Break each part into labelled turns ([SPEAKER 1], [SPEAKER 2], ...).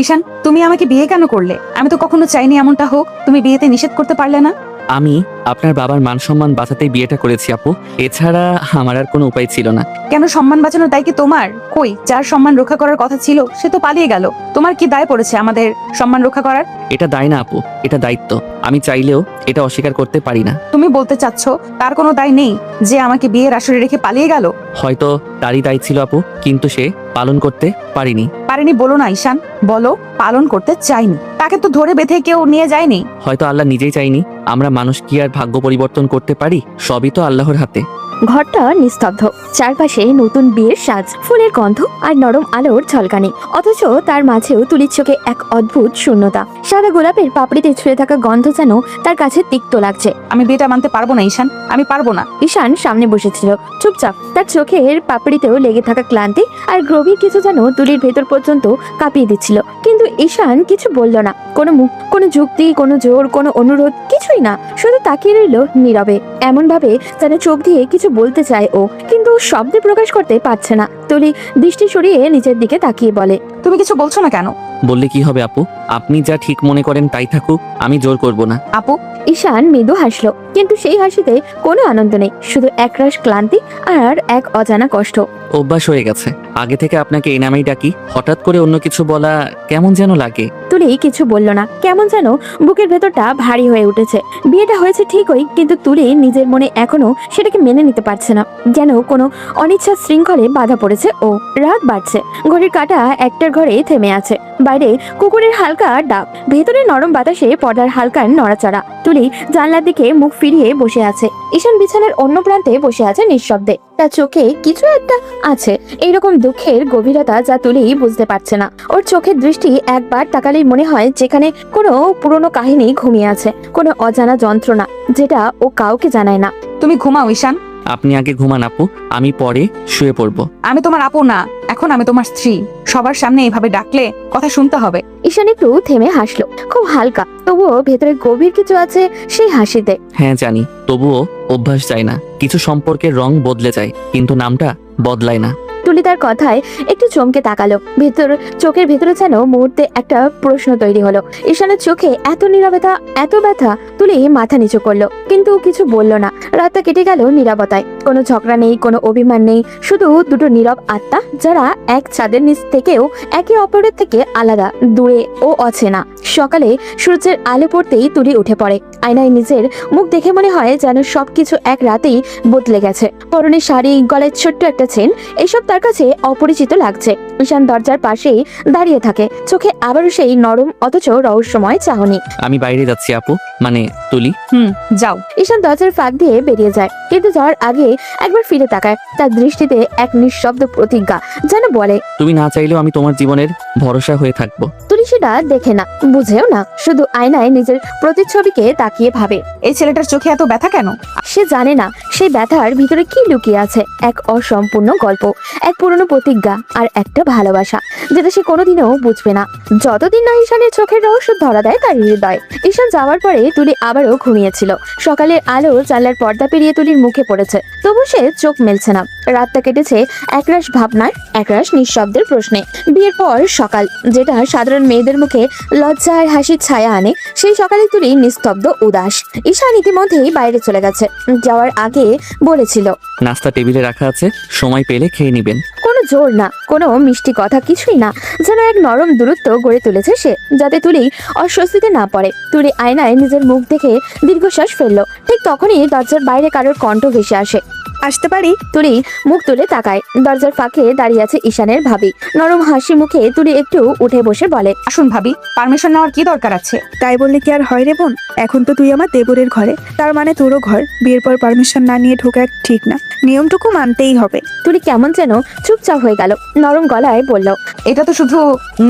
[SPEAKER 1] ঈশান, তুমি আমাকে বিয়ে কেন করলে? আমি তো কখনো চাইনি এমনটা হোক। তুমি বিয়েতে নিষেধ করতে পারলে না?
[SPEAKER 2] আমি আপনার বাবার মান সম্মান বাঁচাতেই বিয়েটা করেছি আপু। এছাড়া আমার আর কোনো উপায় ছিল না।
[SPEAKER 1] কেন সম্মান বাঁচানোর দায় কি তোমার? কই, যার সম্মান রক্ষা করার কথা ছিল সে তো পালিয়ে গেল। তোমার কি দায় পড়েছে আমাদের সম্মান রক্ষা করার?
[SPEAKER 2] এটা দায় না আপু, এটা দায়িত্ব। আমি চাইলেও এটা অস্বীকার করতে পারি না।
[SPEAKER 1] তুমি বলতে চাচ্ছ তার কোনো দায় নেই যে আমাকে বিয়ের আসরে রেখে পালিয়ে গেল?
[SPEAKER 2] হয়তো তারই দায় ছিল আপু, কিন্তু সে পালন করতে পারিনি।
[SPEAKER 1] পারেনি বলো না ঈশান, বলো পালন করতে চাইনি। তাকে তো ধরে বেঁধে কেউ নিয়ে যায়নি।
[SPEAKER 2] হয়তো আল্লাহ নিজেই চাইনি। আমরা মানুষ কি আর ভাগ্য পরিবর্তন করতে পারি? সবই তো আল্লাহর হাতে।
[SPEAKER 3] ঘরটা নিস্তব্ধ, চারপাশে নতুন বিয়ের সাজ, ফুলের গন্ধ আর নরম আলোর ঝলকানি। অথচ তার মাঝেও তুলির চোখে এক অদ্ভুত শূন্যতা। সাদা গোলাপের পাপড়িতে ছুঁয়ে থাকা গন্ধ যেন তার কাছে তিক্ত লাগছে।
[SPEAKER 1] আমি বিয়েটা মানতে পারবো না ঈশান, আমি পারবো না।
[SPEAKER 3] ঈশান সামনে বসেছিল চুপচাপ, তার চোখের পাপড়িতেও লেগে থাকা ক্লান্তি আর গভীর কিছু যেন তুলির ভেতর পর্যন্ত কাঁপিয়ে দিচ্ছিল। কিন্তু ঈশান কিছু বলল না, কোনো মুখ, কোনো যুক্তি, কোনো জোর, কোনো অনুরোধ, কিছুই না। শুধু তাকিয়ে রইল নীরবে, এমন ভাবে যেন চোখ দিয়ে কিছু বলতে চায় ও, কিন্তু শব্দে প্রকাশ করতে পারছে না। তুলি দৃষ্টি সরিয়ে নিচের দিকে তাকিয়ে বলে,
[SPEAKER 1] তুমি কিছু বলছো না কেন?
[SPEAKER 2] বললে কি হবে আপু? আপনি যা ঠিক মনে করেন তাই থাকুক, আমি জোর করব না।
[SPEAKER 1] আপু।
[SPEAKER 3] ঈশান মৃদু হাসলো, কিন্তু সেই হাসিতে কোনো আনন্দ নেই, শুধু একরাশ ক্লান্তি আর এক অজানা কষ্ট।
[SPEAKER 2] অভ্যাস হয়ে গেছে। আগে থেকে আপনাকে এই নামেই ডাকি, হঠাৎ করে অন্য কিছু বলা কেমন যেন লাগে।
[SPEAKER 3] তুলি কিছু বলল না, কেমন যেন বুকের ভেতরটা ভারী হয়ে উঠেছে। বিয়েটা হয়েছে ঠিকই, কিন্তু তুলি নিজের মনে এখনো সেটাকে মেনে নিতে পারছে না। যেন কোনো অনিচ্ছা শৃঙ্খলে বাধা পড়েছে ও। রাত বাড়ছে, ঘড়ির কাঁটা একটার ঘরে থেমে আছে। বাইরে কুকুরের হালকা ডাক, ভেতরে নরম বাতাসে পর্দার হালকা নড়াচড়া। তুলি জানলার দিকে মুখ ফিরিয়ে বসে আছে। ঈশান বিছানার অন্য প্রান্তে বসে আছে নিঃশব্দে। তার চোখে কিছু একটা আছে, এইরকম দুঃখের গভীরতা যা তুলি বুঝতে পারছে না। ওর চোখের দৃষ্টি একবার তাকালেই মনে হয় যেখানে কোনো পুরনো কাহিনী ঘুমিয়ে আছে, কোনো অজানা যন্ত্রণা যেটা ও কাউকে জানায় না।
[SPEAKER 1] তুমি ঘুমাও ঈশান।
[SPEAKER 2] আপনি আগে ঘুমান আপু, আমি পরে শুয়ে পড়বো।
[SPEAKER 1] আমি তোমার আপু না, এখন আমি তোমার স্ত্রী। সবার সামনে এইভাবে ডাকলে কথা শুনতে হবে।
[SPEAKER 3] ঈশান একটু থেমে হাসলো, খুব হালকা, তবুও ভেতরে গভীর কিছু আছে সেই হাসিতে।
[SPEAKER 2] হ্যাঁ জানি, তবুও অভ্যাস যায় না। কিছু সম্পর্কের রং বদলে যায়, কিন্তু নামটা বদলায় না।
[SPEAKER 3] তুলি তার কথায় একটু চমকে তাকালো। চোখের ভেতরে যেন মুহূর্তে একটা প্রশ্ন তৈরি হলো। ঈশানের চোখে এত নীরবতা, এত ব্যথা। তুলি মাথা নিচু করলো, কিন্তু কিছু বলল না। রাতটা কেটে গেল নীরবতায়। কোনো ঝগড়া নেই, কোনো অভিমান নেই, শুধু দুটো নীরব আত্মা যারা এক ছাদের নিচ থেকেও একে অপরের থেকে আলাদা, দূরে ও অচেনা। সকালে সূর্যের আলো পড়তেই তুলি উঠে পড়ে। আয়নায় নিজের মুখ দেখে মনে হয় যেন সবকিছু এক রাতেই বদলে গেছে। পরনে শাড়ি, গলায় ছোট্ট একটা চেন, এসব তার কাছে অপরিচিত লাগছে। ঈশান দরজার পাশেই দাঁড়িয়ে থাকে, চোখে আবারও সেই নরম অথচ রহস্যময় চাহনি।
[SPEAKER 2] আমি বাইরে যাচ্ছি আপু, মানে তুলি।
[SPEAKER 1] যাও।
[SPEAKER 3] ঈশান দরজার ফাঁক দিয়ে বেরিয়ে যায়, কিন্তু যাওয়ার আগে একবার ফিরে তাকায়। তার দৃষ্টিতে এক নিঃশব্দ প্রতিজ্ঞা, যেন বলে,
[SPEAKER 2] তুমি না চাইলেও আমি তোমার জীবনের ভরসা হয়ে থাকবো।
[SPEAKER 3] তুলি সেটা দেখে না, বুঝেও না, শুধু আয়নায় নিজের প্রতিচ্ছবিকে তাকিয়ে ভাবে,
[SPEAKER 1] এই ছেলেটার চোখে এত ব্যথা কেন?
[SPEAKER 3] সে জানে না সেই ব্যথার ভিতরে কি লুকিয়ে আছে। এক অসম্পূর্ণ গল্প, এক পুরনো প্রতিজ্ঞা আর একটা ভালোবাসা যেটা সে কোনোদিনও বুঝবে না, যতদিন না ঈশানের চোখের রহস্য ধরা দেয় তার হৃদয়। ঈশান যাওয়ার পরে তুলি আবারও ঘুমিয়েছিল। সকালের আলো জানলার পর্দা পেরিয়ে তুলির মুখে পড়েছে, তবু সে চোখ মেলছে না। রাতটা কেটেছে একরাশ ভাবনার, একরাশ নিঃশব্দের প্রশ্নে। বিয়ের পর সকাল, যেটা সাধারণ মেয়েদের মুখে লজ্জা আর হাসির ছায়া আনে, সেই সকালে তুলি নিস্তব্ধ, উদাস। ঈশান ইতিমধ্যেই বাইরে চলে গেছে, যাওয়ার আগে বলেছিল,
[SPEAKER 2] নাস্তা টেবিলে রাখা আছে, সময় পেলে খেয়ে নিবেন।
[SPEAKER 3] কোনো জোর না, কোনো মিষ্টি কথা, কিছুই না। যেন এক নরম দূরত্ব গড়ে তুলেছে সে, যাতে তুলি অস্বস্তিতে না পড়ে। তুলি আয়নায় নিজের মুখ দেখে দীর্ঘশ্বাস ফেললো। ঠিক তখনই দরজার বাইরে কারোর কণ্ঠ ভেসে আসে।
[SPEAKER 1] আসতে পারি?
[SPEAKER 3] তুলি মুখ তুলে তাকায়। দরজার ফাঁকে দাঁড়িয়ে আছে ঈশানের ভাবি। নরম হাসি মুখে তুলি একটু উঠে বসে বলে,
[SPEAKER 1] আসুন ভাবি, পারমিশন নেওয়ার কি দরকার আছে?
[SPEAKER 4] তাই বললে কি আর হয় রে বোন? এখন তো তুই আমার দেবরের ঘরে, তার মানে তোরও ঘর। বিয়ের পর পারমিশন না নিয়ে ঢোকা ঠিক না, নিয়মটুকু মানতেই হবে।
[SPEAKER 3] তুলি কেমন যেন চুপচাপ হয়ে গেল, নরম গলায় বলল,
[SPEAKER 1] এটা তো শুধু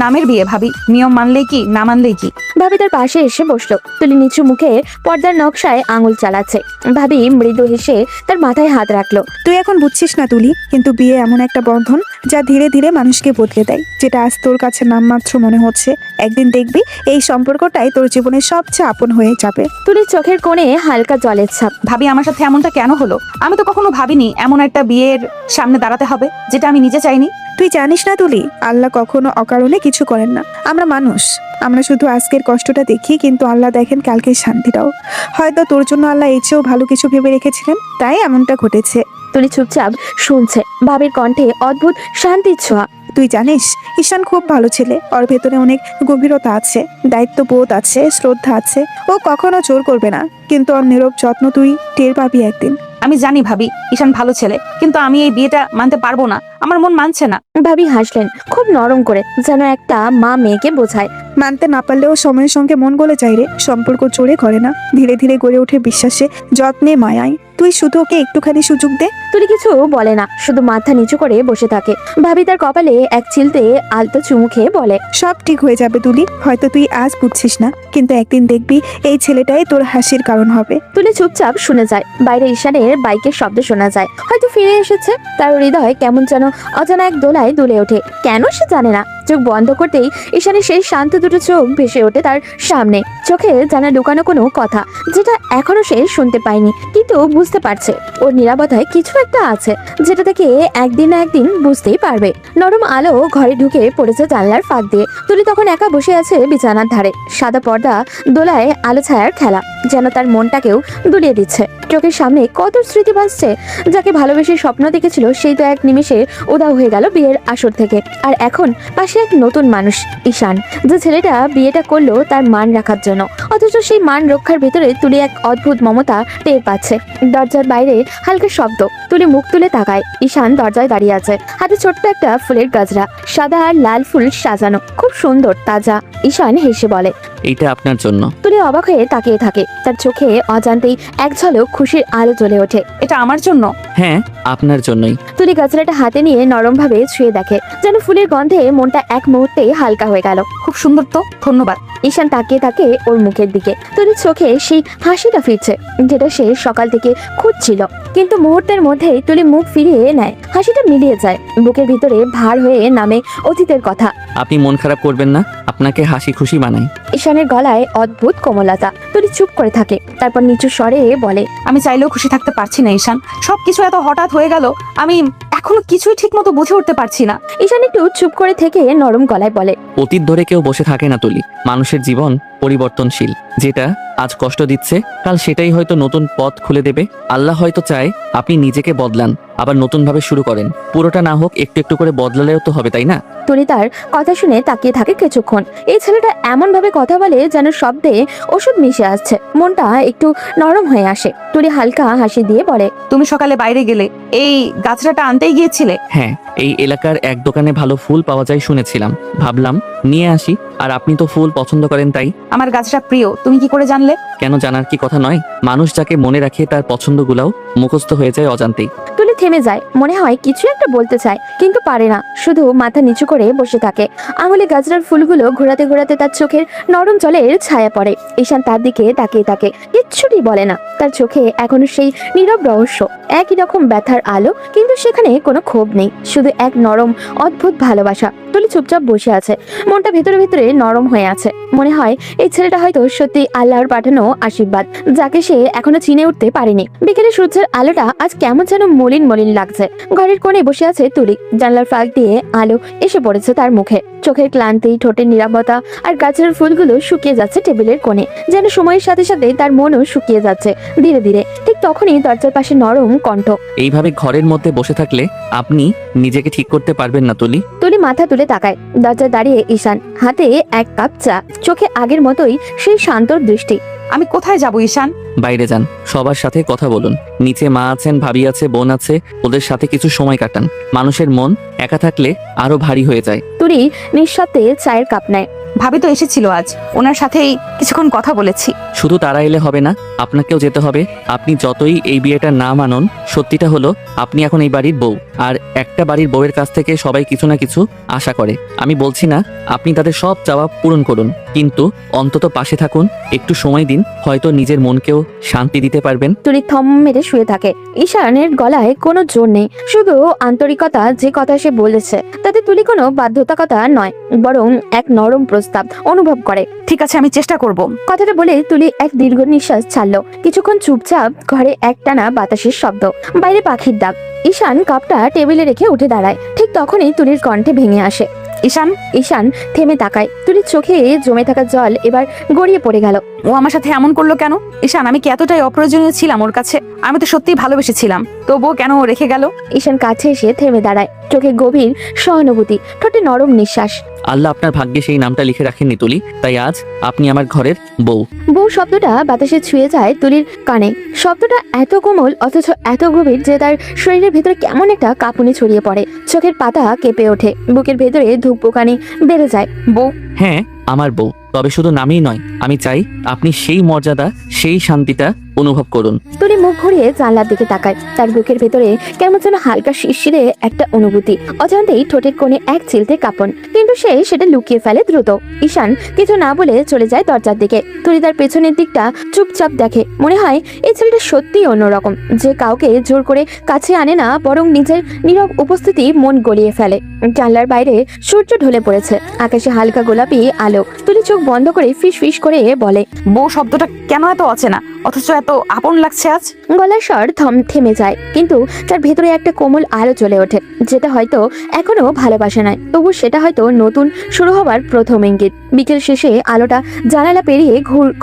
[SPEAKER 1] নামের বিয়ে ভাবি, নিয়ম মানলেই কি না মানলেই কি?
[SPEAKER 3] ভাবি তার পাশে এসে বসলো। তুলি নিচু মুখে পর্দার নকশায় আঙুল চালাচ্ছে। ভাবি মৃদু হেসে তার মাথায় হাত রাখলো।
[SPEAKER 4] তুই এখন বুঝছিস না তুলি, কিন্তু বিয়ে এমন একটা বন্ধন যা ধীরে ধীরে মানুষকে বদলে দেয়। যেটা আজ তোর কাছে নামমাত্র মনে হচ্ছে, একদিন দেখবি এই সম্পর্কটাই তোর জীবনের সবচেয়ে আপন হয়ে যাবে।
[SPEAKER 3] তুলির চোখের কোণে হালকা জলের ছাপ।
[SPEAKER 1] ভাবি, আমার সাথে এমনটা কেন হলো? আমি তো কখনো ভাবিনি এমন একটা বিয়ের সামনে দাঁড়াতে হবে যেটা আমি নিজে চাইনি।
[SPEAKER 4] তুই জানিস না তুলি, আল্লাহ কখনো অকারণে কিছু করেন না। আমরা মানুষ, আমরা শুধু আজকের কষ্টটা দেখি, কিন্তু আল্লাহ দেখেন কালকের শান্তিটাও। হয়তো তোর জন্য আল্লাহ এর চেয়েও ভালো কিছু ভেবে রেখেছিলেন, তাই এমনটা ঘটেছে।
[SPEAKER 3] তুলি চুপচাপ শুনছে, ভাবির কণ্ঠে অদ্ভুত শান্তির ছোঁয়া।
[SPEAKER 4] তুই জানিস ঈশান খুব ভালো ছেলে, ওর ভেতরে অনেক গভীরতা আছে, দায়িত্ববোধ আছে, শ্রদ্ধা আছে। ও কখনো জোর করবে না, কিন্তু ওর নীরব যত্ন তুই টের পাবি একদিন।
[SPEAKER 1] আমি জানি ভাবি ঈশান ভালো ছেলে, কিন্তু আমি এই বিয়েটা মানতে পারবো না, আমার মন মানছে না।
[SPEAKER 3] ভাবি হাসলেন খুব নরম করে, যেন একটা মা মেয়েকে বোঝায়।
[SPEAKER 4] মানতে না পারলেও সময়ের সঙ্গে মন গলে যায় রে। সম্পর্ক জোরে করে না, ধীরে ধীরে গড়ে ওঠে বিশ্বাসে, যত্নে, মায়ায়। তুই শুধু ওকে একটুখানি সুযোগ দে।
[SPEAKER 3] তুলি কিছু বলে না, শুধু মাথা নিচু করে বসে থাকে। ভাবি তার কপালে এক চিলতে আলতো চুমু খেয়ে বলে,
[SPEAKER 4] সব ঠিক হয়ে যাবে তুলি। হয়তো তুই আজ বুঝছিস না, কিন্তু একদিন দেখবি এই ছেলেটাই তোর হাসির কারণ হবে।
[SPEAKER 3] তুলি চুপচাপ শুনে যায়। বাইরে ঈশানের বাইকের শব্দ শোনা যায়, হয়তো ফিরে এসেছে। তার হৃদয় কেমন যেন অজানা এক দোলায় দুলে ওঠে, কেন সে জানে না। চোখ বন্ধ করতেই ঈশানের সেই শান্ত দুটো চোখ ভেসে ওঠে তার সামনে। চোখে জানা লুকানো কোনো কথা, যেটা এখনো সে শুনতে পায়নি, কিন্তু বুঝতে পারছে ওর নীরবতায় কিছু একটা আছে, যেটা থেকে একদিন না একদিন বুঝতেই পারবে। নরম আলো ঘরে ঢুকে পড়েছে জানলার ফাঁক দিয়ে। তুলি তখন একা বসে আছে বিছানার ধারে। সাদা পর্দা দোলায় আলো ছায়ার খেলা, যেন তার মনটাকেও দুলিয়ে দিচ্ছে। চোখের সামনে কত স্মৃতি ভাসছে। যাকে ভালোবেসে স্বপ্ন দেখেছিল, সেই তো এক নিমেষে উধাও হয়ে গেল বিয়ের আসর থেকে। আর এখন পাশে এক নতুন মানুষ, ঈশান, যে ছেলেটা বিয়েটা করলো তার মান রাখার জন্য। অথচ সেই মান রক্ষার ভেতরে তুলি এক অদ্ভুত মমতা টের পাচ্ছে। দরজার বাইরে হালকা শব্দ। তুলি মুখ তুলে তাকায়। ঈশান দরজায় দাঁড়িয়ে আছে, হাতে ছোট্ট একটা ফুলের গাজরা, সাদা আর লাল ফুল সাজানো, খুব সুন্দর, তাজা। ঈশান হেসে বলে,
[SPEAKER 2] এইটা আপনার জন্য।
[SPEAKER 3] তুলি অবাক হয়ে তাকিয়ে থাকে। তার চোখে অজান্তেই এক ঝলক খুশির আলো জ্বলে ওঠে।
[SPEAKER 1] এটা আমার জন্য?
[SPEAKER 2] হ্যাঁ, আপনার জন্যই।
[SPEAKER 3] তুলি গাছড়াটা হাতে নিয়ে নরমভাবে ছুঁয়ে দেখে, যেন ফুলের গন্ধে মনটা এক মুহূর্তে হালকা হয়ে গেল।
[SPEAKER 1] খুব সুন্দর তো, ধন্যবাদ।
[SPEAKER 3] ঈশান তাকিয়ে থাকে ওর মুখের দিকে। তুলির চোখে সেই হাসিটা ফিরছে, যেটা সে সকাল থেকে খুঁজছিল। কিন্তু মুহূর্তের মধ্যেই তুলি মুখ ফিরিয়ে নেয়, হাসিটা মিলিয়ে যায়। বুকের ভিতরে ভার হয়ে নামে অতীতের কথা।
[SPEAKER 2] আপনি মন খারাপ করবেন না, আপনাকে হাসি খুশি বানাই।
[SPEAKER 3] ঈশানের গলায় অদ্ভুত কোমলতা। তুলি চুপ করে থাকে, তারপর নিচু স্বরে বলে,
[SPEAKER 1] আমি চাইলেও খুশি থাকতে পারছি না ঈশান, সবকিছু এত হঠাৎ হয়ে গেল, আমি এখনো কিছুই ঠিক মতো বুঝে উঠতে পারছি না।
[SPEAKER 3] ঈশান একটু চুপ করে থেকে নরম গলায় বলে,
[SPEAKER 2] অতীত ধরে কেউ বসে থাকে না তুলি। মানুষের জীবন পরিবর্তনশীল, যেটা আজ কষ্ট দিচ্ছে কাল সেটাই হয়তো নতুন পথ খুলে দেবে। আল্লাহ হয়তো চায় আপনি নিজেকে বদলান, আবার নতুন ভাবে শুরু করেন। পুরোটা না হোক, একটু একটু করে বদলালেও তো হবে, তাই না?
[SPEAKER 3] তুলি তার কথা শুনে তাকিয়ে থাকে কিছুক্ষণ। এই ছেলেটা এমন ভাবে কথা বলে যেন শব্দে ওষুধ মিশে আসছে। মনটা একটু নরম হয়ে আসে। তুলি হালকা হাসি দিয়ে বলে,
[SPEAKER 1] তুমি সকালে বাইরে গেলে, এই গাছটাটা আনতেই গিয়েছিলে?
[SPEAKER 2] হ্যাঁ, এই এলাকার এক দোকানে ভালো ফুল পাওয়া যায় শুনেছিলাম, ভাবলাম নিয়ে আসি। আর আপনি তো ফুল পছন্দ করেন, তাই।
[SPEAKER 1] আমার গাছটা প্রিয়, তুমি কি করে জানলে?
[SPEAKER 2] কেন জানার কি কথা নয়, মানুষ যাকে মনে রাখে তার পছন্দগুলাও মুখস্থ হয়ে যায় অজান্তেই।
[SPEAKER 3] তুলি থেমে যায়, মনে হয় কিছু একটা বলতে চায়, কিন্তু পারে না, শুধু মাথা নিচু করে বসে থাকে। আঙুলে গাজরার ফুলগুলো ঘোরাতে ঘোরাতে তার চোখের নরম জলের ছায়া পড়ে। ঈশান তার দিকে তাকিয়ে থাকে, কিচ্ছুটি বলে না। তার চোখে এখনো সেই নীরব রহস্য, একই রকম ব্যথার আলো, কিন্তু সেখানে কোনো ক্ষোভ নেই, শুধু এক নরম অদ্ভুত ভালোবাসা। তুলি চুপচাপ বসে আছে, মনটা ভেতরে ভেতরে নরম হয়ে আছে। মনে হয় এই ছেলেটা হয়তো সত্যি আল্লাহর পাঠানো আশীর্বাদ, যাকে সে এখনো চিনে উঠতে পারেনি। বিকেলে সূর্যের আলোটা আজ কেমন যেন মলিন মলিন লাগছে। ঘরের কোণে বসে আছে তুলি, জানলার ফাঁক দিয়ে আলো এসে পড়েছে তার মুখে। চোখের ক্লান্তি, ঠোঁটের নীরবতা আর গাছের ফুলগুলো শুকিয়ে যাচ্ছে টেবিলের কোণে, যেন সময়ের সাথে সাথে তার মনও শুকিয়ে যাচ্ছে ধীরে ধীরে। ঠিক তখনই দরজার পাশে নরম কণ্ঠ।
[SPEAKER 2] এইভাবে ঘরের মধ্যে বসে থাকলে আপনি নিজেকে ঠিক করতে পারবেন না তুলি।
[SPEAKER 3] তুলি মাথা তুলে তাকায়। দরজায় দাঁড়িয়ে ঈশান, হাতে এক কাপ চা, চোখে আগের মতোই সেই শান্ত দৃষ্টি।
[SPEAKER 1] আমি কোথায় যাব ঈশান?
[SPEAKER 2] বাইরে যান, সবার সাথে কথা বলুন। নিচে মা আছেন, ভাবি আছে, বোন আছে, ওদের সাথে কিছু সময় কাটান। মানুষের মন একা থাকলে আরো ভারী হয়ে যায়।
[SPEAKER 3] তুলি নিঃশব্দে চায়ের কাপ নেয়।
[SPEAKER 1] ভাবি তো এসেছিল আজ, ওনার সাথেই কিছুক্ষণ কথা বলেছি।
[SPEAKER 2] শুধু তারা এলে হবে না, আপনাকেও যেতে হবে। আপনি যতই এই বিয়েটা না মানন, সত্যিটা হলো আপনি এখন এই বাড়ির বউ। আর একটা বাড়ির বউয়ের কাছ থেকে সবাই কিছু না কিছু আশা করে। আমি বলছি না আপনি তাদের সব চাওয়া পূরণ করুন, কিন্তু অন্তত পাশে থাকুন, একটু সময় দিন, হয়তো নিজের মনকেও শান্তি দিতে পারবেন।
[SPEAKER 3] তুলি থম মেরে শুয়ে থাকে। ঈশানের গলায় কোনো জোর নেই, শুধু আন্তরিকতা। যে কথা সে বলেছে তাতে তুলি কোনো বাধ্যতাকতা নয়, বরং এক নরম প্রস্তাব অনুভব করে।
[SPEAKER 1] ঠিক আছে, আমি চেষ্টা করব।
[SPEAKER 3] কথাটা বলে তুলি এক দীর্ঘ নিঃশ্বাস ছাড়লো। কিছুক্ষণ চুপচাপ, ঘরে একটানা বাতাসের শব্দ, বাইরে পাখির ডাক। ঈশান কাপটা টেবিলে রেখে উঠে দাঁড়ায়। ঠিক তখনই তুলির কণ্ঠে ভেঙে আসে।
[SPEAKER 1] ঈশান,
[SPEAKER 3] ঈশান থেমে তাকায়। তুলির চোখে জমে থাকা জল এবার গড়িয়ে পড়ে গেল।
[SPEAKER 1] ও আমার সাথে এমন করলো কেন? ঈশান, আমি কি এতটাই অপ্রয়োজনীয় ছিলাম ওর কাছে? আমি তো সত্যিই ভালোবেসেছিলাম, তবুও কেন ও রেখে গেল?
[SPEAKER 3] ঈশান কাছে এসে থেমে দাঁড়ায়, চোখে গভীর সহানুভূতি, ঠোঁটে নরম নিঃশ্বাস।
[SPEAKER 2] আল্লাহ আপনার ভাগ্যে সেই নামটা লিখে রাখেননি তুলি, তাই আজ আপনি আমার ঘরের বউ।
[SPEAKER 3] বউ শব্দটা বাতাসে ছুঁয়ে যায় তুলির কানে। শব্দটা এত কোমল অথচ এত গভীর যে তার শরীরের ভেতরে কেমন একটা কাঁপুনি ছড়িয়ে পড়ে। চোখের পাতা কেঁপে ওঠে, বুকের ভেতরে ধুকপুকানি বেড়ে যায়।
[SPEAKER 1] বউ?
[SPEAKER 2] হ্যাঁ, আমার বউ। তবে শুধু নামেই নয়, আমি চাই আপনি সেই মর্যাদা, সেই শান্তিটা অনুভব করুন।
[SPEAKER 3] তুলি মুখ ঘুরিয়ে জানলার দিকে তাকায়। তার বুকের ভেতরে কেমন যেন হালকা শিরশিরে একটা অনুভূতি। অজান্তেই ঠোঁটের কোণে এক চিলতে কাঁপন, কিন্তু সে সেটা লুকিয়ে ফেলে দ্রুত। ঈশান কিছু না বলে চলে যায় দরজার দিকে। তুলি তার পেছনের দিকটা চুপচাপ দেখে। মনে হয় এই ছেলেটা সত্যিই অন্যরকম, যে কাউকে জোর করে কাছে আনে না, বরং নিজের নীরব উপস্থিতি মন গলিয়ে ফেলে। জানলার বাইরে সূর্য ঢলে পড়েছে, আকাশে হালকা গোলাপি আলো। তুলি চোখ বন্ধ করে ফিস ফিস করে বলে,
[SPEAKER 1] বউ শব্দটা কেন এত অচেনা অথচ এত আপন লাগছে আজ?
[SPEAKER 3] গলার স্বর থেমে যায়, কিন্তু তার ভেতরে একটা কোমল আলো জ্বলে ওঠে, যেটা হয়তো এখনো ভালোবাসা নয়, তবু সেটা হয়তো নতুন শুরু হবার প্রথম ইঙ্গিত। বিকেল শেষে আলোটা জানালা পেরিয়ে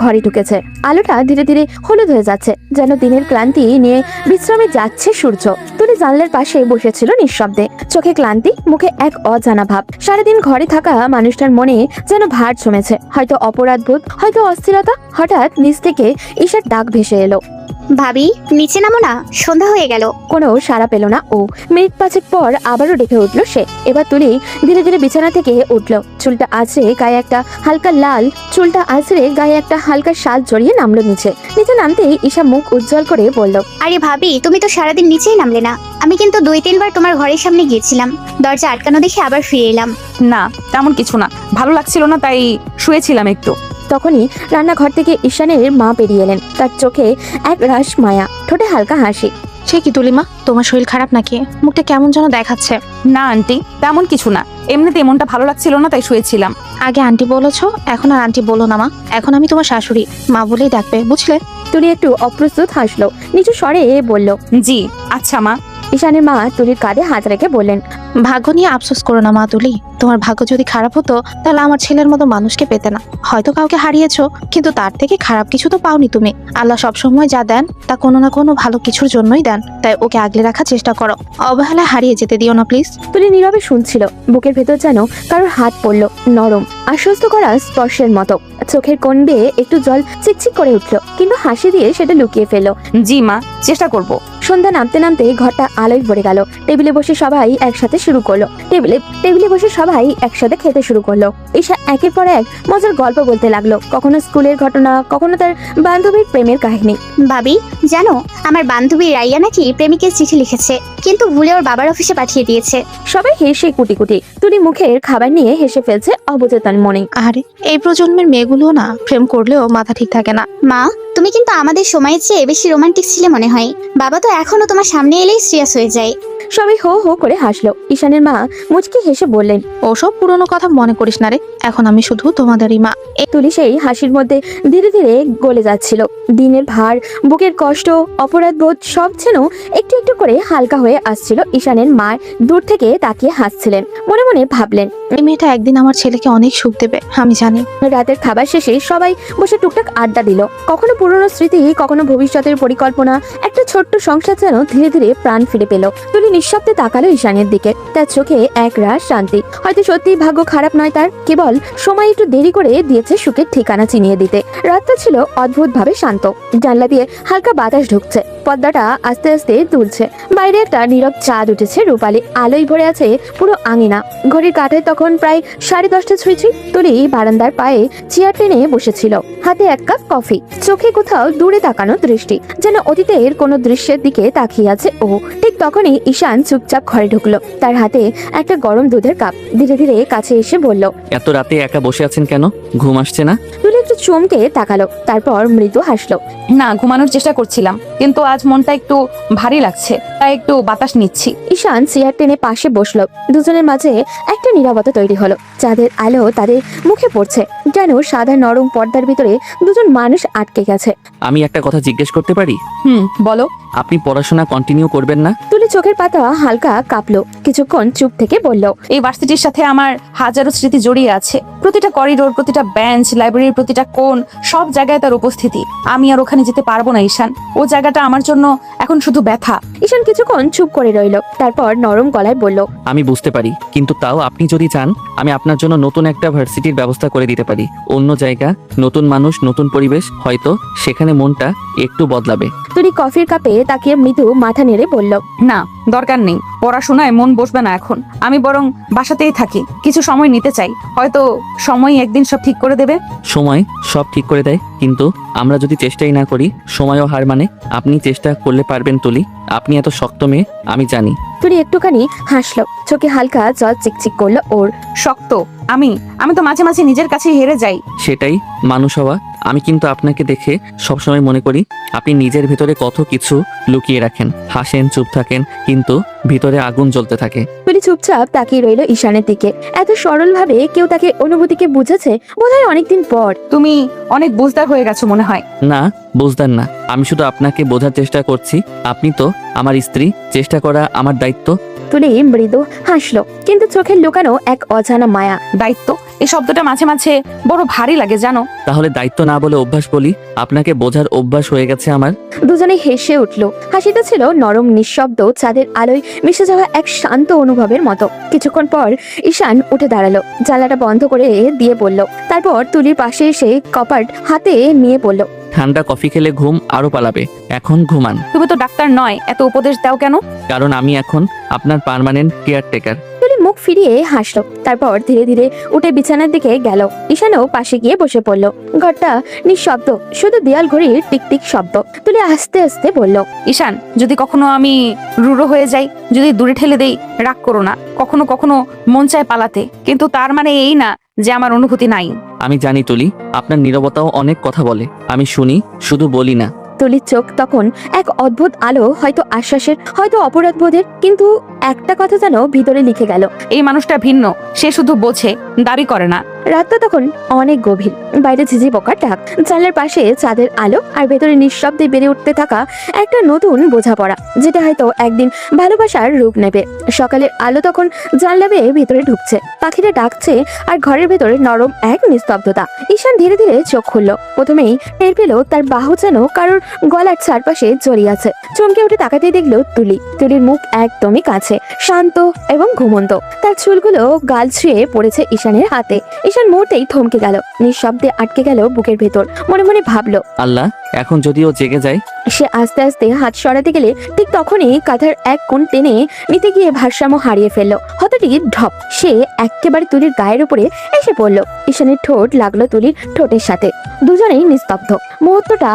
[SPEAKER 3] ঘরে ঢুকেছে। আলোটা ধীরে ধীরে হলুদ হয়ে যাচ্ছে, যেন দিনের ক্লান্তি নিয়ে বিশ্রামে যাচ্ছে সূর্য। তুলি জানলার পাশে বসেছিল নিঃশব্দে, চোখে ক্লান্তি, মুখে এক অজানা ভাব। সারাদিন ঘরে থাকা মানুষটার মনে যেন ভার জমেছে, হয়তো অপরাধবোধ, হয়তো অস্থিরতা। হঠাৎ নিচ থেকে ঈশার ডাক ভেসে এলো,
[SPEAKER 5] ভাবি নিচে নামো না, সন্ধ্যা হয়ে গেল।
[SPEAKER 3] কোনো সাড়া পেল না ও। মিনিট পাঁচেক পর আবারও ডেকে উঠলো সে। এবার তুলি ধীরে ধীরে বিছানা থেকে উঠলো। চুলটা আছড়ে গায়ে একটা হালকা শাল জড়িয়ে নামলো নিচে। নামতেই ঈশা মুখ উজ্জ্বল করে বলল,
[SPEAKER 5] আরে ভাবি, তুমি তো সারাদিন নিচেই নামলে না। আমি কিন্তু 2-3 বার তোমার ঘরের সামনে গিয়েছিলাম, দরজা আটকানো দেখে আবার ফিরে এলাম।
[SPEAKER 1] না, তেমন কিছু না, ভালো লাগছিল না তাই শুয়েছিলাম একটু।
[SPEAKER 3] তখনই রান্নাঘর থেকে ঈশানের মা বেরিয়ে এলেন। তার চোখে এক রাশ মায়া, ঠোঁটে হালকা হাসি।
[SPEAKER 6] সে কি তুলিমা, তোমার শরীর খারাপ নাকি? মুখটা কেমন যেন দেখাচ্ছে।
[SPEAKER 1] না আন্টি, তেমন কিছু না, এমনিতে মনটা ভালো লাগছিল না তাই শুয়েছিলাম।
[SPEAKER 6] আগে আন্টি বলেছো, এখন আর আন্টি বলো না মা। এখন আমি তোমার শাশুড়ি, মা বলেই ডাকবে, বুঝলে?
[SPEAKER 3] তুলি একটু অপ্রস্তুত হাসলো, নিচু স্বরে বলল,
[SPEAKER 1] জি আচ্ছা মা।
[SPEAKER 3] ঈশানের মা তুলির কাঁধে হাত রেখে বললেন,
[SPEAKER 6] ভাগ্য নিয়ে আফসোস করো না মা তুলি। তোমার ভাগ্য যদি খারাপ হতো তাহলে আমার ছেলের মতো মানুষকে পেতে না। হয়তো কাউকে হারিয়েছো, কিন্তু তার থেকে খারাপ কিছু তো পাওনি তুমি। আল্লাহ সবসময় যা দেন তা কোনো না কোনো ভালো কিছুর জন্যই দেন, তাই ওকে আগলে রাখার চেষ্টা করো। অবহেলায় হারিয়ে যেতে দিও না প্লিজ।
[SPEAKER 3] তুলি নীরবে শুনছিল। বুকের ভেতর যেন কারোর হাত পড়লো, নরম, আশ্বস্ত করা স্পর্শের মতো। চোখের কোণ বেয়ে একটু জল চিকচিক করে উঠলো, কিন্তু হাসি দিয়ে সেটা লুকিয়ে ফেললো।
[SPEAKER 1] জি মা, চেষ্টা করব।
[SPEAKER 3] সন্ধ্যা নামতে নামতে ঘরটা আলোয় ভরে গেল। টেবিলে বসে সবাই একসাথে খেতে শুরু করলো। ঈশা একের পর এক মজার গল্প বলতে লাগলো, কখনো স্কুলের ঘটনা, কখনো তার বান্ধবীর প্রেমের কাহিনী।
[SPEAKER 5] ভাবি জানো, আমার বান্ধবী রাইয়া নাকি প্রেমিকের চিঠি লিখেছে, কিন্তু ভুলে ওর বাবার অফিসে পাঠিয়ে দিয়েছে।
[SPEAKER 3] সবাই হেসে কুটি কুটি। তুলি মুখের খাবার নিয়ে হেসে ফেলছে অবচেতন মনে।
[SPEAKER 6] আরে এই প্রজন্মের মেয়েগুলো না প্রেম করলেও মাথা ঠিক থাকে না।
[SPEAKER 5] মা, তুমি কিন্তু আমাদের সময়ের চেয়ে বেশি রোমান্টিক ছিলে মনে হয়। বাবা তো এখনো তোমার সামনে এলেই সিরিয়াস হয়ে যায়।
[SPEAKER 3] সবাই হো হো করে হাসলো। ঈশানের মা মুচকি হেসে বললেন,
[SPEAKER 6] ওসব পুরনো কথা মনে করিস না রে, এখন আমি শুধু তোমাদেরই মা।
[SPEAKER 3] তুলি সেই হাসির মধ্যে ধীরে ধীরে গলে যাচ্ছিল। দিনের ভার, বুকের কষ্ট, অপরাধ বোধ সব যেন একটু একটু করে হালকা হয়ে আসছিল। ঈশানের মা দূর থেকে তাকিয়ে হাসছিলেন, মনে মনে ভাবলেন,
[SPEAKER 6] এই মেয়েটা একদিন আমার ছেলেকে অনেক সুখ দেবে, আমি জানি।
[SPEAKER 3] রাতের খাবার শেষে সবাই বসে টুকটাক আড্ডা দিল। কখনো পুরনো স্মৃতি, কখনো ভবিষ্যতের পরিকল্পনা। একটা ছোট্ট সংসার যেন ধীরে ধীরে প্রাণ ফিরে পেল। তুলি নিঃশব্দে তাকালো ঈশানের দিকে, তার চোখে এক রাশ শান্তি। হয়তো সত্যিই ভাগ্য খারাপ নয় তার, কেবল সময় একটু দেরি করে দিয়েছে সুখের ঠিকানা চিনিয়ে দিতে। রাতটা ছিল অদ্ভুতভাবে শান্ত। জানলা দিয়ে হালকা বাতাস ঢুকছে, পর্দাটা আস্তে আস্তে দুলছে। বাইরে একটা নীরব চাঁদ উঠেছে, রূপালি আলোয় ভরে আছে পুরো আঙিনা। ঘড়ির কাঁটায় তখন প্রায় 10:30 ছুঁইছি। তুলি বারান্দার পায়ে চেয়ার টেনে বসেছিল, হাতে এক কাপ কফি, চোখে কোথাও দূরে তাকানো দৃষ্টি, যেন অতীতের কোনো দৃশ্যের দিকে তাকিয়ে আছে ও। ঠিক তখনই ঈশান চুপচাপ ঘরে ঢুকলো, তার হাতে একটা গরম দুধের কাপ। ধীরে ধীরে কাছে এসে বলল,
[SPEAKER 2] এত রাতে একা বসে আছেন কেন? ঘুম আসছে না?
[SPEAKER 3] তুলি একটু চমকে তাকালো, তারপর মৃদু হাসলো।
[SPEAKER 1] না, ঘুমানোর চেষ্টা করছিলাম, কিন্তু আজ মনটা একটু ভারী লাগছে, তাই একটু বাতাস নিচ্ছি।
[SPEAKER 3] ঈশান চেয়ার টেনে পাশে বসলো। দুজনের মাঝে একটা নীরবতা তৈরি হলো। চাঁদের আলো তাদের মুখে পড়ছে, যেন সাদা নরম পর্দার ভিতরে দুজন মানুষ আটকে গেছে।
[SPEAKER 2] আমি একটা কথা জিজ্ঞেস করতে পারি?
[SPEAKER 1] বলো।
[SPEAKER 2] আপনি পড়াশোনা কন্টিনিউ করবেন না?
[SPEAKER 3] তুলি চোখের পাতা হালকা কাঁপলো, কিছুক্ষণ চুপ থেকে বলল,
[SPEAKER 1] এই ভার্সিটির সাথে আমার হাজারো স্মৃতি জড়িয়ে আছে। প্রতিটা করিডোর, প্রতিটা বেঞ্চ, লাইব্রেরির প্রতিটা কোণ, সব জায়গায় তার উপস্থিতি। আমি আর ওখানে যেতে পারবো না ঈশান। ও জায়গাটা আমার জন্য এখন শুধু ব্যথা।
[SPEAKER 3] ঈশান কিছুক্ষণ চুপ করে রইল, তারপর নরম গলায় বলল,
[SPEAKER 2] আমি বুঝতে পারি, কিন্তু তাও আপনি যদি চান আমি আপনার জন্য নতুন একটা ভার্সিটির ব্যবস্থা করে দিতে পারি। অন্য জায়গা, নতুন মানুষ, নতুন পরিবেশ, হয়তো সেখানে মনটা একটু বদলাবে।
[SPEAKER 3] তুলি কফির কাপে তাকিয়ে মৃদু মাথা নেড়ে বলল,
[SPEAKER 1] না, দরকার নেই। পড়াশোনায় মন বসবে না এখন। আমি বরং বাসাতেই থাকি, কিছু সময় নিতে চাই। হয়তো সময় একদিন সব ঠিক করে দেবে।
[SPEAKER 2] সময় সব ঠিক করে দেয়, কিন্তু আমরা যদি চেষ্টাই না করি সময়ও হার মানে। আপনি চেষ্টা করলে পারবেন তুলি, আপনি এত শক্ত মেয়ে আমি জানি।
[SPEAKER 3] তুলি একটুখানি হাসলো, চোখে হালকা জল চিকচিক করলো ওর।
[SPEAKER 1] শক্ত? আমি তো মাঝে মাঝে নিজের কাছে হেরে যাই।
[SPEAKER 2] সেটাই মানুষ হওয়া। আমি কিন্তু আপনাকে দেখে সবসময় মনে করি আপনি নিজের ভিতরে কত কিছু লুকিয়ে রাখেন। হাসেন, চুপ থাকেন, কিন্তু ভিতরে আগুন জ্বলতে থাকে।
[SPEAKER 3] তুলি চুপচাপ তাকিয়ে রইল ঈশানের দিকে। এত সরল ভাবে কেউ তাকে অনুভূতিকে বুঝেছে বোধহয় অনেকদিন পর।
[SPEAKER 1] তুমি অনেক বুঝদার হয়ে গেছো মনে হয়।
[SPEAKER 2] না, বুঝতেন না। আমি শুধু আপনাকে বোঝার চেষ্টা করছি। আপনি তো আমার স্ত্রী, চেষ্টা করা আমার দায়িত্ব।
[SPEAKER 3] তুলি মৃদু হাসলো, কিন্তু চোখে লুকানো এক অজানা মায়া।
[SPEAKER 1] দায়িত্ব, এই শব্দটা মাঝে মাঝে বড় ভারী লাগে জানো।
[SPEAKER 2] তাহলে দায়িত্ব না বলে অভ্যাস বলি। আপনাকে বোঝার অভ্যাস হয়ে গেছে আমার।
[SPEAKER 3] দুজনে হেসে উঠলো। হাসিটা ছিল নরম, নিঃশব্দ, চাঁদের আলোয় মিশে যাওয়া এক শান্ত অনুভবের মতো। কিছুক্ষণ পর ঈশান উঠে দাঁড়ালো, জানলাটা বন্ধ করে দিয়ে বলল, তারপর তুলির পাশে এসে কপাট হাতে নিয়ে বলল,
[SPEAKER 2] ঠান্ডা কফি খেলে ঘুম আরো পালাবে, এখন ঘুমান।
[SPEAKER 1] তুমি তো ডাক্তার নয়, এত উপদেশ দাও কেন?
[SPEAKER 2] কারণ আমি এখন আপনার পার্মানেন্ট কেয়ারটেকার।
[SPEAKER 3] তুলি মুখ ফিরিয়ে হাসলো, তারপর ধীরে ধীরে উঠে বিছানার দিকে গেল। ঈশানও পাশে গিয়ে বসে পড়লো। ঘরটা নিঃশব্দ, শুধু দেয়াল ঘড়ির টিকটিক শব্দ। তুলি আস্তে আস্তে বলল,
[SPEAKER 1] ঈশান, যদি কখনো আমি রুড়ো হয়ে যাই, যদি দূরে ঠেলে দেই, রাগ করো না। কখনো কখনো মন চায় পালাতে, কিন্তু তার মানে এই না যে আমার অনুভূতি নাই।
[SPEAKER 2] আমি জানি তুলি, আপনার নীরবতাও অনেক কথা বলে। আমি শুনি, শুধু বলি না।
[SPEAKER 3] তুলির চোখ তখন এক অদ্ভুত আলো, হয়তো আশ্বাসের, হয়তো অপরাধ বোধের, কিন্তু একটা কথা যেন ভিতরে লিখে গেল।
[SPEAKER 1] এই মানুষটা ভিন্ন, সে শুধু বোঝে, দাবি করে না।
[SPEAKER 3] রাতটা তখন অনেক গভীর। বাইরে ঝিঝি পোকার ডাক, জানলার পাশে চাঁদের আলো, আর ভেতরে নিঃশব্দে বেড়ে উঠতে থাকা একটা নতুন বোঝাপড়া, যেটা হয়তো একদিন ভালোবাসার রূপ নেবে। সকালের আলো তখন জানলা বেয়ে ভেতরে ঢুকছে, পাখিরা ডাকছে, আর ঘরের ভেতরে নরম এক নিস্তব্ধতা। ঈশান ধীরে ধীরে চোখ খুলল। প্রথমেই টের পেল তার বাহু যেন কারোর গলার চারপাশে জড়িয়ে আছে। চমকে উঠে তাকাতেই দেখলো তুলির মুখ একদমই কাছে, শান্ত এবং ঘুমন্ত। তার চুলগুলো গাল ছুঁয়ে পড়েছে ঈশানের হাতে। ঈশান মুহূর্তেই থমকে গেল, নিঃশব্দে আটকে গেল বুকের ভেতর। মনে মনে ভাবলো,
[SPEAKER 2] আল্লাহ, এখন যদিও জেগে যায়।
[SPEAKER 3] সে আস্তে আস্তে হাত সরাতে গেলে ঠিক তখনই কাঁথার এক কোণ টেনে নিতে গিয়ে ভারসাম্য হারিয়ে ফেললো। হঠাৎই ঢপ, সে একেবারে তুলির গায়ের উপরে এসে পড়লো। ঈশানের ঠোঁট লাগলো তুলির ঠোঁটের সাথে। দুজনেই নিস্তব্ধ। মুহূর্তটা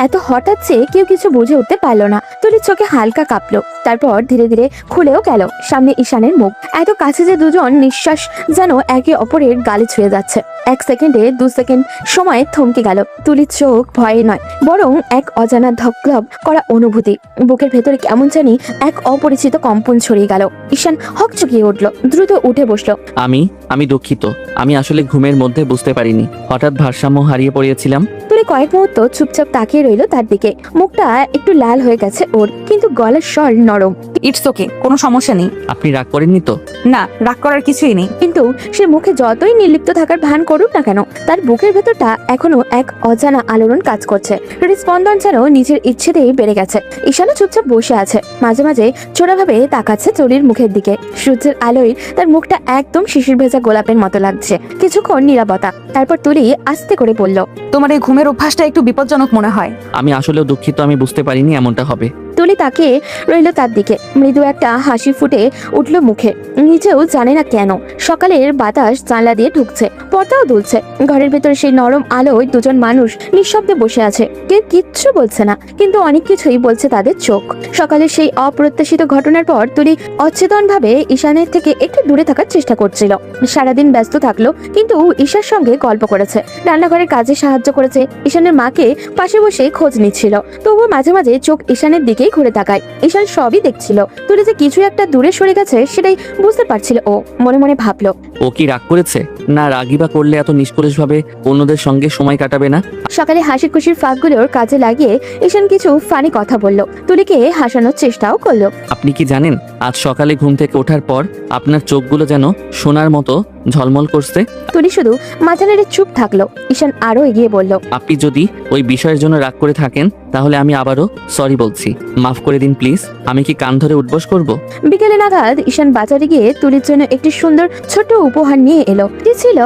[SPEAKER 3] এত হঠাৎ যে কেউ কিছু বুঝে উঠতে পারলো না। তুলির চোখে হালকা কাঁপলো, তারপর ধীরে ধীরে খুলেও গেল। সামনে ঈশানের মুখ, এত কাছে যে দুজন নিঃশ্বাস যেন একে অপরের গালে ছুঁয়ে যাচ্ছে। 1 সেকেন্ডে 2 সেকেন্ড সময় থমকে গেল। তুলির চোখ ভয়ে নয়, বরং এক অজানা ধপধপ করা অনুভূতি। বুকের ভেতরে কেমন জানি এক অপরিচিত কম্পন ছড়িয়ে গেল। ঈশান হকচকিয়ে উঠলো, দ্রুত উঠে বসলো।
[SPEAKER 2] আমি দুঃখিত। আমি আসলে ঘুমের মধ্যে বুঝতে পারিনি, হঠাৎ ভারসাম্য হারিয়ে পড়িয়েছিলাম।
[SPEAKER 3] তুলি কয়েক মুহূর্ত চুপচাপ তাকিয়ে রইল তার দিকে। মুখটা একটু লাল হয়ে গেছে ওর, কিন্তু গলার স্বর নরম।
[SPEAKER 1] ইটস ওকে, কোনো সমস্যা নেই।
[SPEAKER 2] আপনি রাগ করেননি তো?
[SPEAKER 1] না, রাগ করার কিছুই নেই।
[SPEAKER 3] কিন্তু সে মুখে যতই নির্লিপ্ত থাকার ভান করুক না কেন, তার বুকের ভেতরটা এখনো এক অজানা আলোড়ন কাজ করছে। হৃদস্পন্দন যেন নিজের ইচ্ছেতেই বেড়ে গেছে। ঈশানও চুপচাপ বসে আছে, মাঝে মাঝে চোরাভাবে তাকাচ্ছে তুলির মুখের দিকে। সূর্যের আলোয় তার মুখটা একদম শিশির ভেজা গোলাপের মতো লাগছে। কিছুক্ষণ নীরবতা, তারপর তুলি আস্তে করে বলল,
[SPEAKER 1] তোমার এই ঘুমের অভ্যাসটা একটু বিপজ্জনক মনে হয়।
[SPEAKER 2] আমি আসলেও দুঃখিত, আমি বুঝতে পারিনি এমনটা হবে।
[SPEAKER 3] তুলি তাকিয়ে রইল তার দিকে। মৃদু একটা হাসি ফুটে উঠল মুখে, নিজেও জানে না কেন। সকালের বাতাস জানলা দিয়ে ঢুকছে, পর্দাও দুলছে। ঘরের ভেতরে সেই নরম আলোয় দুজন মানুষ নিঃশব্দে বসে আছে। কেউ কিচ্ছু বলছে না, কিন্তু অনেক কিছুই বলছে তাদের চোখ। সকালের সেই অপ্রত্যাশিত ঘটনার পর তুলি অচেতন ভাবে ঈশানের থেকে একটু দূরে থাকার চেষ্টা করছিল। সারাদিন ব্যস্ত থাকলো, কিন্তু ঈশার সঙ্গে গল্প করেছে, রান্নাঘরের কাজে সাহায্য করেছে, ঈশানের মাকে পাশে বসে খোঁজ নিচ্ছিল। তবুও মাঝে মাঝে চোখ ঈশানের দিকে ঘুরে তাকায়। ঈশান সবই দেখছিল। তুলি যে কিছু একটা দূরে সরে গেছে সেটাই বুঝতে পারছিল ও। মনে মনে ভাবলো,
[SPEAKER 2] ও কি রাগ করেছে? না, রাগই বা করলে এত নিষ্কলুষভাবে অন্যদের সঙ্গে সময় কাটাবে না।
[SPEAKER 3] সকালে হাসি খুশির ফাঁকগুলোর কাজে লাগিয়ে ঈশান কিছু ফানি কথা বলল, তুলিকে হাসানোর চেষ্টাও করলো।
[SPEAKER 2] আপনি কি জানেন, আজ সকালে ঘুম থেকে ওঠার পর আপনার চোখগুলো যেন সোনার মতো ঝলমল করছে।
[SPEAKER 3] তুলি শুধু মাথা নেড়ে চুপ থাকলো। ঈশান আরো এগিয়ে বলল,
[SPEAKER 2] আপনি যদি ওই বিষয়ের জন্য রাগ করে থাকেন তাহলে আমি আবারও সরি বলছি, মাফ করে দিন প্লিজ। আমি কি কান ধরে উঠবস করব?
[SPEAKER 3] বিকেলে নাগাদ ঈশান বাজারে গিয়ে তুলির জন্য একটি সুন্দর ছোট উপহার নিয়ে এলো। এটি ছিল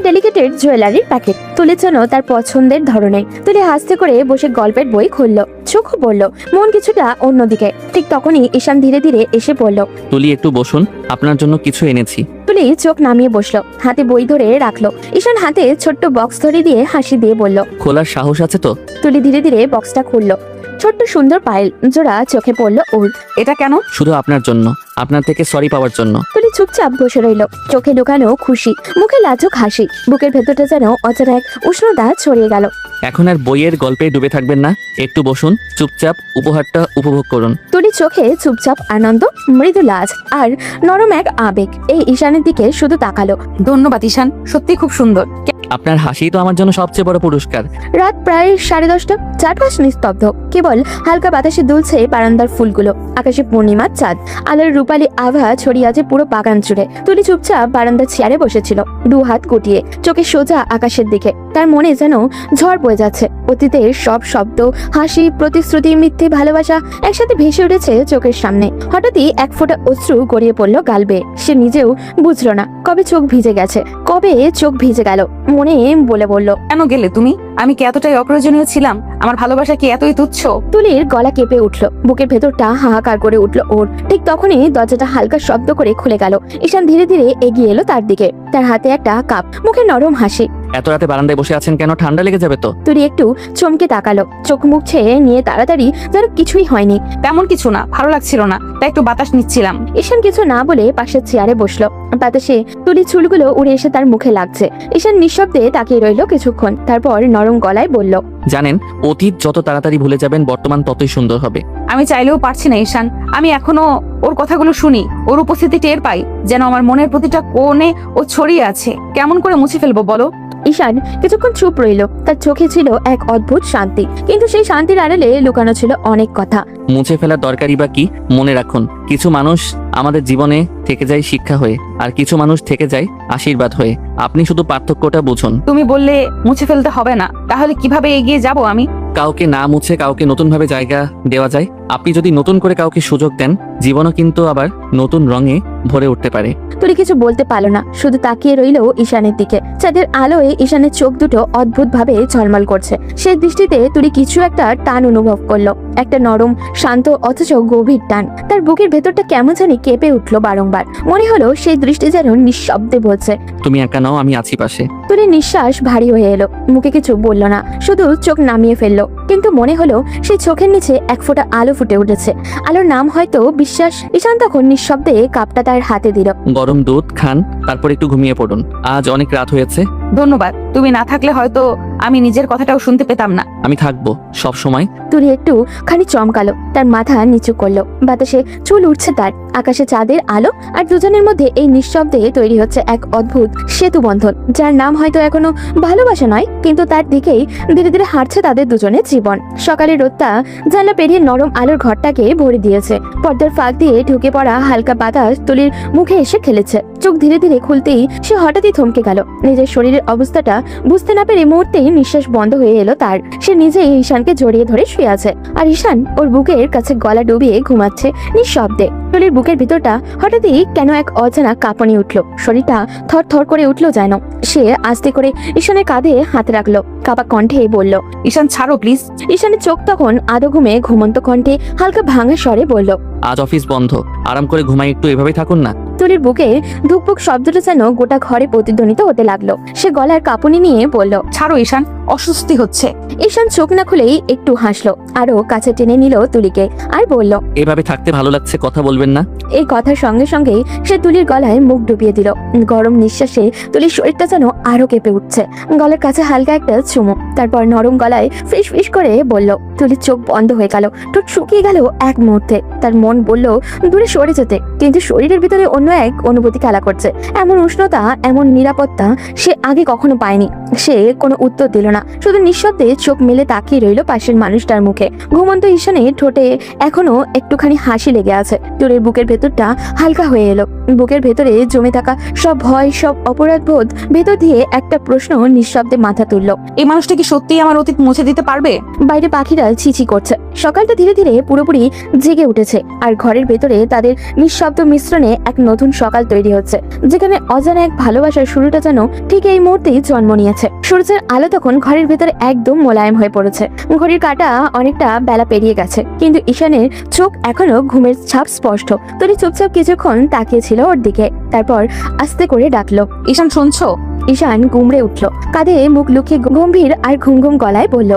[SPEAKER 3] ডেলিকেটেড জুয়েলারির প্যাকেট, তুলির জন্য তার পছন্দের ধরনের। তুলি হাসতে করে বসে গল্পের বই খুললো, চোখ পড়ল, মন কিছুটা অন্যদিকে। ঠিক তখনই ঈশান ধীরে ধীরে এসে পড়ল।
[SPEAKER 2] তুলি, একটু বসুন, আপনার জন্য কিছু এনেছি।
[SPEAKER 3] তুলি চোখ নামিয়ে বসলো, হাতে বই ধরে রাখলো। ঈশান হাতে ছোট্ট বক্স ধরে দিয়ে হাসি দিয়ে বলল।
[SPEAKER 2] খোলার সাহস আছে তো?
[SPEAKER 3] তুলি ধীরে ধীরে বক্সটা খুললো। ছোট্ট সুন্দর পায়েল জোড়া চোখে পড়লো ওর।
[SPEAKER 1] এটা কেন?
[SPEAKER 2] শুধু আপনার জন্য, আপনার থেকে সরি পাওয়ার জন্য।
[SPEAKER 3] তুলি চুপচাপ বসে রইল, চোখে লুকানো খুশি, মুখে লাজুক হাসি। বুকের ভেতরটা যেন অচেনা এক উষ্ণতা ছড়িয়ে গেল।
[SPEAKER 2] এখন আর বইয়ের গল্পে ডুবে থাকবেন না, একটু বসুন, চুপচাপ উপহারটা উপভোগ করুন।
[SPEAKER 3] তুলি চোখে চুপচাপ আনন্দ, মৃদু লাজ আর নরম এক আবেগ এই ঈশানের দিকে শুধু তাকালো।
[SPEAKER 1] ধন্যবাদ ঈশান, সত্যি খুব সুন্দর।
[SPEAKER 2] আপনার হাসি তো আমার জন্য সবচেয়ে বড় পুরস্কার।
[SPEAKER 3] রাত প্রায় 10:30। চারপাশ নিস্তব্ধ, কেবল হালকা বাতাসে দুলছে বারান্দার ফুলগুলো। আকাশে পূর্ণিমার চাঁদ, আলোর রূপালী আভা ছড়িয়ে আছে পুরো বাগান জুড়ে। তুলি চুপচাপ বারান্দার চেয়ারে বসেছিল, দু হাত গুটিয়ে, চোখে সোজা আকাশের দিকে। তার মনে যেন ঝড় বয়ে যাচ্ছে। অতীতের সব শব্দ, হাসি, প্রতিশ্রুতি, মিথ্যে ভালোবাসা একসাথে ভেসে উঠেছে চোখের সামনে। হঠাৎই এক ফোঁটা অশ্রু গড়িয়ে পড়লো গাল বেয়ে। সে নিজেও বুঝলো না কবে চোখ ভিজে গেছে, কবে চোখ ভিজে গেল। মনে বলে বলল,
[SPEAKER 1] কেন গেলে তুমি? আমি কি এতটাই অপ্রয়োজনীয় ছিলাম? আমার ভালোবাসা কি এতই তুচ্ছ?
[SPEAKER 3] তুলির গলা কেঁপে উঠলো, বুকের ভেতরটা হাহাকার করে উঠলো ওর। ঠিক তখনই দরজাটা হালকা শব্দ করে খুলে গেল। ঈশান ধীরে ধীরে এগিয়ে এলো তার দিকে, তার হাতে একটা কাপ, মুখে নরম হাসি।
[SPEAKER 2] এত রাতে বারান্দায় বসে আছেন কেন? ঠান্ডা লেগে যাবে তো।
[SPEAKER 3] তুলি একটু চমকে তাকালো, চোখ মুখ ছেয়ে নিয়ে তাড়াতাড়ি যেন কিছুই হয়নি।
[SPEAKER 1] তেমন কিছু না, ভালো লাগছিল না, তাই একটু বাতাস নিচ্ছিলাম।
[SPEAKER 3] ঈশান কিছু না বলে পাশের চেয়ারে বসলো। বাতাসে তুলির চুলগুলো উড়ে এসে তার মুখে লাগছে। ঈশান নিঃশব্দে তাকিয়ে রইল কিছুক্ষণ, তারপর নরম গলায় বলল,
[SPEAKER 2] জানেন, অতীত যত তাড়াতাড়ি ভুলে যাবেন বর্তমান ততই সুন্দর হবে।
[SPEAKER 1] আমি চাইলেও পারছি না ঈশান। আমি এখনো ওর কথাগুলো শুনি, ওর উপস্থিতি টের পাই, যেন আমার মনের প্রতিটা কোণে ও ছড়িয়ে আছে। কেমন করে মুছে ফেলবো বলো?
[SPEAKER 3] ঈশান কিছুক্ষণ চুপ রইল। তার চোখে ছিল এক অদ্ভুত শান্তি, কিন্তু সেই শান্তির আড়ালে লুকানো ছিল অনেক কথা।
[SPEAKER 2] মুছে ফেলার দরকারই বা কি? মনে রাখুন, কিছু মানুষ আমাদের জীবনে থেকে যায় শিক্ষা হয়ে, আর কিছু মানুষ থেকে যায় আশীর্বাদ হয়ে। আপনি শুধু পার্থক্যটা বুঝুন।
[SPEAKER 1] তুমি বললে মুছে ফেলতে হবে না, তাহলে কিভাবে এগিয়ে যাব আমি?
[SPEAKER 2] কাউকে না মুছে কাউকে নতুন ভাবে জায়গা দেওয়া যায়। আপনি যদি নতুন করে কাউকে সুযোগ দেন, জীবনও কিন্তু আবার নতুন রঙে ভরে উঠতে পারে।
[SPEAKER 3] তুলি কিছু বলতে পারলো না, শুধু তাকিয়ে রইল ঈশানের দিকে। চাঁদের আলোয় ঈশানের চোখ দুটো অদ্ভুত ভাবে ঝলমল করছে। সে দৃষ্টিতে তুলি কিছু একটা টান অনুভব করলো, একটা নরম, শান্ত অথচ গভীর টান। তার বুকের ভেতরটা কেমন জানি কেঁপে উঠলো বারংবার। মনে হলো সেই দৃষ্টি যেন নিঃশব্দে বলছে,
[SPEAKER 2] তুমি একা নাও, আমি আছি পাশে।
[SPEAKER 3] তুলির নিঃশ্বাস ভারী হয়ে এলো, মুখে কিছু বলল না, শুধু চোখ নামিয়ে ফেললো। কিন্তু মনে হলো সেই চোখের নিচে এক ফোঁটা আলো ফুটে উঠেছে। আলোর নাম হয়তো বিশ্বাস। ঈশান তখন নিঃশব্দে কাপটা তার হাতে দিল।
[SPEAKER 2] গরম দুধ খান, তারপর একটু ঘুমিয়ে পড়ুন, আজ অনেক রাত হয়েছে।
[SPEAKER 1] ধন্যবাদ। তুমি না থাকলে হয়তো আমি নিজের কথাটাও শুনতে পেতাম না।
[SPEAKER 2] আমি থাকবো সব সময়।
[SPEAKER 3] তুলি একটু খানি চমকালো, তার মাথা নিচু করলো। বাতাসে চুল উঠছে তার, আকাশে চাঁদের আলো, আর দুজনের মধ্যে এই নিঃশব্দে তৈরি হচ্ছে এক অদ্ভুত সেতু বন্ধন, যার নাম হয়তো এখনো ভালোবাসা নয়, কিন্তু তার দিকেই ধীরে ধীরে হাঁটছে তাদের দুজনের জীবন। সকালের রোদটা জানলা পেরিয়ে নরম আলোর ঘরটাকে ভরে দিয়েছে। পর্দার ফাঁক দিয়ে ঢুকে পড়া হালকা বাতাস তুলির মুখে এসে খেলেছে। চোখ ধীরে ধীরে খুলতেই সে হঠাৎই থমকে গেল। নিজের শরীরের অবস্থাটা বুঝতে না পেরে মুহূর্তেই নিঃশ্বাস বন্ধ হয়ে এলো তার। সে নিজেই ঈশানকে জড়িয়ে ধরে শুয়ে আছে, আর ঈশান ওর বুকের কাছে গলা ডুবিয়ে ঘুমাচ্ছে নিঃশব্দে। তুলির বুকের ভিতরটা হঠাৎই কেন এক অজানা কাঁপুনি উঠলো, শরীরটা থর থর করে উঠলো যেন। সে আস্তে করে ঈশানের কাঁধে হাত রাখলো, কাপা কণ্ঠে বলল,
[SPEAKER 1] ঈশান ছাড়ো প্লিজ।
[SPEAKER 3] ঈশানের চোখ তখন আধো ঘুমে ঘুমন্ত কণ্ঠে হালকা ভাঙা স্বরে বলল,
[SPEAKER 2] আজ অফিস বন্ধ, আরাম করে ঘুমাই একটু, এভাবেই থাকুন না।
[SPEAKER 3] তুলির বুকে ধুকপুক শব্দটা যেন গোটা ঘরে প্রতিধ্বনিত হতে লাগলো। সে গলার কাঁপুনি নিয়ে বলল,
[SPEAKER 1] ছাড়ো ঈশান, অস্বস্তি হচ্ছে।
[SPEAKER 3] ঈশান চোখ না খুলেই একটু হাসলো, আরো কাছে টেনে নিল তুলিকে আর বলল,
[SPEAKER 2] এভাবে থাকতে ভালো লাগছে, কথা বলবেন না?
[SPEAKER 3] এই কথার সঙ্গে সঙ্গেই সে তুলির গলায় মুখ ডুবিয়ে দিল। গরম নিঃশ্বাসে তুলির শরীরটা যেন আরো কেঁপে উঠছে। গলার কাছে হালকা একটা চুমু, তারপর নরম গলায় ফিস ফিস করে বলল। তুলির চোখ বন্ধ হয়ে গেল, ঠোঁট শুকিয়ে গেল এক মুহূর্তে। তার মন বলল দূরে সরে যেতে, কিন্তু শরীরের ভিতরে অন্য এক অনুভূতি খেলা করছে। এমন উষ্ণতা, এমন নিরাপত্তা সে আগে কখনো পায়নি। সে কোনো উত্তর দিল না, শুধু নিঃশব্দে চোখ মেলে তাকিয়ে রইল পাশের মানুষটার মুখে। ঘুমন্ত ঈশানের ঠোঁটে এখনো একটুখানি হাসি লেগে আছে। তুলির বুকের ভেতরটা হালকা হয়ে এলো। বুকের ভেতরে জমে থাকা সব ভয়, সব অপরাধ বোধ ভেতর দিয়ে একটা প্রশ্ন নিঃশব্দে মাথা তুলল।
[SPEAKER 1] এই মানুষটা কি সত্যিই আমার অতীত মুছে দিতে পারবে?
[SPEAKER 3] বাইরে পাখিরা চিচি করছে। সকালটা ধীরে ধীরে পুরোপুরি জেগে উঠেছে, আর ঘরের ভেতরে তাদের নিঃশব্দ মিশ্রণে এক নতুন সকাল তৈরি হচ্ছে, যেখানে অজানা এক ভালোবাসার শুরুটা যেন ঠিক এই মুহূর্তেই জন্ম নিয়েছে। সূর্যের আলো তখন ঘরের ভেতরে একদম মোলায়েম হয়ে পড়েছে। ঘড়ির কাঁটা অনেকটা বেলা পেরিয়ে গেছে, কিন্তু ঈশানের চোখ এখনো ঘুমের ছাপ স্পষ্ট। তুলি চুপচাপ কিছুক্ষণ তাকিয়েছিল ওর দিকে, তারপর আস্তে করে ডাকলো,
[SPEAKER 1] ঈশান শুনছো?
[SPEAKER 3] ঈশান গুমড়ে উঠল, কাঁধে মুখ লুকিয়ে গম্ভীর আর ঘুম ঘুম গলায় বলল।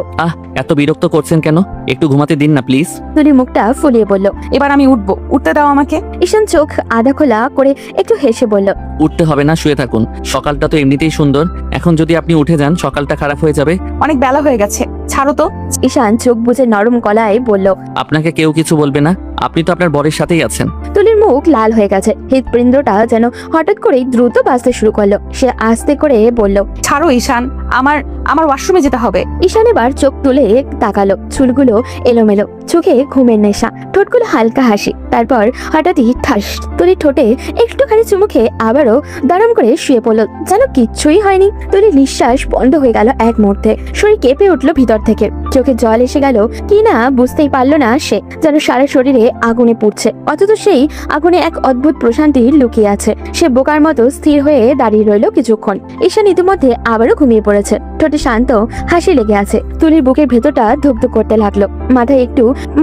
[SPEAKER 2] এত বিরক্ত করছেন কেন? একটু ঘুমাতে দিন না প্লিজ।
[SPEAKER 3] তুলি মুখটা ফুলিয়ে বলল,
[SPEAKER 1] এবার আমি উঠবো, উঠতে দাও আমাকে।
[SPEAKER 3] ঈশান চোখ আধা খোলা করে একটু হেসে বলল,
[SPEAKER 2] উঠতে হবে না, শুয়ে থাকুন। সকালটা তো এমনিতেই সুন্দর, এখন যদি আপনি উঠে যান সকালটা খারাপ হয়ে যাবে।
[SPEAKER 1] অনেক বেলা হয়ে গেছে, ছাড়ো তো।
[SPEAKER 3] ঈশান চোখ বুজে নরম গলায় বলল।
[SPEAKER 2] আপনাকে কেউ কিছু বলবে না, আপনি তো আপনার বরের সাথেই আছেন।
[SPEAKER 3] তুলির মুখ লাল হয়ে গেছে, হৃদপিণ্ডটা যেন হঠাৎ করেই দ্রুত বাজতে শুরু করলো। সে আস্তে করে বলল,
[SPEAKER 1] ছাড়ো ঈশান, আমার ওয়াশরুমে যেতে হবে।
[SPEAKER 3] ঈশান এবার চোখ তুলে তাকালো, চুলগুলো এলোমেলো, চোখে ঘুমের নেশা, ঠোঁটগুলো হালকা হাসি। তারপর হঠাৎই ঠাস, তুলির ঠোঁটে একটুখানি চুমু খেয়ে আবারও দাঁড়াম করে শুয়ে পড়লো, যেন কিচ্ছুই হয়নি। তুলির নিঃশ্বাস বন্ধ হয়ে গেল এক মুহূর্তে, শরীর কেঁপে উঠলো ভিতর থেকে, চোখে জল এসে গেল কি না বুঝতেই পারলো না সে, যেন সারা শরীরে আগুনে পুড়ছে, অথচ সেই আগুনে এক অদ্ভুত প্রশান্তি লুকিয়ে আছে। সে বোকার মতো স্থির হয়ে দাঁড়িয়ে রইল কিছুক্ষণ। ঈশান ইতিমধ্যে আবারও ঘুমিয়ে পড়েছে, ঠোঁটে শান্ত হাসি লেগে আছে। তুলির বুকের ভেতরটা ধুকধুক করতে লাগলো,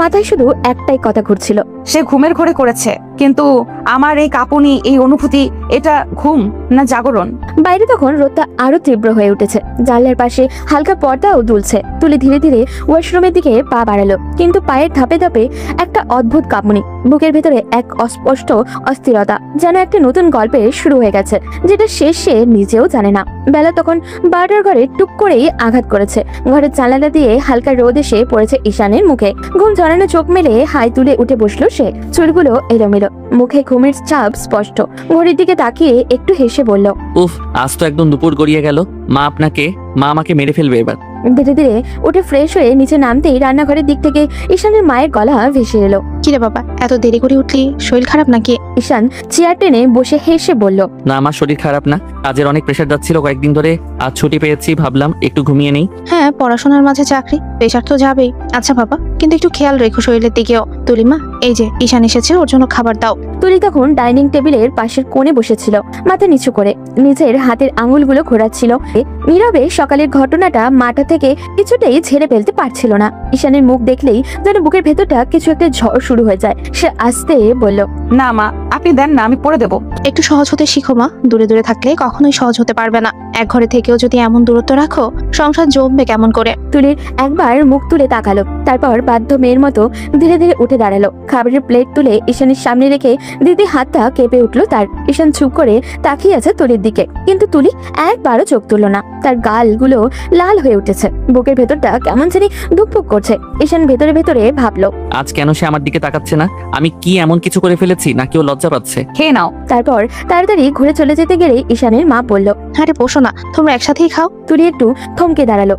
[SPEAKER 3] মাথায় শুধু একটাই কথা ঘুরছিল,
[SPEAKER 1] সে ঘুমের ঘোরে করেছে, কিন্তু আমার এই কাঁপুনি, এই অনুভূতি, এটা ঘুম না জাগরণ?
[SPEAKER 3] বাইরে তখন রোদটা আরো তীব্র হয়ে উঠেছে, জানলার পাশে হালকা পর্দাও দুলছে। তুলি ধীরে ধীরে ওয়াশরুমের দিকে পা বাড়ালো, কিন্তু পায়ের ধাপে ধাপে একটা অদ্ভুত কাঁপুনি, বুকের ভেতরে এক অস্পষ্ট অস্থিরতা, যেন একটা নতুন গল্পের শুরু হয়ে গেছে, যেটা শেষ সে নিজেও জানে না। বেলা তখন 12টার ঘরে টুক করেই আঘাত করেছে। ঘরের জানালা দিয়ে হালকা রোদ এসে পড়েছে ঈশানের মুখে। ঘুম ঝরানো চোখ মেলে হাই তুলে উঠে বসলো সে, চুলগুলো এলোমেলো, মুখে ঘুমের ছাপ স্পষ্ট। ঘড়ির দিকে তাকিয়ে একটু হেসে বলল,
[SPEAKER 2] উফ, আজ তো একদম দুপুর গড়িয়ে গেল। মা আমাকে মেরে ফেলবে এবার।
[SPEAKER 3] ধীরে ধীরে উঠে ফ্রেশ হয়ে নিচে নামতেই রান্নাঘরের দিক থেকে ঈশানের মায়ের গলা ভেসে এলো।
[SPEAKER 6] কিরে বাবা, এত দেরি করে উঠলি, শরীর খারাপ নাকি?
[SPEAKER 3] ঈশান চেয়ার টেনে বসে হেসে বলল,
[SPEAKER 2] না, আমার শরীর খারাপ না, কাজের অনেক প্রেশার যাচ্ছিল কয়েকদিন ধরে, আজ ছুটি পেয়েছি, ভাবলাম একটু ঘুমিয়ে নেই।
[SPEAKER 6] হ্যাঁ, পড়াশোনার মাঝে চাকরি, প্রেশার তো যাবেই। আচ্ছা বাবা, কিন্তু একটু খেয়াল রেখো শরীরের দিকেও। তুলিমা, এই যে ঈশান এসেছে, ওর জন্য খাবার দাও।
[SPEAKER 3] তুলি তখন ডাইনিং টেবিলের পাশের কোণে বসেছিল, মাথা নিচু করে নিজের হাতের আঙুলগুলো ঘোরাচ্ছিল। নীরবে সকালের ঘটনাটা মাথা থেকে কিছুতেই ঝেড়ে ফেলতে পারছিল না। ঈশানের মুখ দেখলেই যেন বুকের ভেতরটা কিছু একটা ঝড় শুরু হয়ে যায়। সে আস্তে বলল,
[SPEAKER 1] না মা, আপনি দেন না, আমি পড়ে দেবো।
[SPEAKER 6] একটু সহজ হতে শিখো মা, দূরে দূরে থাকলে কখনোই সহজ হতে পারবে না। এক ঘরে থেকেও যদি এমন দূরত্ব রাখো, সংসার জমবে কেমন করে।
[SPEAKER 3] তুলির একবার মুখ তুলে তাকালো, তারপর বাধ্য মেয়ের মতো ধীরে ধীরে উঠে দাঁড়ালো। খাবারের প্লেট তুলে ঈশানের সামনে রেখে দিদি হাতটা কেঁপে উঠলো তার। ঈশান চুপ করে তাকিয়ে আছে তুলির দিকে, কিন্তু তুলি একবারও চোখ তুলল না। তার গালগুলো লাল হয়ে উঠেছে, বুকের ভেতরটা কেমন জানি ধুকপুক করছে। ঈশান ভেতরে ভেতরে ভাবলো,
[SPEAKER 2] আজ কেন সে আমার দিকে তাকাচ্ছে না? আমি কি এমন কিছু করে ফেলেছি নাকি ও লজ্জা পাচ্ছে?
[SPEAKER 1] খেয়ে নাও।
[SPEAKER 3] তারপর তাড়াতাড়ি ঘুরে চলে যেতে গেলে ঈশানের মা বলল,
[SPEAKER 6] আরে বসো না, তোমরা একসাথেই খাও।
[SPEAKER 3] তুলি একটু থমকে দাঁড়ালো,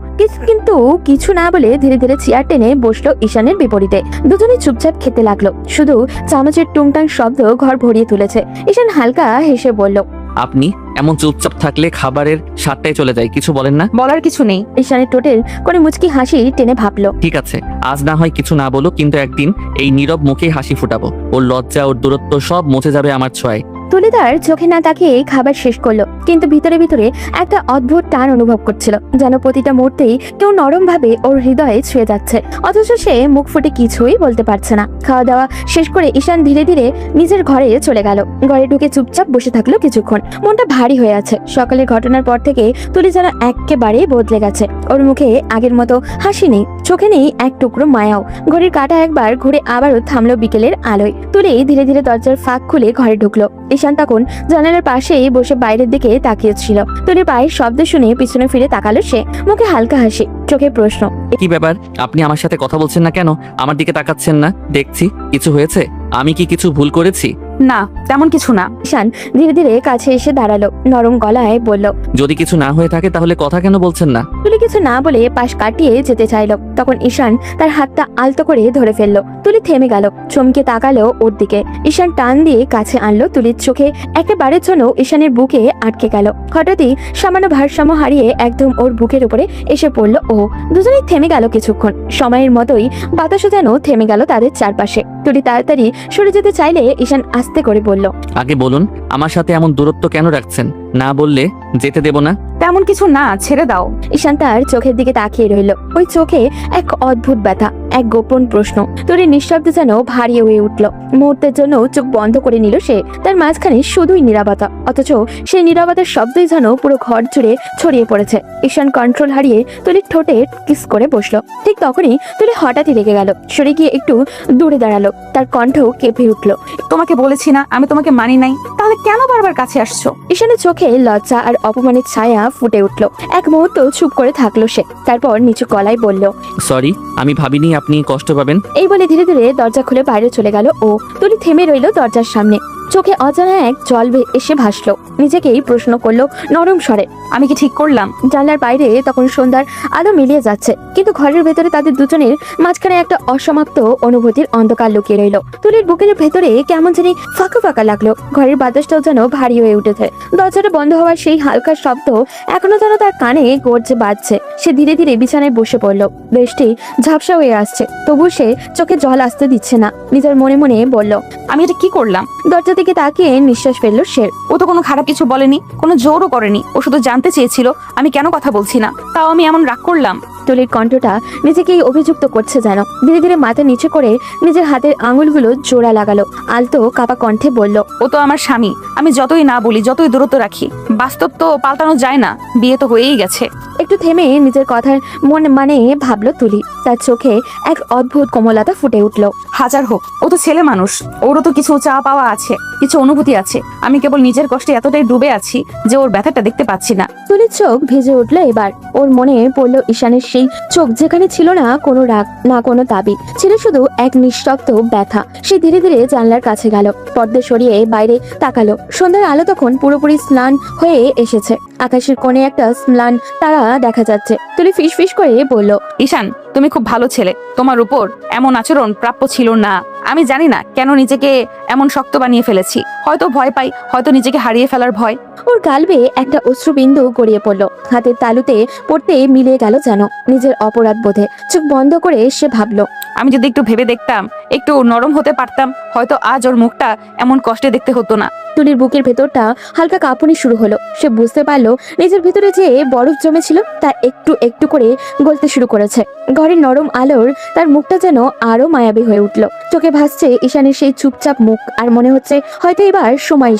[SPEAKER 3] কিন্তু কিছু না বলে ধীরে ধীরে চেয়ার টেনে বসলো ঈশানের বিপরীতে। দুজনে চুপচাপ খেতে লাগলো, শুধু চামচের টুংটাং শব্দ ঘর ভরিয়ে তুলেছে। ঈশান হালকা হেসে বলল,
[SPEAKER 2] আপনি এমন চুপচাপ থাকলে খাবারের স্বাদটাই চলে যায়, কিছু বলেন না?
[SPEAKER 1] বলার কিছু নেই।
[SPEAKER 3] ঈশানের ঠোঁটের করে মুচকি হাসি টেনে ভাবলো,
[SPEAKER 2] ঠিক আছে, আজ না হয় কিছু না বলো, কিন্তু একদিন এই নীরব মুখে হাসি ফুটাবো। ওর লজ্জা, ওর দূরত্ব সব মুছে যাবে আমার ছোঁয়ায়।
[SPEAKER 3] তুলি তার চোখে না তাকিয়ে খাবার শেষ করলো, কিন্তু ভিতরে ভিতরে একটা অদ্ভুত টান অনুভব করছিল, যেন প্রতিটা মুহূর্তেই কেউ নরম ভাবে ওর হৃদয়ে ছুঁয়ে যাচ্ছে, অথচ সে মুখ ফুটে কিছুই বলতে পারছে না। খাওয়া দাওয়া শেষ করে ঈশান ধীরে ধীরে নিজের ঘরে চলে গেল। ঘরে ঢুকে চুপচাপ বসে থাকলো কিছুক্ষণ। মনটা ভারী হয়ে আছে। সকালের ঘটনার পর থেকে তুলি যেন একেবারে বদলে গেছে। ওর মুখে আগের মতো হাসি নেই, চোখে নেই এক টুকরো মায়াও। ঘড়ির কাঁটা একবার ঘুরে আবারও থামলো বিকেলের আলোয়। তুলি ধীরে ধীরে দরজার ফাঁক খুলে ঘরে ঢুকলো। ঈশান তখন জানালার পাশেই বসে বাইরের দিকে তাকিয়েছিল। তুলির পায়ের শব্দ শুনে পিছনে ফিরে তাকালো সে, মুখে হালকা হাসি, চোখে প্রশ্ন।
[SPEAKER 2] কি ব্যাপার, আপনি আমার সাথে কথা বলছেন না কেন? আমার দিকে তাকাচ্ছেন না দেখছি। কিছু হয়েছে? আমি কি কিছু ভুল করেছি?
[SPEAKER 1] না, তেমন কিছু না।
[SPEAKER 3] ঈশান ধীরে ধীরে কাছে এসে দাঁড়ালো, নরম গলায় বলল।
[SPEAKER 2] যদি কিছু না হয়ে থাকে তাহলে কথা কেন বলছেন না?
[SPEAKER 3] তুলি কিছু না বলে পাশ কাটিয়ে যেতে চাইলো, তখন ঈশান তার হাতটা আলতো করে ধরে ফেললো। তুলি থেমে গেল, চমকে তাকালো ওর দিকে। ঈশান টান দিয়ে কাছে আনলো। তুলির চোখে একেবারের জন্য ঈশানের বুকে আটকে গেল। হঠাৎই সামান্য ভারসাম্য হারিয়ে একদম ওর বুকের উপরে এসে পড়লো ও। দুজনেই থেমে গেল কিছুক্ষণ। সময়ের মতোই বাতাসও যেন থেমে গেল তাদের চারপাশে। তুলি তাড়াতাড়ি সরে যেতে চাইলে ঈশান আস্তে করে বলল।
[SPEAKER 2] আগে বলুন, আমার সাথে এমন দূরত্ব কেন রাখছেন? না বললে যেতে দেব না।
[SPEAKER 1] তেমন কিছু না, ছেড়ে দাও।
[SPEAKER 3] ঈশান তার চোখের দিকে তাকিয়ে রইল। ওই চোখে এক অদ্ভুত ব্যথা, এক গোপন প্রশ্ন। তুলির নিঃশব্দ যেন ভারী হয়ে উঠল। মুহূর্তের জন্য চোখ বন্ধ করে নিল সে। তার মাঝখানে শুধুই নীরবতা, অথচ সেই নীরবতার শব্দই যেন পুরো ঘর জুড়ে ছড়িয়ে পড়েছে। ঈশান কন্ট্রোল হারিয়ে তুলির ঠোঁটে কিস করে বসলো। ঠিক তখনই তুলি হঠাৎই রেগে গেল, সরে গিয়ে একটু দূরে দাঁড়ালো। তার কণ্ঠ কেঁপে উঠল।
[SPEAKER 1] তোমাকে বলেছি না আমি তোমাকে মানি নাই, তাহলে কেন বারবার কাছে আসছো?
[SPEAKER 3] ঈশানের চোখে লজ্জা আর অপমানের ছায়া ফুটে উঠল। এক মুহূর্ত চুপ করে থাকলো সে, তারপর নিচু গলায় বলল।
[SPEAKER 2] সরি, আমি ভাবিনি আপনি কষ্ট পাবেন।
[SPEAKER 3] এই বলে ধীরে ধীরে দরজা খুলে বাইরে চলে গেল ও। তুলি থেমে রইল দরজার সামনে, চোখে অজানা এক জল এসে ভাসলো। নিজেকেই প্রশ্ন করলো নরম স্বরে,
[SPEAKER 1] আমি কি ঠিক করলাম?
[SPEAKER 3] জানলার বাইরে তখন সন্ধ্যার আলো মিলিয়ে যাচ্ছে, কিন্তু ঘরের ভেতরে তাদের দুজনের মাঝখানে একটা অসমাপ্ত অনুভূতির অন্ধকার লুকিয়ে রইল। তুলির বুকের ভেতরে কেমন জানি ফাঁকা ফাঁকা লাগলো। ঘরের বাতাসটাও যেন ভারী হয়ে উঠেছে। দরজাটা বন্ধ হওয়ার সেই হালকা শব্দ এখনো যেন তার কানে গর্জে বাজছে। সে ধীরে ধীরে বিছানায় বসে পড়লো। বৃষ্টি ঝাপসা হয়ে আসছে, তবু সে চোখে জল আসতে দিচ্ছে না। নিজের মনে মনে বলল,
[SPEAKER 1] আমি এটা কি করলাম?
[SPEAKER 3] দরজা দিকে তাকিয়ে নিঃশ্বাস ফেললো সে।
[SPEAKER 1] ও তো কোনো খারাপ কিছু বলেনি, কোনো জোরও করেনি। ও শুধু জানতে চেয়েছিল আমি কেন কথা বলছি না, তাও আমি এমন রাগ করলাম।
[SPEAKER 3] তুলির কণ্ঠটা নিজেকেই অভিযুক্ত করছে যেন। ধীরে ধীরে মাথা নিচু করে নিজের হাতের আঙুলগুলো জোড়া লাগালো। আলতো কাপা কণ্ঠে বলল,
[SPEAKER 1] ও তো আমার স্বামী। আমি যতই না বলি, যতই দূরত্ব রাখি, বাস্তব তো পাল্টানো যায় না। বিয়ে তো হয়েই গেছে।
[SPEAKER 3] একটু থেমে নিজের কথার মানে ভাবলো তুলি। তার চোখে এক অদ্ভুত কোমলতা ফুটে উঠল।
[SPEAKER 1] হাজার হোক, ও তো ছেলে মানুষ, ওরও তো কিছু চাওয়া পাওয়া আছে, কিছু অনুভূতি আছে। আমি কেবল নিজের কষ্টে এতটাই ডুবে আছি যে ওর ব্যথাটা দেখতে পাচ্ছি না।
[SPEAKER 3] তুলির চোখ ভিজে উঠলো এবার। ওর মনে পড়লো ঈশানের সেই চোখ, যেখানে ছিল না কোনো রাগ, না কোনো দাবি, ছিল শুধু এক নিঃশব্দ ব্যথা। সে ধীরে ধীরে জানলার কাছে গেল, পর্দা সরিয়ে বাইরে তাকালো। সন্ধ্যার আলো তখন পুরোপুরি স্নান হয়ে এসেছে। আকাশের কোণে একটা ম্লান তারা দেখা যাচ্ছে। তুলি ফিস ফিস করে বলল,
[SPEAKER 1] ঈশান, তুমি খুব ভালো ছেলে, তোমার উপর এমন আচরণ প্রাপ্য ছিল না। আমি জানি না কেন নিজেকে এমন শক্ত বানিয়ে ফেলেছি। হয়তো ভয় পাই, হয়তো নিজেকে হারিয়ে ফেলার ভয়।
[SPEAKER 3] ওর গাল বেয়ে একটা অশ্রুবিন্দু গড়িয়ে পড়লো। হাতের তালুতে পড়তে মিলিয়ে গেল যেন নিজের অপরাধ বোধে। চোখ বন্ধ করে সে ভাবলো,
[SPEAKER 1] আমি যদি একটু ভেবে দেখতাম, একটু নরম হতে পারতাম, হয়তো আজ ওর মুখটা এমন কষ্টে দেখতে হতো না।
[SPEAKER 3] তুলির বুকের ভেতরটা হালকা কাঁপুনি শুরু হলো। সে বুঝতে পারলো নিজের ভিতরে যে বরফ জমেছিল তা একটু একটু করে গলতে শুরু করেছে। ঘরের নরম আলোর তার মুখটা যেন আরো মায়াবী হয়ে উঠলো। চোখে ভাসছে ঈশানের সেই চুপচাপ মুখ, আর মনে হচ্ছে হয়তো এবার সময়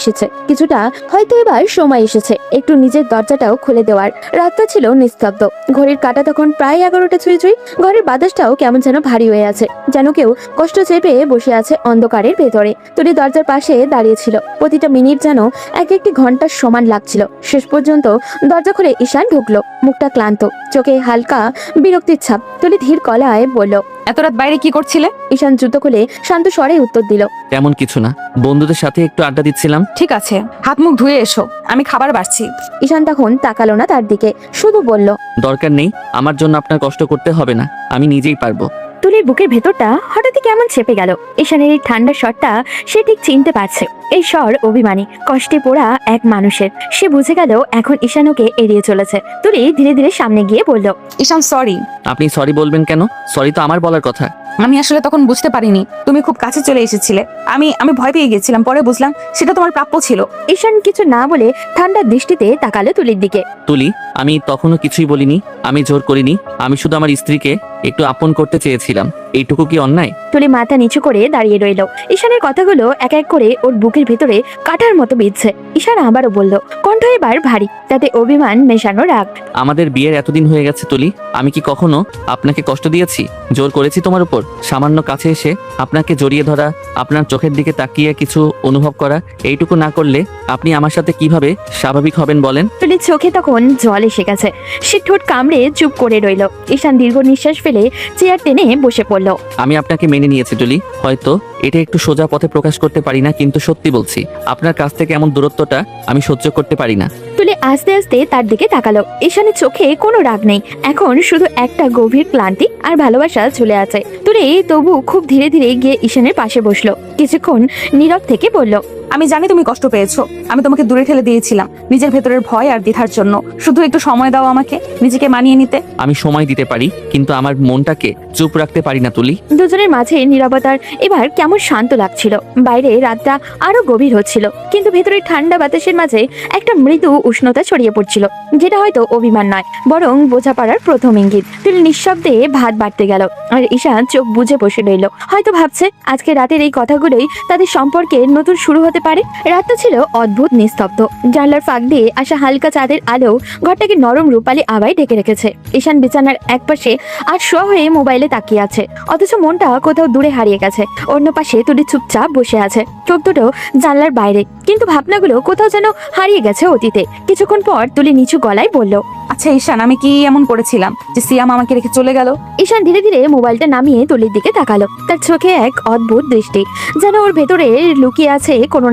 [SPEAKER 3] এসেছে, একটু নিজের দরজাটাও খুলে দেওয়ার। রাতটা ছিল নিস্তব্ধ। ঘড়ির কাঁটা তখন প্রায় 11টা ছুঁই ছুঁই। ঘরের বাতাসটাও কেমন যেন ভারী হয়ে আছে, যেন কেউ কষ্ট চেপে বসে আছে অন্ধকারের ভেতরে। তুলি দরজার পাশে দাঁড়িয়েছিল। প্রতিটা মিনিট যেন এক একটি ঘন্টার সমান লাগছিল। শেষ পর্যন্ত দরজা খুলে ঈশান ঢুকলো, মুখটা ক্লান্ত, চোখে হালকা বিরক্তির ছাপ। তুলি ধীর গলায় বলল,
[SPEAKER 1] এত রাত বাইরে কি করছিলে?
[SPEAKER 3] ঈশান জুতো খুলে শান্ত স্বরে উত্তর দিল,
[SPEAKER 2] তেমন কিছু না, বন্ধুদের সাথে একটু আড্ডা দিচ্ছিলাম।
[SPEAKER 1] ঠিক আছে, হাত মুখ ধুয়ে এসো, আমি খাবার বাড়ছি।
[SPEAKER 3] ঈশান তখন তাকালো না তার দিকে, শুধু বলল,
[SPEAKER 2] দরকার নেই, আমার জন্য আপনার কষ্ট করতে হবে না, আমি নিজেই পারবো।
[SPEAKER 3] তুলির বুকের ভেতরটা হঠাৎই কেমন চেপে গেল। ঈশানের এই ঠান্ডা স্বরটা সে ঠিক চিনতে পারছে। এই স্বর অভিমানী, কষ্টে পোড়া এক মানুষের। সে বুঝে গেল এখন ঈশান ওকে এড়িয়ে চলেছে। তুলি ধীরে ধীরে সামনে গিয়ে বলল,
[SPEAKER 1] ঈশান সরি।
[SPEAKER 2] আপনি সরি বলবেন কেন? সরি তো আমার বলার কথা।
[SPEAKER 1] আমি আসলে তখন বুঝতে পারিনি তুমি খুব কাছে চলে এসেছিলে। আমি আমি ভয় পেয়ে গেছিলাম, পরে বুঝলাম সেটা তোমার প্রাপ্য ছিল।
[SPEAKER 3] ঈশান কিছু না বলে ঠান্ডা দৃষ্টিতে তাকালো তুলির দিকে।
[SPEAKER 2] তুলি, আমি তখনও কিছুই বলিনি, আমি জোর করিনি, আমি শুধু আমার স্ত্রীকে একটু আপন করতে চেয়েছিলাম। এইটুকু কি অন্যায়?
[SPEAKER 3] তুলি মাথা নিচু করে দাঁড়িয়ে রইল। ঈশানের কথাগুলো এক এক করে ওর বুকের ভেতরে কাটার মতো বিঁধছে। ঈশান আবারও বলল, কণ্ঠ এবার ভারী, তাতে অভিমান মেশানো রাগ।
[SPEAKER 2] আমাদের বিয়ের এতদিন হয়ে গেছে তুলি, আমি কি কখনো আপনাকে কষ্ট দিয়েছি? জোর করেছি তোমার উপর? সামান্য কাছে এসে আপনাকে জড়িয়ে ধরা, আপনার চোখের দিকে তাকিয়ে কিছু অনুভব করা, এইটুকু না করলে আপনি আমার সাথে কিভাবে স্বাভাবিক হবেন বলেন?
[SPEAKER 3] তুলির চোখে তখন জল এসে গেছে। সে ঠোঁট কামড়ে চুপ করে রইল। ঈশান দীর্ঘ নিঃশ্বাস ফেলে চেয়ার টেনে বসে পড়ল।
[SPEAKER 2] আমি আপনাকে মেনে নিয়েছি তুলি, হয়তো এটা একটু সোজা পথে প্রকাশ করতে পারি না, কিন্তু সত্যি বলছি আপনার কাছ থেকে এমন দূরত্বটা আমি সহ্য করতে পারি না।
[SPEAKER 3] তুলি আস্তে আস্তে তার দিকে তাকালো। ঈশানের চোখে কোনো রাগ নেই, এখন শুধু একটা গভীর ক্লান্তি আর ভালোবাসা ঝুলে আছে। তুলি তবু খুব ধীরে ধীরে গিয়ে ঈশানের পাশে বসলো। কিছুক্ষণ নীরব থেকে বলল,
[SPEAKER 1] আমি জানি তুমি কষ্ট পেয়েছো, আমি তোমাকে দূরে ঠেলে দিয়েছিলাম নিজের ভেতরের ভয় আর দ্বিধার জন্য। শুধু একটু সময় দাও আমাকে নিজেকে মানিয়ে নিতে।
[SPEAKER 2] আমি সময় দিতে পারি, কিন্তু আমার মনটাকে চুপ রাখতে পারি না তুলি।
[SPEAKER 3] দুজনের মাঝে নীরবতার এবার কেমন শান্ত লাগছিল। বাইরে রাতটা আরো গভীর হচ্ছিল, কিন্তু ভেতরে ঠান্ডা বাতাসের মাঝে একটা মৃদু উষ্ণতা ছড়িয়ে পড়ছিল, যেটা হয়তো অভিমান নয়, বরং বোঝাপড়ার প্রথম ইঙ্গিত। তুলি নিঃশব্দে ভাত বাড়তে গেল, আর ঈশান চোখ বুজে বসে রইল। হয়তো ভাবছে আজকে রাতের এই কথাগুলোই তাদের সম্পর্কে নতুন শুরু হতে পারে। রাতটা ছিল অদ্ভুত নিস্তব্ধ। জানলার ফাঁক দিয়ে আসা হালকা চাঁদের আলো ঘরটাকে নরম রূপালি আবায় ঢেকে রেখেছে। ঈশান বিছানার একপাশে আর শোয়া হয়ে মোবাইলে তাকিয়ে আছে, অথচ মনটা কোথাও দূরে হারিয়ে গেছে। অন্য পাশে তুলি চুপচাপ বসে আছে, চোখ দুটো জানলার বাইরে, কিন্তু ভাবনাগুলো কোথাও যেন হারিয়ে গেছে অতীতে। কিছুক্ষণ পর তুলি নিচু গলায় বলল,
[SPEAKER 1] আচ্ছা ঈশান, আমি কি এমন করেছিলাম যে সিয়াম আমাকে রেখে চলে গেল?
[SPEAKER 3] ঈশান ধীরে ধীরে মোবাইলটা নামিয়ে তুলির দিকে তাকালো। তার চোখে এক অদ্ভুত দৃষ্টি, যেন ওর ভেতরে লুকিয়ে আছে কোনো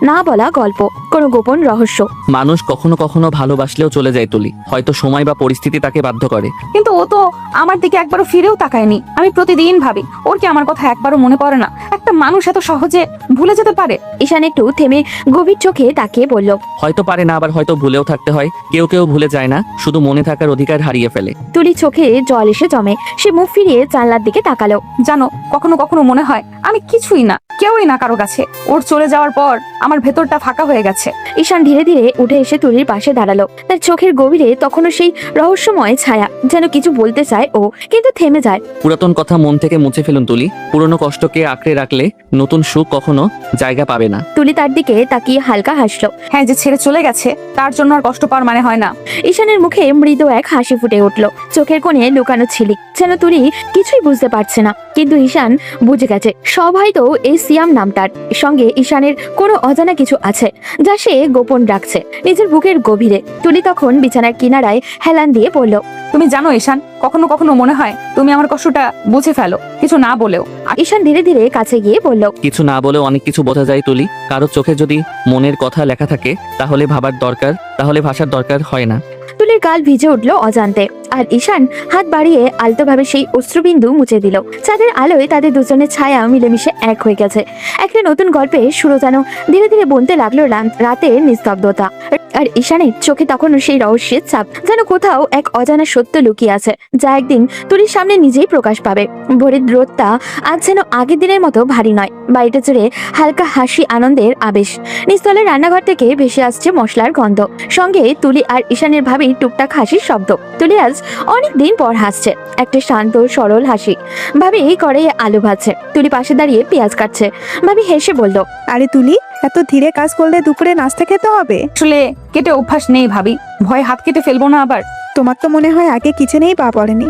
[SPEAKER 3] না বলা গল্প, কোনো গোপন রহস্য।
[SPEAKER 2] মানুষ কখনো কখনো ভালোবাসলেও চলে যায় তুলি, হয়তো সময় বা পরিস্থিতি তাকে বাধ্য করে।
[SPEAKER 1] কিন্তু ও তো আমার দিকে একবারও ফিরেও তাকায়নি। আমি প্রতিদিন ভাবি ওর কি আমার কথা একবারও মনে পড়ে না? একটা মানুষ এত সহজে ভুলে যেতে পারে?
[SPEAKER 3] ঈশান একটু থেমে গভীর চোখে তাকিয়ে বলল,
[SPEAKER 2] হয়তো পারে না, আবার হয়তো ভুলেও থাকতে হয়। কেউ কেউ ভুলে যায় না, শুধু মনে থাকার অধিকার হারিয়ে ফেলে।
[SPEAKER 3] তুলি চোখে জল এসে জমে। সে মুখ ফিরিয়ে জানলার দিকে তাকালো।
[SPEAKER 1] জানো, কখনো কখনো মনে হয় আমি কিছুই না, কেউই না কারো কাছে। ওর চলে যাওয়ার পর আমার ভেতরটা ফাঁকা হয়ে গেছে।
[SPEAKER 3] ঈশান ধীরে ধীরে উঠে এসে তুলির পাশে দাঁড়ালো। তার চোখের গভীরে তখনও সেই রহস্যময় ছায়া, যেন কিছু বলতে চায় ও, কিন্তু থেমে যায়।
[SPEAKER 2] পুরাতন কথা মন থেকে মুছে ফেলুন তুলি, পুরনো কষ্টকে আঁকড়ে রাখলে নতুন সুখ কখনো জায়গা পাবে না।
[SPEAKER 3] তুলি তার দিকে তাকিয়ে হালকা হাসলো।
[SPEAKER 1] হ্যাঁ, যে ছেড়ে চলে গেছে তার জন্য আর কষ্ট পাওয়ার মানে হয় না।
[SPEAKER 3] ঈশানের মুখে মৃদু এক হাসি ফুটে উঠলো, চোখের কোণে লুকানো ছিলি, যেন তুলি কিছুই বুঝতে পারছে না। কিন্তু ঈশান বুঝে গেছে, সব হয়তো এই সিয়াম নামটার সঙ্গে ঈশানের কোনো অজানা কিছু আছে, যা সে গোপন রাখছে নিজের বুকের গভীরে। তুলি তখন বিছানার কিনারায় হেলান দিয়ে বলল,
[SPEAKER 1] তুমি জানো ঈশান, কখনো কখনো মনে হয় তুমি আমার কষ্টটা বুঝে ফেলো, কিছু না বলেও।
[SPEAKER 3] ঈশান ধীরে ধীরে কাছে গিয়ে বলল,
[SPEAKER 2] কিছু না বলেও অনেক কিছু বোঝা যায় তুলি। কারো চোখে যদি মনের কথা লেখা থাকে তাহলে ভাবার দরকার, তাহলে ভাষার দরকার হয় না।
[SPEAKER 3] তুলির গাল ভিজে উঠলো অজান্তে, আর ঈশান হাত বাড়িয়ে আলতোভাবে সেই অশ্রুবিন্দু মুছে দিল। চাঁদের আলোয় তাদের দুজনের ছায়া মিলেমিশে এক হয়ে গেছে। একটা নতুন গল্পের শুরু যেন ধীরে ধীরে বনতে লাগলো রাতের নিস্তব্ধতা। আর ঈশানের চোখে তখন সেই রহস্যের ছাপ, যেন কোথাও এক অজানা সত্য লুকিয়ে আছে, যা একদিন তুলির সামনে নিজেই প্রকাশ পাবে। ভোরের রোদটা আজ যেন আগের দিনের মতো ভারী নয়, বাড়িটা জুড়ে হালকা হাসি, আনন্দের আবেশ। নিস্তলের রান্নাঘর থেকে ভেসে আসছে মশলার গন্ধ, সঙ্গে তুলি আর ঈশানের ভাবির টুকটাক হাসির শব্দ। তুলি আজ অনেক দিন পর হাসছে, একটা শান্ত সরল হাসি। ভাবি কড়াইয়ে আলু ভাজছে, তুলি পাশে দাঁড়িয়ে পেঁয়াজ কাটছে। ভাবি হেসে বলল,
[SPEAKER 4] আরে তুলি, এত ধীরে কাজ করলে দুপুরে নাস্তা খেতে হবে।
[SPEAKER 1] আসলে কেটে অভ্যাস নেই ভাবি, ভয় হাত কেটে ফেলবো না আবার।
[SPEAKER 4] তোমার তো মনে হয় আগে কিচেনেই পা পড়েনি।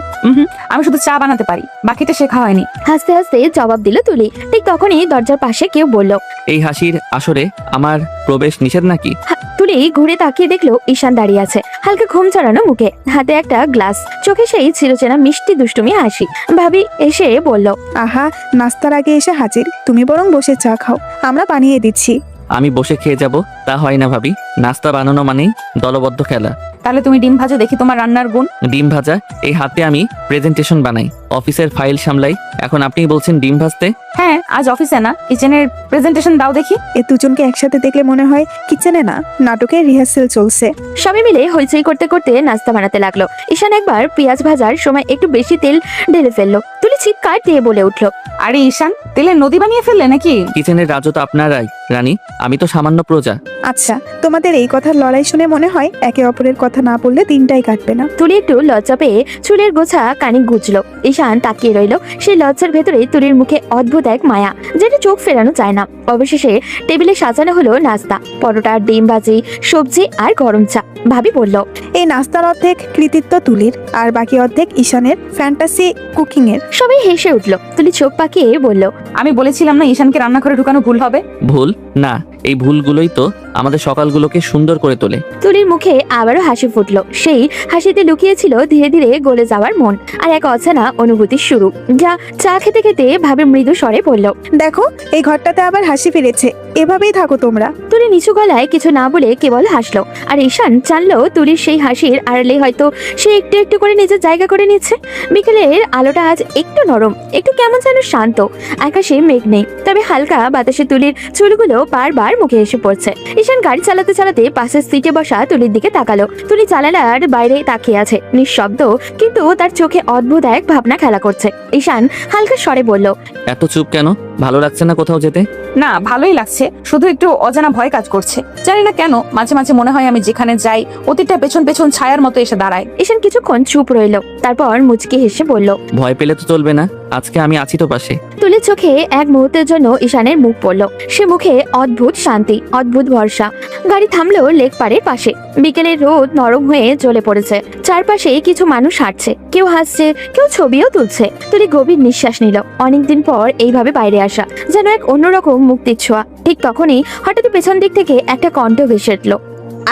[SPEAKER 1] আমি শুধু চা বানাতে পারি, বাকিটা শেখা হয়নি।
[SPEAKER 3] হাসতে হাসতে জবাব দিল তুলি। ঠিক তখনই দরজার পাশে কেউ বলল,
[SPEAKER 2] এই হাসির আসরে আমার প্রবেশ নিষেধ নাকি?
[SPEAKER 3] তুলি ঘুরে তাকিয়ে দেখলো ঈশান দাঁড়িয়ে আছে, হালকা ঘুম চড়ানো মুখে, হাতে একটা গ্লাস, চোখে সেই চিরচেনা মিষ্টি দুষ্টুমি হাসি। ভাবি এসে বলল,
[SPEAKER 4] আহা, নাস্তার আগে এসে হাজির। তুমি বরং বসে চা খাও, আমরা বানিয়ে দিচ্ছি।
[SPEAKER 2] আমি বসে খেয়ে যাব তা হয় না ভাবি, নাস্তা বানানো মানেই দলবদ্ধ খেলা।
[SPEAKER 1] তাহলে তুমি ডিম ভাজো, দেখি তোমার রান্নার গুণ।
[SPEAKER 2] ডিম ভাজা? এই হাতে আমি প্রেজেন্টেশন বানাই, অফিসের ফাইল সামলাই, এখন আপনি বলছেন ডিম ভাজতে?
[SPEAKER 1] হ্যাঁ, আজ অফিসে না, কিচেনের প্রেজেন্টেশন দাও দেখি।
[SPEAKER 4] এ দুজনকে একসাথে দেখলে মনে হয় কিচেনে না, নাটকের রিহার্সেল চলছে।
[SPEAKER 3] সবাই মিলে হইচই করতে করতে নাস্তা বানাতে লাগলো। ঈশান একবার পেঁয়াজ ভাজার সময় একটু বেশি তেল ঢেলে ফেললো। তুলি চিৎকার দিয়ে বলে উঠল।
[SPEAKER 1] আরে ঈশান, তেলের নদী বানিয়ে ফেললে নাকি?
[SPEAKER 2] কিচেনের রাজু তো আপনারাই রানী, আমি তো সামান্য প্রজা।
[SPEAKER 4] আচ্ছা, তোমাদের এই কথার লড়াই শুনে মনে হয় একে অপরের কথা না বললে দিনটাই কাটবে না।
[SPEAKER 3] তুলি একটু লজ্জা পেয়ে চুলের গোছা কানে গুজলো। ঈশান তাকিয়ে রইল সেই লজ্জার ভেতরে তুলির মুখে অদ্ভুত এক মায়া, যেটা চোখ ফেরানো যায় না। অবশেষে টেবিলে সাজানো হলো নাস্তা, পরোটা, ডিম ভাজি, সবজি আর গরম চা। ভাবি বলল,
[SPEAKER 4] এই নাস্তার অর্ধেক কৃতিত্ব তুলির, আর বাকি অর্ধেক ঈশানের ফ্যান্টাসি কুকিং এর।
[SPEAKER 3] সবাই হেসে উঠল। তুলি চোখ পাকিয়ে বলল,
[SPEAKER 1] আমি বলেছিলাম না ঈশানকে রান্নাঘরে ঢুকানো ভুল হবে।
[SPEAKER 2] ভুল না, এই ভুলগুলোই তো আমাদের সকালগুলোকে সুন্দর করে তোলে।
[SPEAKER 3] তুলির মুখে আবারও হাসি ফুটলো। সেই হাসিতে লুকিয়েছিল ধীরে ধীরে গলে যাওয়ার মন আর এক অজানা অনুভূতির শুরু, যা চা খেতে খেতে ভাবে মৃদু স্বরে বলল,
[SPEAKER 4] দেখো, এই ঘরটাতে আবার হাসি ফিরেছে। এভাবেই থাকো তোমরা।
[SPEAKER 3] তুলি নিচু গলায় কিছু না বলে কেবল হাসলো। আর ঈশান জানলো তুলির সেই হাসির আড়ালে হয়তো সে একটু একটু করে নিজের জায়গা করে নিচ্ছে। বিকেলের আলোটা আজ একটু নরম, একটু কেমন যেন শান্ত। আকাশে মেঘ নেই, তবে হালকা বাতাসে তুলির চুলগুলো বারবার মুখে এসে পড়ছে। ঈশান গাড়ি চালাতে চালাতে পাশের সিটে বসা তুলির দিকে তাকালো। তুলি জানালার বাইরে তাকিয়ে আছে, নিঃশব্দ, কিন্তু তার চোখে অদ্ভুত এক ভাবনা খেলা করছে। ঈশান হালকা স্বরে বলল,
[SPEAKER 2] এত চুপ কেন? ভালো লাগছে না কোথাও যেতে?
[SPEAKER 1] না, ভালোই লাগছে, শুধু একটু অজানা ভয় কাজ করছে। জানি না কেন মাঝে মাঝে মনে হয় আমি যেখানে যাই অতীতটা পেছন পেছন ছায়ার মতো এসে দাঁড়ায়।
[SPEAKER 3] ঈশান কিছুক্ষণ চুপ রইল, তারপর মুচকি হেসে বলল,
[SPEAKER 2] ভয় পেলে তো চলবে না, আজকে আমি আছি তো পাশে।
[SPEAKER 3] তুলির চোখে এক মুহূর্তের জন্য ঈশানের মুখ পড়ল। সে মুখে অদ্ভুত শান্তি, অদ্ভুত ভরসা। গাড়ি থামলো লেক পাড়ের পাশে। বিকেলের রোদ নরম হয়ে জ্বলে পড়েছে। চারপাশে কিছু মানুষ হাঁটছে, কেউ হাসছে, কেউ ছবিও তুলছে। তুলি গভীর নিঃশ্বাস নিল। অনেকদিন পর এইভাবে বাইরে আসা যেন এক অন্যরকম মুক্তির ছোঁয়া। ঠিক তখনই হঠাৎ পেছন দিক থেকে একটা কণ্ঠ ভেসে উঠল,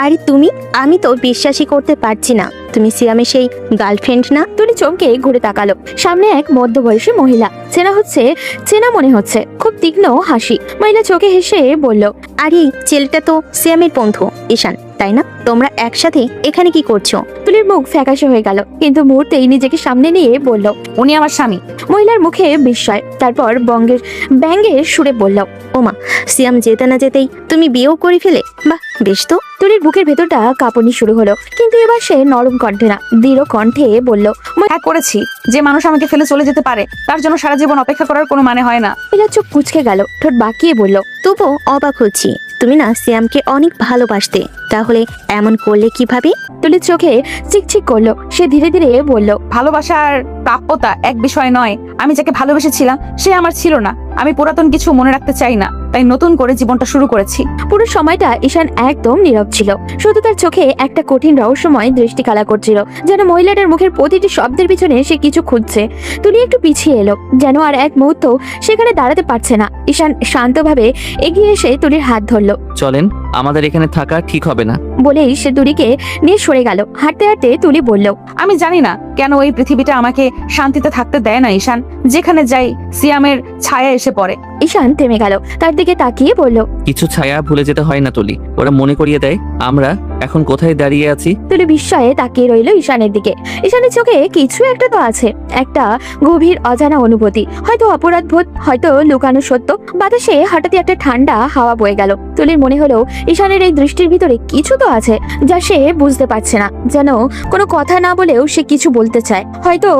[SPEAKER 7] আরে তুমি, আমি তো বিশ্বাসই করতে পারছি না তুমি সিয়ামের সেই গার্লফ্রেন্ড না।
[SPEAKER 3] তুলি চমকে ঘুরে তাকালো। সামনে এক মধ্যবয়সী মহিলা। চেনা মনে হচ্ছে। খুব তীক্ষ্ণ হাসি। মহিলা চোখে হেসে বলল,
[SPEAKER 7] আরে ছেলেটা তো সিয়ামের বন্ধু ঈশান, তাই না? তোমরা একসাথে এখানে কি করছো?
[SPEAKER 3] তুলির মুখ ফ্যাকাশে হয়ে গেল, কিন্তু মুহূর্তেই নিজেকে সামনে নিয়ে বলল,
[SPEAKER 1] উনি আমার স্বামী।
[SPEAKER 3] মহিলার মুখে বিস্ময়, তারপর ব্যঙ্গের সুরে বলল,
[SPEAKER 7] ওমা, সিয়াম যেতে না যেতেই তুমি বিয়েও করে ফেলে? বাহ, বেশ তো।
[SPEAKER 3] তুলির বুকের ভেতরটা কাঁপুনি শুরু হলো, কিন্তু এবার সে নরম কণ্ঠে না, দৃঢ় কণ্ঠে বলল,
[SPEAKER 1] হ্যাঁ করেছি। যে মানুষ আমাকে ফেলে চলে যেতে পারে তার জন্য সারা জীবন অপেক্ষা করার কোনো মানে হয় না।
[SPEAKER 3] মহিলা চোখ কুঁচকে গেল, ঠোঁট বাঁকিয়ে বলল,
[SPEAKER 7] তবুও অবাক হচ্ছি, তুমি না সিয়ামকে অনেক ভালোবাসতে, তাহলে এমন করলে কিভাবে?
[SPEAKER 3] তুলির চোখে চিকচিক করলো। সে ধীরে ধীরে বলল,
[SPEAKER 1] ভালোবাসা আর প্রাপ্যতা এক বিষয় নয়। আমি যাকে ভালোবেসেছিলাম সে আমার ছিল না। আমি পুরাতন কিছু মনে রাখতে চাই না, তাই নতুন করে জীবনটা শুরু করেছি।
[SPEAKER 3] পুরো সময়টা ঈশান একদম নীরব ছিল। শুধু তার চোখে একটা কঠিন রহস্যময় দৃষ্টি খেলা করছিল, যেন মহিলাটার মুখের প্রতিটি শব্দের পিছনে সে কিছু খুঁজছে। তুলি একটু পিছিয়ে এলো, যেন আর এক মুহূর্ত সেখানে দাঁড়াতে পারছে না। ঈশান শান্তভাবে এগিয়ে এসে তুলির হাত ধরলো।
[SPEAKER 2] চলেন, আমাদের এখানে থাকা ঠিক হবে না।
[SPEAKER 3] বলেই সে তুলিকে নিয়ে সরে গেল। হাঁটতে হাঁটতে তুলি বলল,
[SPEAKER 1] আমি জানি না কেন এই পৃথিবীটা আমাকে শান্তিতে থাকতে দেয় না ঈশান। যেখানে যাই সিয়ামের ছায়া এসে পড়ে।
[SPEAKER 3] ঈশান থেমে গেল, তার দিকে তাকিয়ে বলল,
[SPEAKER 2] কিছু ছায়া ভুলে যেতে হয় না তুলি, ওরা মনে করিয়ে দেয় আমরা এখন কোথায় দাঁড়িয়ে আছি।
[SPEAKER 3] তুলি বিস্ময়ে তাকিয়ে রইল ঈশানের দিকে। ঈশানের চোখে কিছু একটা তো আছে, একটা গভীর অজানা অনুভূতি, হয়তো অপরাধবোধ, হয়তো লুকানো সত্য। বাতাসে হঠাৎই একটা ঠান্ডা হাওয়া বয়ে গেল। তুলির মনে হলো ঈশানের এই দৃষ্টির ভিতরে কিছু তো আছে, যা সে বুঝতে পারছে না। যেন কোনো কথা না বলেও সে কিছু বলতে চায়। হয়তো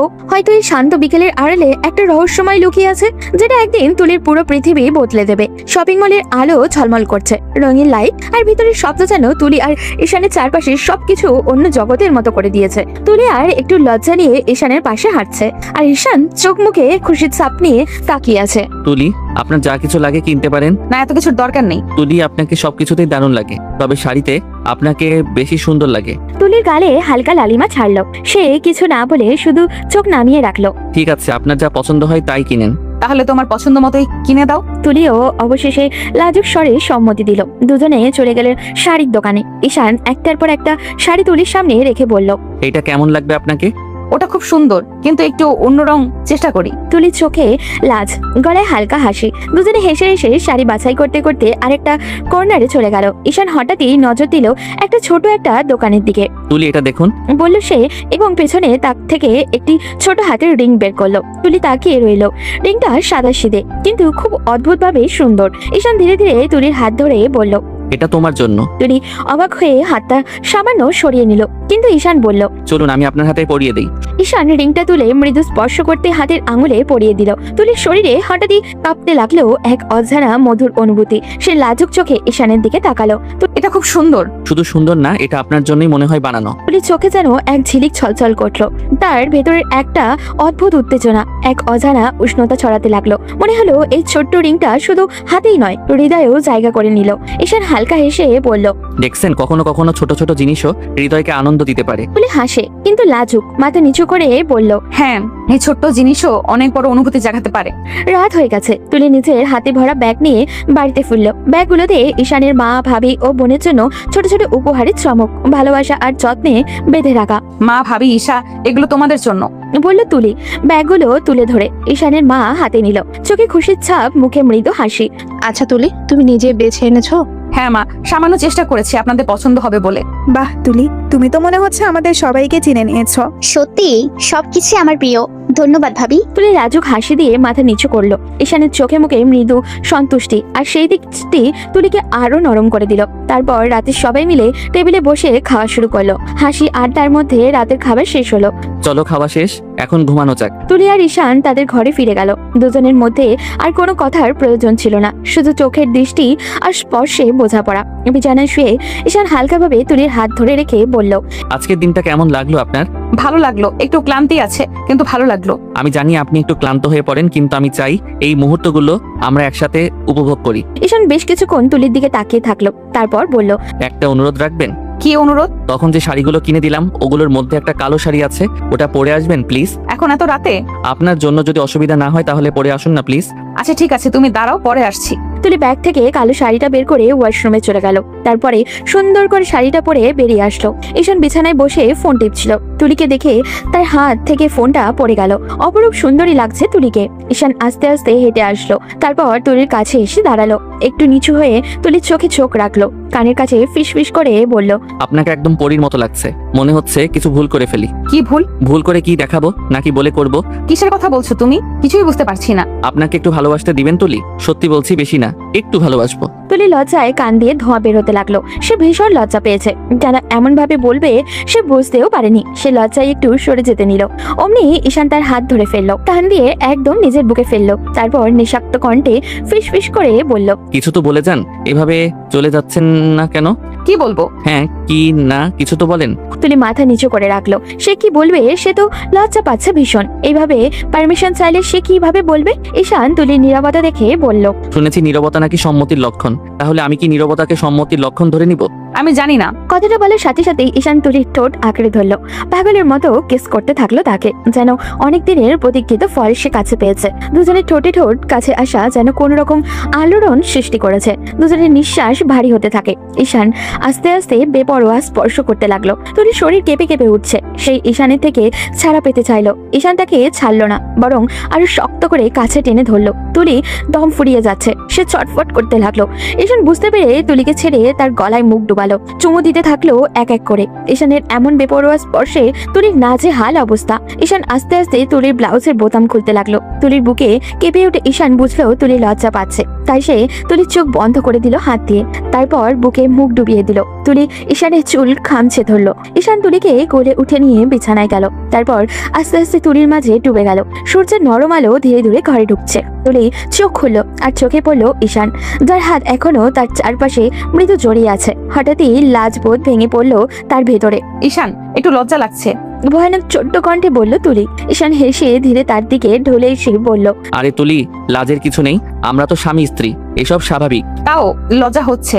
[SPEAKER 3] এই শান্ত বিকেলের আড়ালে একটা রহস্যময় লুকিয়ে আছে, যেটা একদিন তুলির পুরো পৃথিবী বদলে দেবে। শপিং মলের আলো ঝলমল করছে, রঙিন লাইট আর ভিতরের শব্দ যেন তুলি আর ঈশানের চারপাশে সবকিছু অন্য জগতের মতো করে দিয়েছে। তুলি আর একটু লজ্জা নিয়ে ঈশানের পাশে হাঁটছে, আর ঈশান চোখ মুখে খুশির ছাপ নিয়ে তাকিয়ে আছে।
[SPEAKER 2] তুলি, আপনার যা কিছু লাগে কিনতে পারেন।
[SPEAKER 1] না, এত কিছুর দরকার নেই।
[SPEAKER 2] তুলি, আপনাকে সবকিছুতেই দারুণ লাগে, তবে শাড়িতে আপনাকে বেশি সুন্দর লাগে।
[SPEAKER 3] তুলির গালে হালকা লালিমা ছাড়লো। সে কিছু না বলে শুধু চোখ নামিয়ে রাখলো।
[SPEAKER 2] ঠিক আছে, আপনার যা পছন্দ হয় তাই কিনেন।
[SPEAKER 1] তাহলে তোমার পছন্দ মতোই কিনে দাও।
[SPEAKER 3] তুলিও অবশেষে লাজুক স্বরে সম্মতি দিল। দুজনে চলে গেলেন শাড়ির দোকানে। ঈশান একটার পর একটা শাড়ি তুলির সামনে রেখে বলল,
[SPEAKER 2] এটা কেমন লাগবে আপনাকে?
[SPEAKER 1] ওটা খুব সুন্দর, কিন্তু একটু অন্য রং চেষ্টা করি।
[SPEAKER 3] তুলির চোখে লাজ, গলায় হালকা হাসি। দুজনে হেসে হেসে শাড়ি বাছাই করতে করতে আরেকটা কর্নারে চলে গেল। ঈশান হঠাৎই নজর দিল একটা ছোট একটা দোকানের দিকে।
[SPEAKER 2] তুলি, এটা দেখুন,
[SPEAKER 3] বলল সে, এবং পেছনে তাক থেকে একটি ছোট হাতের রিং বের করলো। তুলি তাকিয়ে রইল। রিংটা সাদাসিধে, কিন্তু খুব অদ্ভুতভাবে সুন্দর। ঈশান ধীরে ধীরে তুলির হাত ধরে বলল,
[SPEAKER 2] এটা তোমার জন্য।
[SPEAKER 3] তুলি অবাক হয়ে হাতটা সামান্য সরিয়ে নিল, কিন্তু ঈশান বলল।
[SPEAKER 2] চলুন আমি আপনার হাতে পরিয়ে দিই।
[SPEAKER 3] ঈশান রিংটা তুলে মৃদু স্পর্শ করতে হাতের আঙুলে পরিয়ে দিল। তুলির শরীরে হঠাৎই কাঁপতে লাগলো এক অজানা মধুর অনুভূতি। সে লাজুক চোখে ঈশানের দিকে তাকালো।
[SPEAKER 1] এটা খুব সুন্দর।
[SPEAKER 2] শুধু সুন্দর না, এটা আপনার জন্যই মনে হয় বানানো।
[SPEAKER 3] তুলির চোখে যেন এক ঝিলিক ছলছল করলো। তার ভেতরের একটা অদ্ভুত উত্তেজনা, এক অজানা উষ্ণতা ছড়াতে লাগলো। মনে হলো এই ছোট্ট রিংটা শুধু হাতেই নয়, হৃদয়েও জায়গা করে নিল। ঈশান হালকা হেসে বলল।
[SPEAKER 2] দেখছেন, কখনো কখনো ছোট ছোট জিনিসও হৃদয়কে আনন্দ দিতে পারে।
[SPEAKER 3] তুলি হাসে, কিন্তু লাজুক, মাথা নিচু করে বলল।
[SPEAKER 1] হ্যাঁ, এই ছোট্ট জিনিসও অনেক বড় অনুভূতি জাগাতে পারে।
[SPEAKER 3] রাত হয়ে গেছে। তুলি নিজের হাতে ভরা ব্যাগ নিয়ে বাড়িতে ফিরল। ব্যাগগুলোতে ঈশানের মা, ভাবি ও বোনের জন্য ছোট ছোট উপহারের চমক, ভালোবাসা আর যত্নে বেঁধে রাখা।
[SPEAKER 1] মা, ভাবি, ঈশা, এগুলো তোমাদের জন্য।
[SPEAKER 3] বলল তুলি। ব্যাগগুলো তুলে ধরে ঈশানের মা হাতে নিল, চোখে খুশির ছাপ, মুখে মৃদু হাসি।
[SPEAKER 6] আচ্ছা তুলি, তুমি নিজে বেছে এনেছো?
[SPEAKER 1] হ্যাঁ মা, সামান্য চেষ্টা করেছি আপনাদের পছন্দ হবে বলে।
[SPEAKER 4] বাহ তুলি, তুমি তো মনে হচ্ছে আমাদের সবাইকে চিনে নিয়েছো।
[SPEAKER 5] সত্যি সবকিছু আমার প্রিয়। ধন্যবাদ ভাবি।
[SPEAKER 3] তুলি লাজুক হাসি দিয়ে মাথা নিচু করলো। ঈশানের চোখে মুখে মৃদু সন্তুষ্টি, আর সেই দিকটি তুলিকে আরো নরম করে দিল। তারপর রাতে সবাই মিলে টেবিলে বসে খাওয়া শুরু করলো। হাসি আড্ডার মধ্যে রাতের খাবার শেষ হলো।
[SPEAKER 2] চলো, খাওয়া শেষ, এখন ঘুমানো যাক।
[SPEAKER 3] তুলি আর ঈশান তাদের ঘরে ফিরে গেল। দুজনের মধ্যে আর কোনো কথার প্রয়োজন ছিল না, শুধু চোখের দৃষ্টি আর স্পর্শে বোঝাপড়া। বিছানায় শুয়ে ঈশান হালকাভাবে তুলির হাত ধরে রেখে বলল।
[SPEAKER 2] আজকের দিনটা কেমন লাগলো আপনার?
[SPEAKER 1] ভালো লাগলো, একটু ক্লান্তি আছে, কিন্তু ভালো লাগলো।
[SPEAKER 2] আমি জানি আপনি একটু ক্লান্ত হয়ে পড়েন, কিন্তু আমি চাই এই মুহূর্তগুলো আমরা একসাথে উপভোগ করি।
[SPEAKER 3] ঈশান বেশ কিছুক্ষণ তুলির দিকে তাকিয়ে থাকলো, তারপর বলল।
[SPEAKER 2] একটা অনুরোধ রাখবেন?
[SPEAKER 1] কি অনুরোধ?
[SPEAKER 2] তখন যে শাড়িগুলো কিনে দিলাম, ওগুলোর মধ্যে একটা কালো শাড়ি আছে, ওটা পরে আসবেন প্লিজ।
[SPEAKER 1] এখন এত রাতে?
[SPEAKER 2] আপনার জন্য যদি অসুবিধা না হয় তাহলে পরে আসুন না প্লিজ।
[SPEAKER 1] আচ্ছা ঠিক আছে, তুমি দাঁড়াও, পরে আসছি।
[SPEAKER 3] তুলি ব্যাগ থেকে কালো শাড়িটা বের করে ওয়াশরুমে চলে গেল। তারপরে সুন্দর করে শাড়িটা পরে বেরিয়ে আসলো। ঈশান বিছানায় বসে ফোন টিপছিল। তুলিকে দেখে তার হাত থেকে ফোনটা পড়ে গেল। অপরূপ সুন্দরী লাগছে তুলিকে। ঈশান আস্তে আস্তে হেঁটে আসলো, তারপর তুলির কাছে এসে দাঁড়ালো। একটু নিচু হয়ে তুলির চোখে চোখ রাখলো, কানের কাছে ফিস ফিস করে বলল।
[SPEAKER 2] আপনাকে একদম পরীর মতো লাগছে। মনে হচ্ছে কিছু ভুল করে ফেলি।
[SPEAKER 1] কি ভুল?
[SPEAKER 2] ভুল করে কি দেখাবো নাকি বলে করব?
[SPEAKER 1] কিসের কথা বলছো তুমি? কিছুই বুঝতে পারছি না।
[SPEAKER 2] আপনাকে একটু ভালোবাসতে দিবেন তুলি? সত্যি বলছি, বেশি না, একটু ভালোবাসবো।
[SPEAKER 3] তুলি লজ্জায় কান দিয়ে ধোঁয়া বেরোতে লাগলো। সে ভীষণ লজ্জা পেয়েছে। যারা এমন ভাবে বলবে সে বুঝতেও পারেনি। সে লজ্জায় একটু সরে যেতে নিল। অমনি ঈশান তার হাত ধরে ফেললো, টান দিয়ে একদম নিজের বুকে ফেললো। তারপর নিঃশব্দ কণ্ঠে ফিস ফিস করে বলল।
[SPEAKER 2] কিছু তো বলে যান, এভাবে চলে যাচ্ছেন না কেন?
[SPEAKER 1] কি বলবো?
[SPEAKER 2] হ্যাঁ কি না, কিছু তো বলেন।
[SPEAKER 3] তুলি মাথা নিচু করে রাখলো। সে কি বলবে? সে তো লজ্জা পাচ্ছে ভীষণ। এইভাবে পারমিশন চাইলে সে কিভাবে বলবে? ঈশান তুলির নীরবতা দেখে বলল।
[SPEAKER 2] শুনেছি নীরবতা নাকি সম্মতির লক্ষণ, তাহলে আমি কি নীরবতাকে সম্মতির লক্ষণ ধরে নিব?
[SPEAKER 1] আমি জানি না।
[SPEAKER 3] কথাটা বলার সাথে সাথে ঈশান তুলির ঠোঁট আঁকড়ে ধরলো। পাগলের মতো কিস করতে থাকলো তাকে, যেন অনেক দিনের প্রতীক্ষিত ফল সে কাছে পেয়েছে। দুজনের ঠোঁটে ঠোঁট কাছে আসা যেন কোন রকম আলোড়ন সৃষ্টি করেছে। দুজনের নিঃশ্বাস ভারী হতে থাকে। ঈশান আস্তে আস্তে বেপরোয়া স্পর্শ করতে লাগলো। তুলির শরীর কেঁপে কেঁপে উঠছে। সেই ঈশানের থেকে ছাড়া পেতে চাইলো। ঈশান তাকে ছাড়লো না, বরং আরো শক্ত করে কাছে টেনে ধরলো। তুলি দম ফুরিয়ে যাচ্ছে, সে ছটফট করতে লাগলো। ঈশান বুঝতে পেরে তুলিকে ছেড়ে তার গলায় মুখ ডুবালো, চুমু দিতে থাকলো এক এক করে। ঈশানের এমন বেপরোয়া স্পর্শে তুলির নাজেহাল অবস্থা। ঈশান আস্তে আস্তে তুলির ব্লাউজের বোতাম খুলতে লাগলো। তুলির বুকে কেঁপে উঠে ঈশান বুঝলো তুলি লজ্জা পাচ্ছে, তাই সে তুলির চোখ বন্ধ করে দিল হাত দিয়ে। তারপর বুকে মুখ ডুবিয়ে দিল। তুলি ঈশানের চুল খামছে ধরলো। ঈশান তুলিকে কোলে উঠে নিয়ে বিছানায় গেল। তারপর আস্তে আস্তে তুলির মাঝে ডুবে গেল। সূর্যের নরম আলো ধীরে ধীরে ঘরে ঢুকছে। তুলি চোখ খুললো, আর চোখে পড়লো ঈশান, যার হাত এখনো তার চারপাশে মৃদু জড়িয়ে আছে। হঠাৎই লাজবোধ ভেঙে পড়লো তার ভেতরে।
[SPEAKER 1] ঈশান, একটু লজ্জা লাগছে।
[SPEAKER 3] ভয়ানক ছোট্ট কণ্ঠে বলল তুলি। ঈশান হেসে ধীরে তার দিকে ঢলে এসে বলল।
[SPEAKER 2] আরে তুলি, লাজের কিছু নেই, আমরা তো স্বামী স্ত্রী, এসব স্বাভাবিক।
[SPEAKER 1] তাও লজ্জা হচ্ছে,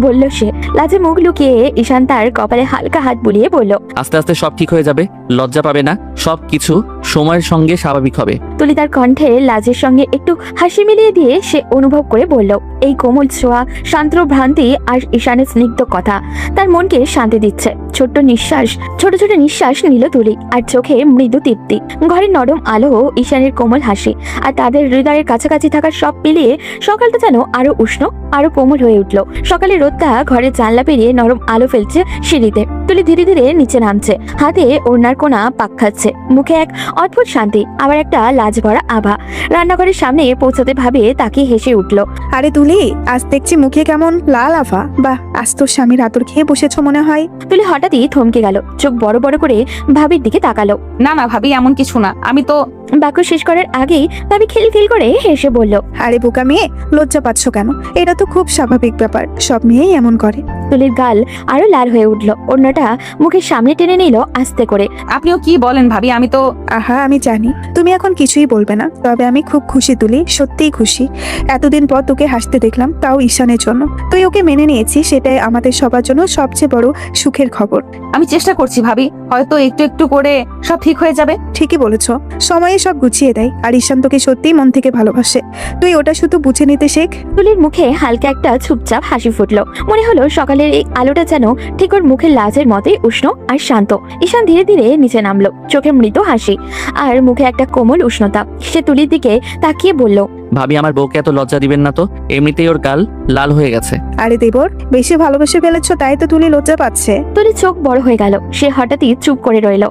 [SPEAKER 3] বলল সে। লাজে মুখ লুকিয়ে ঈশান তার কপালে হালকা হাত বুলিয়ে বলল।
[SPEAKER 2] আস্তে আস্তে সব ঠিক হয়ে যাবে, লজ্জা পাবে না, সব কিছু সময়ের সঙ্গে স্বাভাবিক হবে।
[SPEAKER 3] তুলি তার কণ্ঠে লাজের সঙ্গে একটু হাসি মিলিয়ে দিয়ে সে অনুভব করে বলল। এই কোমল ছোঁয়া, শান্ত ভ্রান্তি আর ঈশানের স্নিগ্ধ কথা তার মনকে শান্তি দিচ্ছে। ছোট ছোট নিঃশ্বাস নিল তুলি, আর চোখে মৃদু তৃপ্তি। ঘরের নরম আলো, ঈশানের কোমল হাসি, আর তাদের হৃদয়ের কাছাকাছি থাকার সব মিলিয়ে সকালটা যেন আরো উষ্ণ, আরো কোমল হয়ে উঠলো। সকালের রোদটা ঘরের জানলা পেরিয়ে নরম আলো ফেলছে সিঁড়িতে। তুলি ধীরে ধীরে নিচে নামছে, হাতে ওড়নার কোনা পাক খাচ্ছে, মুখে এক অদ্ভুত শান্তি, আবার একটা লাজ ভরা আভা। রান্নাঘরের সামনে পৌঁছাতে ভাবে তাকে হেসে উঠল।
[SPEAKER 4] আরে তুলি, আজ দেখছি মুখে কেমন লাল আভা। বাহ, আজ তোর স্বামীর আদর খেয়ে বসেছো মনে হয়।
[SPEAKER 3] তুলি হঠাৎই থমকে গেল, চোখ বড় বড় করে ভাবির দিকে তাকালো।
[SPEAKER 1] না না ভাবি, এমন কিছু না। আমি তো
[SPEAKER 3] বাক্য শেষ করার আগেই ভাবি খিলখিল করে হেসে বলল।
[SPEAKER 4] আরে বোকা মেয়ে, লজ্জা পাচ্ছ কেন? এটা তো খুব স্বাভাবিক ব্যাপার, সব মেয়েই এমন করে।
[SPEAKER 3] তুলির গাল আরো লাল হয়ে উঠল, অন্যটা মুখের সামনে টেনে নিল আস্তে করে।
[SPEAKER 1] আপনিও কি বলেন ভাবি, আমি তো
[SPEAKER 4] আহা, আমি জানি তুমি এখন কিছুই বলবে না, তবে আমি খুব খুশি তুলি, সত্যিই খুশি। এতদিন পর তোকে হাসতে দেখলাম, তাও ঈশানের জন্য। তুই ওকে মেনে নিয়েছিস, সেটাই আমাদের সবার জন্য সবচেয়ে বড় সুখের খবর।
[SPEAKER 1] আমি চেষ্টা করছি ভাবি, হয়তো একটু একটু করে সব ঠিক হয়ে যাবে।
[SPEAKER 4] ঠিকই বলেছ, সময়ে সব গুছিয়ে দেয়। আর ঈশান তোকে সত্যিই মন থেকে ভালোবাসে, তুই ওটা শুধু বুঝে নিতে শেখ।
[SPEAKER 3] তুলির মুখে হালকা একটা চুপচাপ হাসি ফুটলো। মনে হলো সকালের এই আলোটা যেন ঠিক ওর মুখের লাজের মতোই উষ্ণ আর শান্ত। ঈশান ধীরে ধীরে নিচে নামলো, চোখে মৃদু হাসি আর মুখে একটা কোমল উষ্ণতা। সে তুলির দিকে তাকিয়ে বলল,
[SPEAKER 2] ভাবি আমার বউকে এত লজ্জা দিবেন না তো, এমনিতেই ওর গাল লাল হয়ে গেছে।
[SPEAKER 4] আরে দেবর, বেশি ভালোবেসে ফেলেছ, তাই তো তুলি লজ্জা পাচ্ছে।
[SPEAKER 3] তুলির চোখ বড় হয়ে গেল, সে হঠাৎই চুপ করে রইল।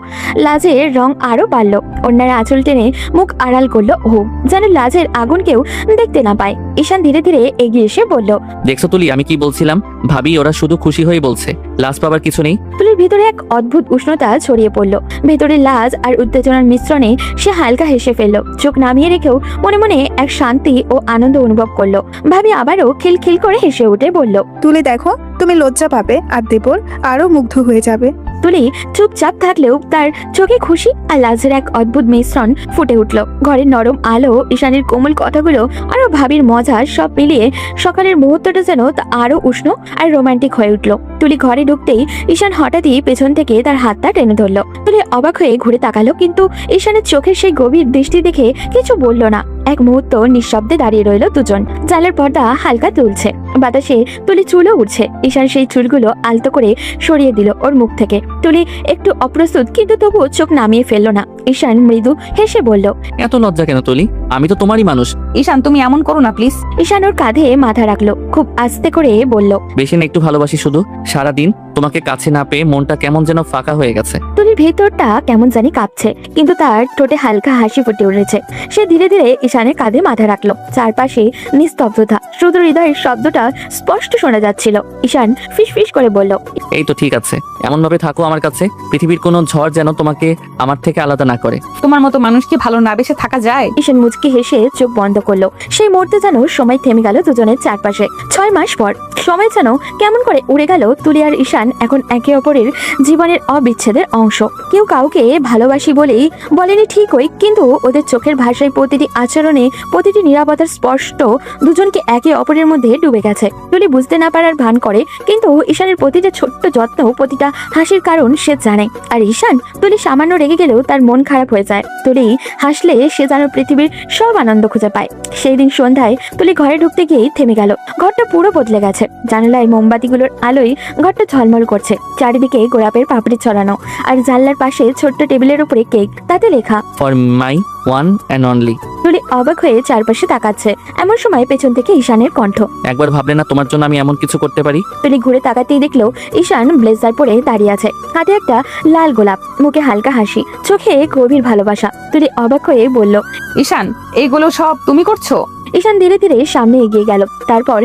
[SPEAKER 3] লাজের রং আরো বাড়লো, অন্যার আঁচল টেনে মুখ আড়াল করলো ও, যেন লাজের আগুন কেউ দেখতে না পায়। ঈশান ধীরে ধীরে এগিয়ে এসে বলল,
[SPEAKER 2] দেখছো তুলি, আমি কি বলছিলাম? ভাবি ওরা শুধু খুশি হয়ে বলছে, লাজ পাবার কিছু নেই।
[SPEAKER 3] তুলির ভিতরে এক অদ্ভুত উষ্ণতা ছড়িয়ে পড়লো। ভেতরে লাজ আর উত্তেজনার মিশ্রণে সে হালকা হেসে ফেললো, চোখ নামিয়ে রেখেও মনে মনে এক শান্তি ও আনন্দ অনুভব করলো। ভাবি আবারও খিলখিল করে হেসে উঠে বলল,
[SPEAKER 4] তুলি দেখো, তুমি লজ্জা পাবে আর দেবর আরো মুগ্ধ হয়ে যাবে।
[SPEAKER 3] তুলি চুপচাপ থাকলেও তার চোখে খুশি আর লাজের এক অদ্ভুত মিশ্রণ ফুটে উঠল। ঘরের নরম আলো, ঈশানের কোমল কথাগুলো আরো ভাবির মজা, সব মিলিয়ে সকালের মুহূর্তটা যেন তা আরো উষ্ণ আর রোমান্টিক হয়ে উঠল। তুলি ঘরে ঢুকতেই ঈশান হঠাৎই পেছন থেকে তার হাতটা টেনে ধরলো। তুলি অবাক হয়ে ঘুরে তাকালো, কিন্তু ঈশানের চোখের সেই গভীর দৃষ্টি দেখে কিছু বলল না। এক মুহূর্ত নিঃশব্দে দাঁড়িয়ে রইল দুজন। জালের পর্দা হালকা তুলছে, বাতাসে তুলি চুলও উঠছে। ঈশান সেই চুলগুলো আলতো করে সরিয়ে দিল ওর মুখ থেকে। তুলি একটু অপ্রস্তুত, কিন্তু তবু চোখ নামিয়ে ফেললো না। ঈশান মৃদু হেসে বলল,
[SPEAKER 2] এত লজ্জা কেন তুলি? আমি তো তোমারই মানুষ।
[SPEAKER 1] ঈশান তুমি এমন করো না প্লিজ।
[SPEAKER 3] ঈশান ওর কাঁধে মাথা রাখলো, খুব আস্তে করে বলল,
[SPEAKER 2] বেশি না একটু ভালোবাসি শুধু। সারাদিন তোমাকে কাছে না পেয়ে মনটা কেমন যেন ফাঁকা হয়ে গেছে।
[SPEAKER 3] তুলির ভেতরটা কেমন জানি কাঁপছে, কিন্তু তার ঠোঁটে হালকা হাসি ফুটে উঠেছে। সে ধীরে ধীরে ঈশানের কাঁধে মাথা রাখলো। চারপাশে নিস্তব্ধতা, শুধু হৃদয়ের শব্দটা স্পষ্ট শোনা যাচ্ছিল। ঈশান ফিসফিস করে বলল,
[SPEAKER 2] এই তো ঠিক আছে, এমন ভাবে থাকো আমার কাছে, পৃথিবীর কোনো ঝড় যেন তোমাকে আমার থেকে আলাদা না করে।
[SPEAKER 1] তোমার মতো মানুষকে ভালো না বেসে থাকা যায়?
[SPEAKER 3] ঈশান মুচকি হেসে চোখ বন্ধ করলো। সেই মুহূর্তে যেন সময় থেমে গেল দুজনের চারপাশে। 6 মাস পর সময় যেন কেমন করে উড়ে গেল। তুলি আর ঈশান এখন একে অপরের জীবনের অবিচ্ছেদের অংশ। কেউ কাউকে ভালোবাসি বলেই বলেনি ঠিকই, কিন্তু ওদের চোখের ভাষায়, প্রতিটি আচরণে, প্রতিটি নিরাপত্তার স্পষ্ট দুজনকে একে অপরের মধ্যে ডুবে গেছে। তুলি বুঝতে না পারার ভান করে, কিন্তু ঈশানের প্রতিটা ছোট্ট যত্ন, প্রতিটা হাসির কারণ সে জানে। আর ঈশান, তুলি সামান্য রেগে গেলেও তার মন খারাপ হয়ে যায়। তুলি হাসলে সে যেন পৃথিবীর সব আনন্দ খুঁজে পায়। সেই দিন সন্ধ্যায় তুলি ঘরে ঢুকতে গিয়েই থেমে গেল। ঘরটা পুরো বদলে গেছে। জানালায় মোমবাতিগুলোর আলোয় ঘরটা ঝলমল করছে। চারিদিকে গোলাপের পাপড়ি ছড়ানো, আর জানলার পাশে ছোট্ট টেবিলের উপরে কেক, তাতে লেখা
[SPEAKER 2] for my one and only.
[SPEAKER 3] তুলি অবাক হয়ে চারপাশে তাকাচ্ছে। এমন সময় পেছন থেকে ঈশানের কণ্ঠ,
[SPEAKER 2] একবার ভাবলে না তোমার জন্য আমি এমন কিছু করতে পারি?
[SPEAKER 3] তুলি ঘুরে তাকাতেই দেখলো ঈশান ব্লেজার পরে দাঁড়িয়ে আছে, হাতে একটা লাল গোলাপ, মুখে হালকা হাসি, চোখে গভীর ভালোবাসা। তুলি অবাক হয়ে বলল,
[SPEAKER 1] ঈশান, এইগুলো সব তুমি করছো?
[SPEAKER 3] ঈশান ধীরে ধীরে সামনে এগিয়ে গেল, তারপর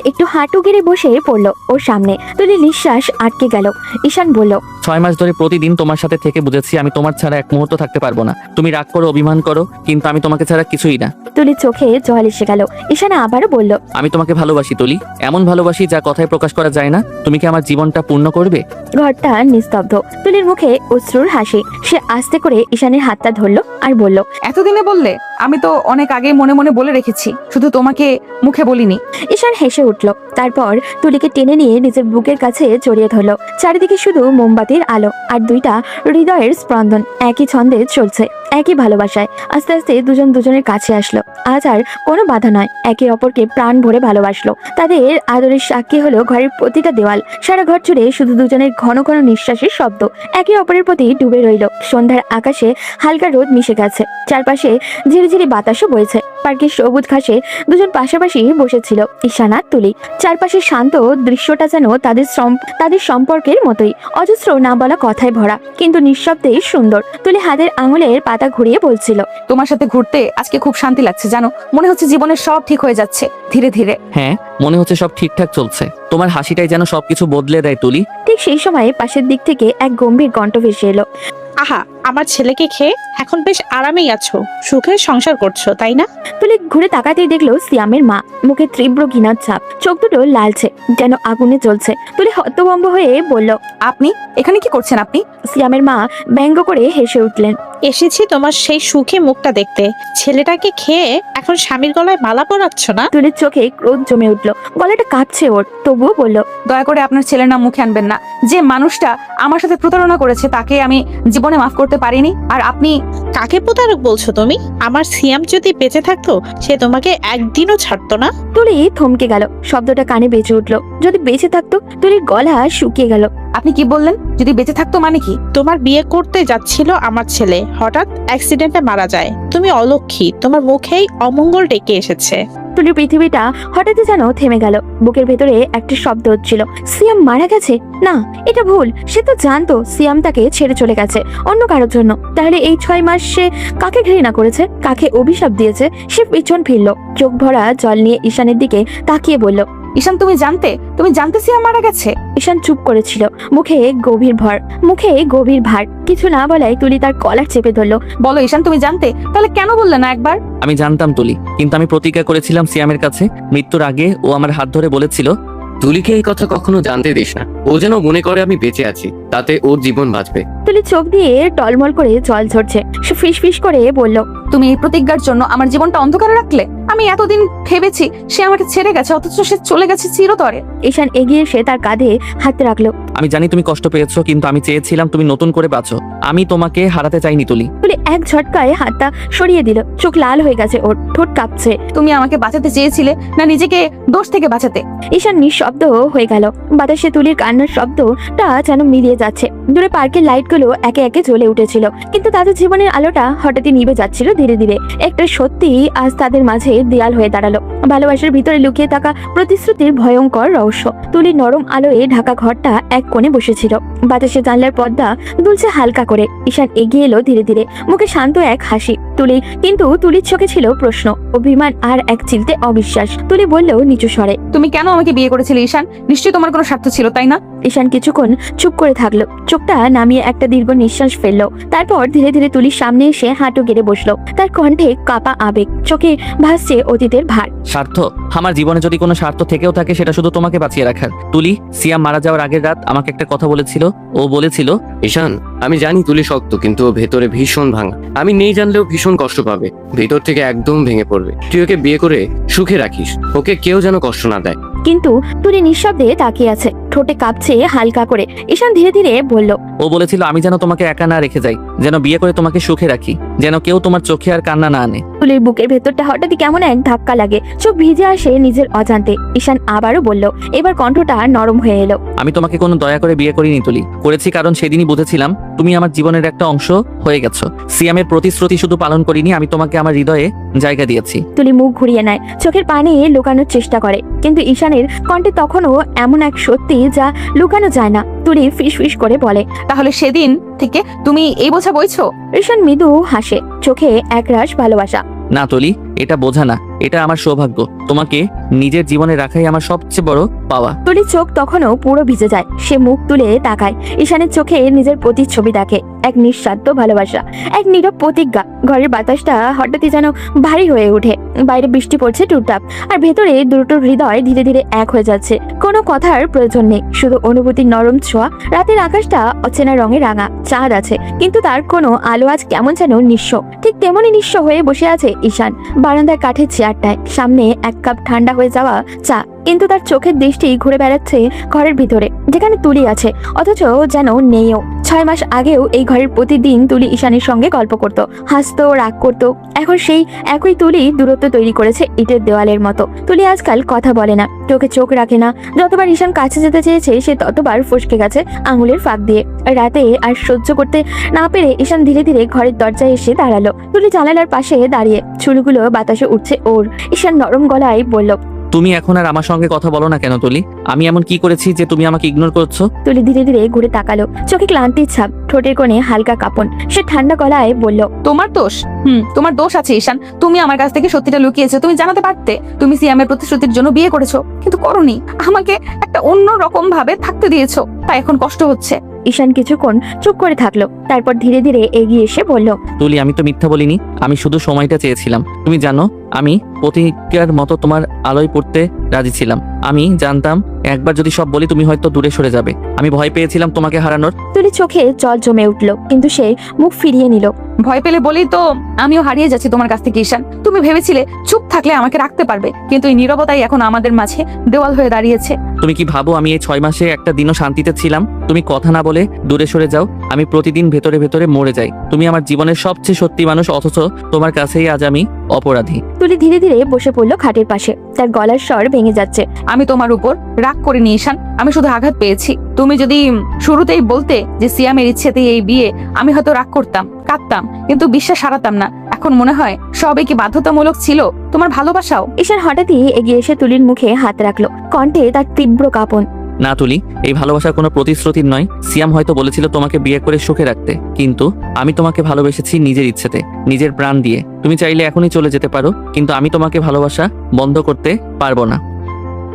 [SPEAKER 3] একটু হাঁটু গেড়ে বসে পড়লো ওর সামনে। তুলি নিঃশ্বাস আটকে গেল। ঈশান বলল,
[SPEAKER 2] 6 মাস ধরে প্রতিদিন তোমার সাথে থেকে বুঝেছি আমি তোমার ছাড়া এক মুহূর্ত থাকতে পারবো না। তুমি রাগ করো, অভিমান করো, কিন্তু আমি তোমাকে ছাড়া কিছুই না।
[SPEAKER 3] তুলির চোখে জল এসে গেল। ঈশান আবারও বলল,
[SPEAKER 2] আমি তোমাকে ভালোবাসি তুলি, এমন ভালোবাসি যা কথায় প্রকাশ করা যায় না। তুমি কি আমার জীবনটা পূর্ণ করবে?
[SPEAKER 3] ঘরটা নিস্তব্ধ। তুলির মুখে অশ্রুর হাসি। সে আস্তে করে ঈশানের হাতটা ধরলো আর বলল,
[SPEAKER 1] এতদিনে বললে? আমি তো অনেক আগে মনে মনে বলে রেখেছি, শুধু তোমাকে মুখে বলিনি।
[SPEAKER 3] ঈশান হেসে উঠল, তারপর তুলিকে টেনে নিয়ে নিজের বুকের কাছে জড়িয়ে ধরলো। চারিদিকে শুধু মোমবাতির আলো আর দুইটা হৃদয়ের স্পন্দন, একই ছন্দে চলছে, একই ভালোবাসায়। আস্তে আস্তে দুজন দুজনের কাছে আসলো। আজ আর কোনো বাধা নয়, একে অপরকে প্রাণ ভরে ভালোবাসলো। তাদের আদরের সাক্ষী হলো ঘরের প্রতিটা দেওয়াল। সারা ঘর জুড়ে শুধু দুজনের ঘন ঘন নিঃশ্বাসের শব্দ। একে অপরের প্রতি ডুবে রইল। সন্ধ্যার আকাশে হালকা রোদ মিশে গেছে। চারপাশে ঝিরি ঝিরিঝিরি বাতাসও বইছে। পার্কের সবুজ ঘাসে দুজন পাশাপাশি বসেছিল, ঈশান আর তুলি। চারপাশের শান্ত দৃশ্যটা যেন তাদের সম্পর্কের মতোই, অজস্র না বলা কথায় ভরা, কিন্তু নিঃশব্দেই সুন্দর। তুলি হাতের আঙুলের পাতা ঘুরিয়ে বলছিল,
[SPEAKER 1] তোমার সাথে ঘুরতে আজকে খুব শান্তি লাগছে জানো, মনে হচ্ছে জীবনের সব ঠিক হয়ে যাচ্ছে ধীরে ধীরে।
[SPEAKER 2] হ্যাঁ, মনে হচ্ছে সব ঠিকঠাক চলছে। তোমার হাসিটাই যেন সবকিছু বদলে দেয় তুলি।
[SPEAKER 3] ঠিক সেই সময় পাশের দিক থেকে এক গম্ভীর কণ্ঠ ভেসে এলো।
[SPEAKER 8] আহা, আমার ছেলেকে খেয়ে এখন বেশ আরামেই আছো, সুখে সংসার করছো, তাই না?
[SPEAKER 3] তুলি ঘুরে তাকাতেই দেখলো সিয়ামের মা, মুখে তীব্র ঘৃণার ছাপ, চোখ দুটো লালচে, যেন আগুনে জ্বলছে। তুলি হতভম্ব হয়ে বলল,
[SPEAKER 1] আপনি এখানে কি করছেন আপনি?
[SPEAKER 3] সিয়ামের মা ব্যঙ্গ করে হেসে উঠলেন।
[SPEAKER 8] এসেছি তোমার সেই সুখে মুখটা দেখতে। ছেলেটাকে খেয়ে এখন স্বামীর গলায় মালা পরাচ্ছ না?
[SPEAKER 3] তুলির চোখে ক্রোধ জমে উঠলো, গলাটা কাঁপছে ওর, তবুও বলল,
[SPEAKER 1] দয়া করে আপনার ছেলের নাম মুখে আনবেন না। যে মানুষটা আমার সাথে প্রতারণা করেছে তাকে আমি জীবনে মাফ করতে পারিনি, আর আপনি
[SPEAKER 8] কাকে প্রতারক বলছো তুমি? আমার সিয়াম যদি বেঁচে থাকতো সে তোমাকে একদিনও ছাড়তো না।
[SPEAKER 3] তুলি থমকে গেল, শব্দটা কানে বেজে উঠলো। যদি বেঁচে থাকতো? তুলির গলা শুকিয়ে গেল।
[SPEAKER 1] আপনি কি বললেন? যদি বেঁচে থাকতো মানে কি?
[SPEAKER 8] তোমার বিয়ে করতে যাচ্ছিল আমার ছেলে, হঠাৎ অ্যাক্সিডেন্টে মারা যায়। তুমি অলক্ষী, তোমার মুখেই অমঙ্গল ডেকে এসেছে।
[SPEAKER 3] তুলির পৃথিবীটা হঠাৎই যেন থেমে গেল। বুকের ভেতরে একটা শব্দ হচ্ছিল, সিয়াম মারা গেছে? না, এটা ভুল। সে তো জানতো সিয়াম তাকে ছেড়ে চলে গেছে অন্য কারোর জন্য। তাহলে এই 6 মাস সে কাকে ঘৃণা করেছে, কাকে অভিশাপ দিয়েছে? সে পিছন ফিরল, চোখ ভরা জল নিয়ে ঈশানের দিকে তাকিয়ে বলল,
[SPEAKER 1] ঈশান তুমি জানতে সিয়াম মারা গেছে?
[SPEAKER 3] ঈশান চুপ করেছিল, মুখে গভীর ভার। কিছু না বলায় তুলি তার কলার চেপে ধরলো।
[SPEAKER 1] বলো ঈশান, তুমি জানতে? তাহলে কেন বললে না একবার?
[SPEAKER 2] আমি জানতাম তুলি, কিন্তু আমি প্রতিজ্ঞা করেছিলাম সিয়ামের কাছে। মৃত্যুর আগে ও আমার হাত ধরে বলেছিল,
[SPEAKER 9] তুলিকে এই কথা কখনো জানতে দিস না। ও যেন মনে করে আমি বেঁচে আছি, তাতে ওর জীবন বাঁচবে।
[SPEAKER 3] তুলি চোখ দিয়ে টলমল করে জল ঝরছে। সে ফিস করে বলল,
[SPEAKER 1] তুমি এই প্রতিজ্ঞার জন্য আমার জীবনটা অন্ধকারে রাখলে? আমি এতদিন ভেবেছি সে আমাকে ছেড়ে গেছে, অথচ সে চলে গেছে চিরতরে।
[SPEAKER 3] ঈশান এগিয়ে এসে তার কাঁধে হাত রাখলো।
[SPEAKER 2] আমি জানি তুমি কষ্ট পেয়েছো, কিন্তু আমি চেয়েছিলাম তুমি নতুন করে বাঁচো। আমি তোমাকে হারাতে চাইনি তুলি।
[SPEAKER 3] তুলি এক ঝটকায় হাতটা সরিয়ে দিল, চোখ লাল হয়ে গেছে ওর, ঠোঁট কাঁপছে।
[SPEAKER 1] তুমি আমাকে বাঁচাতে চেয়েছিলে না নিজেকে দোষ থেকে বাঁচাতে?
[SPEAKER 3] ঈশান নিঃশব্দ হয়ে গেল। বাতাসে তুলির কান্নার শব্দটা যেন মিলিয়ে যাচ্ছে। দূরে পার্কের লাইটগুলো একে একে জ্বলে উঠেছিল, কিন্তু তাদের জীবনের আলোটা হঠাৎই নিভে যাচ্ছিল ধীরে ধীরে। একটা সত্যি আজ তাদের মাঝে দেয়াল হয়ে দাঁড়ালো, ভালোবাসার ভিতরে লুকিয়ে থাকা প্রতিশ্রুতির ভয়ঙ্কর রহস্য। তুলির নরম আলোয় ঢাকা ঘরটা এক কোণে বসেছিল, বাতাসে জানলার পর্দা দুলছে হালকা করে। ঈশান এগিয়ে এলো ধীরে ধীরে, মুখে শান্ত এক হাসি। কিন্তু তুলির চোখে ছিল প্রশ্ন, অভিমান আর এক চিলতে অবিশ্বাস। তুলি বলল নিচু স্বরে,
[SPEAKER 1] তুমি কেন আমাকে বিয়ে করেছিলে ঈশান? নিশ্চয়ই তোমার কোনো স্বার্থ ছিল, তাই না?
[SPEAKER 3] ঈশান কিছুক্ষণ চুপ করে থাকলো, চোখটা নামিয়ে একটা দীর্ঘ নিঃশ্বাস ফেললো। তারপর ধীরে ধীরে তুলির সামনে এসে হাঁটু গেড়ে বসলো। তার কণ্ঠে কাপা আবেগ, চোখে ভাসছে অতীতের ভার।
[SPEAKER 2] স্বার্থ? আমার জীবনে যদি কোনো স্বার্থ থেকেও থাকে সেটা শুধু তোমাকে বাঁচিয়ে রাখার। তুলি, সিয়াম মারা যাওয়ার আগের রাত আমাকে একটা কথা বলেছিল। ও বলেছিল,
[SPEAKER 9] ঈশান, আমি জানি তুলি শক্ত, কিন্তু ও ভেতরে ভীষণ ভাঙা। আমি নেই জানলেও ভীষণ কষ্ট পাবে, ভেতর থেকে একদম ভেঙে পড়বে। তুই ওকে বিয়ে করে সুখে রাখিস, ওকে কেউ যেন কষ্ট না দেয়।
[SPEAKER 3] কিন্তু তুলি নিঃশব্দে তাকিয়ে আছে, ঠোঁটে কাঁপছে হালকা করে। ঈশান ধীরে ধীরে বলল,
[SPEAKER 2] ও বলেছিল আমি যেন তোমাকে একা না রেখে যাই, যেন বিয়ে করে তোমাকে সুখে রাখি, যেন কেউ তোমার চোখে আর কান্না না আনে।
[SPEAKER 3] তুলির বুকের ভেতরটা হঠাৎই কেমন এক ধাক্কা লাগে, চোখ ভিজে আসে নিজের অজান্তে। ঈশান আবারও বলল, এবার কণ্ঠটা নরম হয়ে এলো।
[SPEAKER 2] আমি তোমাকে কোনো দয়া করে বিয়ে করিনি তুলি, করেছি কারণ সেদিনই বুঝেছিলাম তুমি আমার জীবনের একটা অংশ হয়ে গেছো। সিয়ামের প্রতিশ্রুতি শুধু পালন করিনি, আমি তোমাকে আমার হৃদয়ে জায়গা দিয়েছি।
[SPEAKER 3] তুলি মুখ ঘুরিয়ে নেয়, চোখের পানি লুকানোর চেষ্টা করে, কিন্তু ঈশানের কণ্ঠে তখনও এমন এক সত্যি যা লুকানো যায় না। তুলি ফিস করে বলে,
[SPEAKER 1] তাহলে সেদিন থেকে তুমি এই বোঝা বইছো?
[SPEAKER 3] ঈশান মৃদু হাসে, চোখে একরাশ ভালোবাসা।
[SPEAKER 2] না তুলি, এটা বোঝা না, এটা আমার সৌভাগ্য। তোমাকে নিজের জীবনে রাখাই আমার সবচেয়ে বড় পাওয়া।
[SPEAKER 3] তুলির চোখ তখনও পুরো ভিজে যায়। সে মুখ তুলে তাকায়, ঈশানের চোখে নিজের প্রতিচ্ছবি দেখে, এক নিঃস্বার্থ ভালোবাসা, এক নীরব প্রতিজ্ঞা। ঘরের বাতাসটা হঠাৎই যেন ভারী হয়ে ওঠে। বাইরে বৃষ্টি পড়ছে টুপটাপ, আর ভেতরে দুটো হৃদয় ধীরে ধীরে এক হয়ে যাচ্ছে। কোনো কথার প্রয়োজন নেই, শুধু অনুভূতির নরম ছোঁয়া। রাতের আকাশটা অচেনা রঙে রাঙা, চাঁদ আছে, কিন্তু তার কোনো আলো আজ কেমন যেন নিঃস্ব। ঠিক তেমনই নিঃস্ব হয়ে বসে আছে ঈশান বারান্দার কাঠের চেয়ারটায়, সামনে এক কাপ ঠান্ডা হয়ে যাওয়া চা। কিন্তু তার চোখের দৃষ্টি ঘুরে বেড়াচ্ছে ঘরের ভিতরে যেখানে তুলি আছে, অথচ যেন নেইও। 6 মাস আগেও এই ঘরের প্রতিদিন তুলি ঈশানের সঙ্গে গল্প করত, হাসতো, রাগ করত। এখন সেই একই তুলি দূরত্ব তৈরি করেছে ইটের দেওয়ালের মতো। তুলি আজকাল কথা বলে না, চোখে চোখ রাখে না। যতবার ঈশান কাছে যেতে চেয়েছে সে ততবার ফসকে গেছে আঙুলের ফাঁক দিয়ে। রাতে আর সহ্য করতে না পেরে ঈশান ধীরে ধীরে ঘরের দরজায় এসে দাঁড়ালো। তুলি জানালার পাশে দাঁড়িয়ে, চুলগুলো বাতাসে উঠছে ওর। ঈশান নরম গলায় বলল,
[SPEAKER 2] তুমি এখন আর আমার সঙ্গে কথা বলো না কেন তুলি? আমি এমন কি করেছি যে তুমি আমাকে ইগনোর করছো?
[SPEAKER 3] তুলি ধীরে ধীরে ঘুরে তাকালো, চোখে ক্লান্তির ছাপ, ঠোঁটের কোণে হালকা কাঁপন। সে ঠান্ডা গলায় বলল,
[SPEAKER 1] তোমার দোষ। তোমার দোষ আছে ঈশান। তুমি আমার কাছ থেকে সত্যিটা লুকিয়েছো। তুমি জানাতে পারতে তুমি সিয়ামের প্রতিশ্রুতির জন্য বিয়ে করেছো, কিন্তু করোনি। আমাকে একটা অন্য রকম ভাবে থাকতে দিয়েছো, তাই এখন কষ্ট হচ্ছে।
[SPEAKER 3] ঈশান কিছুক্ষণ চুপ করে থাকলো, তারপর ধীরে ধীরে এগিয়ে এসে বলল,
[SPEAKER 2] তুলি, আমি তো মিথ্যা বলিনি। আমি শুধু সময়টা চেয়েছিলাম। তুমি জানো, আমি প্রতিজ্ঞার মতো তোমার আলোয় পড়তে রাজি ছিলাম। আমি জানতাম একবার যদি সব বলি তুমি হয়তো দূরে সরে যাবে। আমি ভয় পেয়েছিলাম তোমাকে হারানোর।
[SPEAKER 3] তুলি চোখে জল জমে উঠলো, কিন্তু সে মুখ ফিরিয়ে নিল।
[SPEAKER 1] ভয় পেলে বলেই তো আমিও হারিয়ে যাচ্ছি তোমার কাছ থেকে ঈশান। তুমি ভেবেছিলে চুপ থাকলে আমাকে রাখতে পারবে, কিন্তু এই নীরবতাই এখন আমাদের মাঝে দেওয়াল হয়ে দাঁড়িয়েছে।
[SPEAKER 2] তুমি কি ভাবো আমি এই 6 মাসে একটা দিনও শান্তিতে ছিলাম? তুমি কথা না বলে দূরে সরে যাও, আমি প্রতিদিন ভেতরে ভেতরে মরে যাই। তুমি আমার জীবনের সবচেয়ে সত্যি মানুষ, অথচ তোমার কাছেই আজ আমি অপরাধী।
[SPEAKER 3] তুলি ধীরে ধীরে বসে পড়লো খাটের পাশে, তার গলার স্বর ভেঙে যাচ্ছে।
[SPEAKER 1] আমি তোমার উপর রাগ করিনি ঈশান, আমি শুধু আঘাত পেয়েছি। তুমি যদি শুরুতেই বলতে যে সিয়ামের ইচ্ছেতেই এই বিয়ে, আমি হয়তো রাগ করতাম, কাঁদতাম, কিন্তু বিশ্বাস হারাতাম না। এখন মনে হয় সবই কি বাধ্যতামূলক ছিল? তোমার ভালোবাসাও।
[SPEAKER 3] ঈশান হঠাৎই এগিয়ে এসে তুলির মুখে হাত রাখলো, কণ্ঠে তার তীব্র কাঁপন।
[SPEAKER 2] না তুলি, এই ভালোবাসা কোনো প্রতিশ্রুতির নয়। সিয়াম হয়তো বলেছিল তোমাকে বিয়ে করে সুখে রাখতে, কিন্তু আমি তোমাকে ভালোবেসেছি নিজের ইচ্ছেতে, নিজের প্রাণ দিয়ে। তুমি চাইলে এখনই চলে যেতে পারো, কিন্তু আমি তোমাকে ভালোবাসা বন্ধ করতে পারবো না।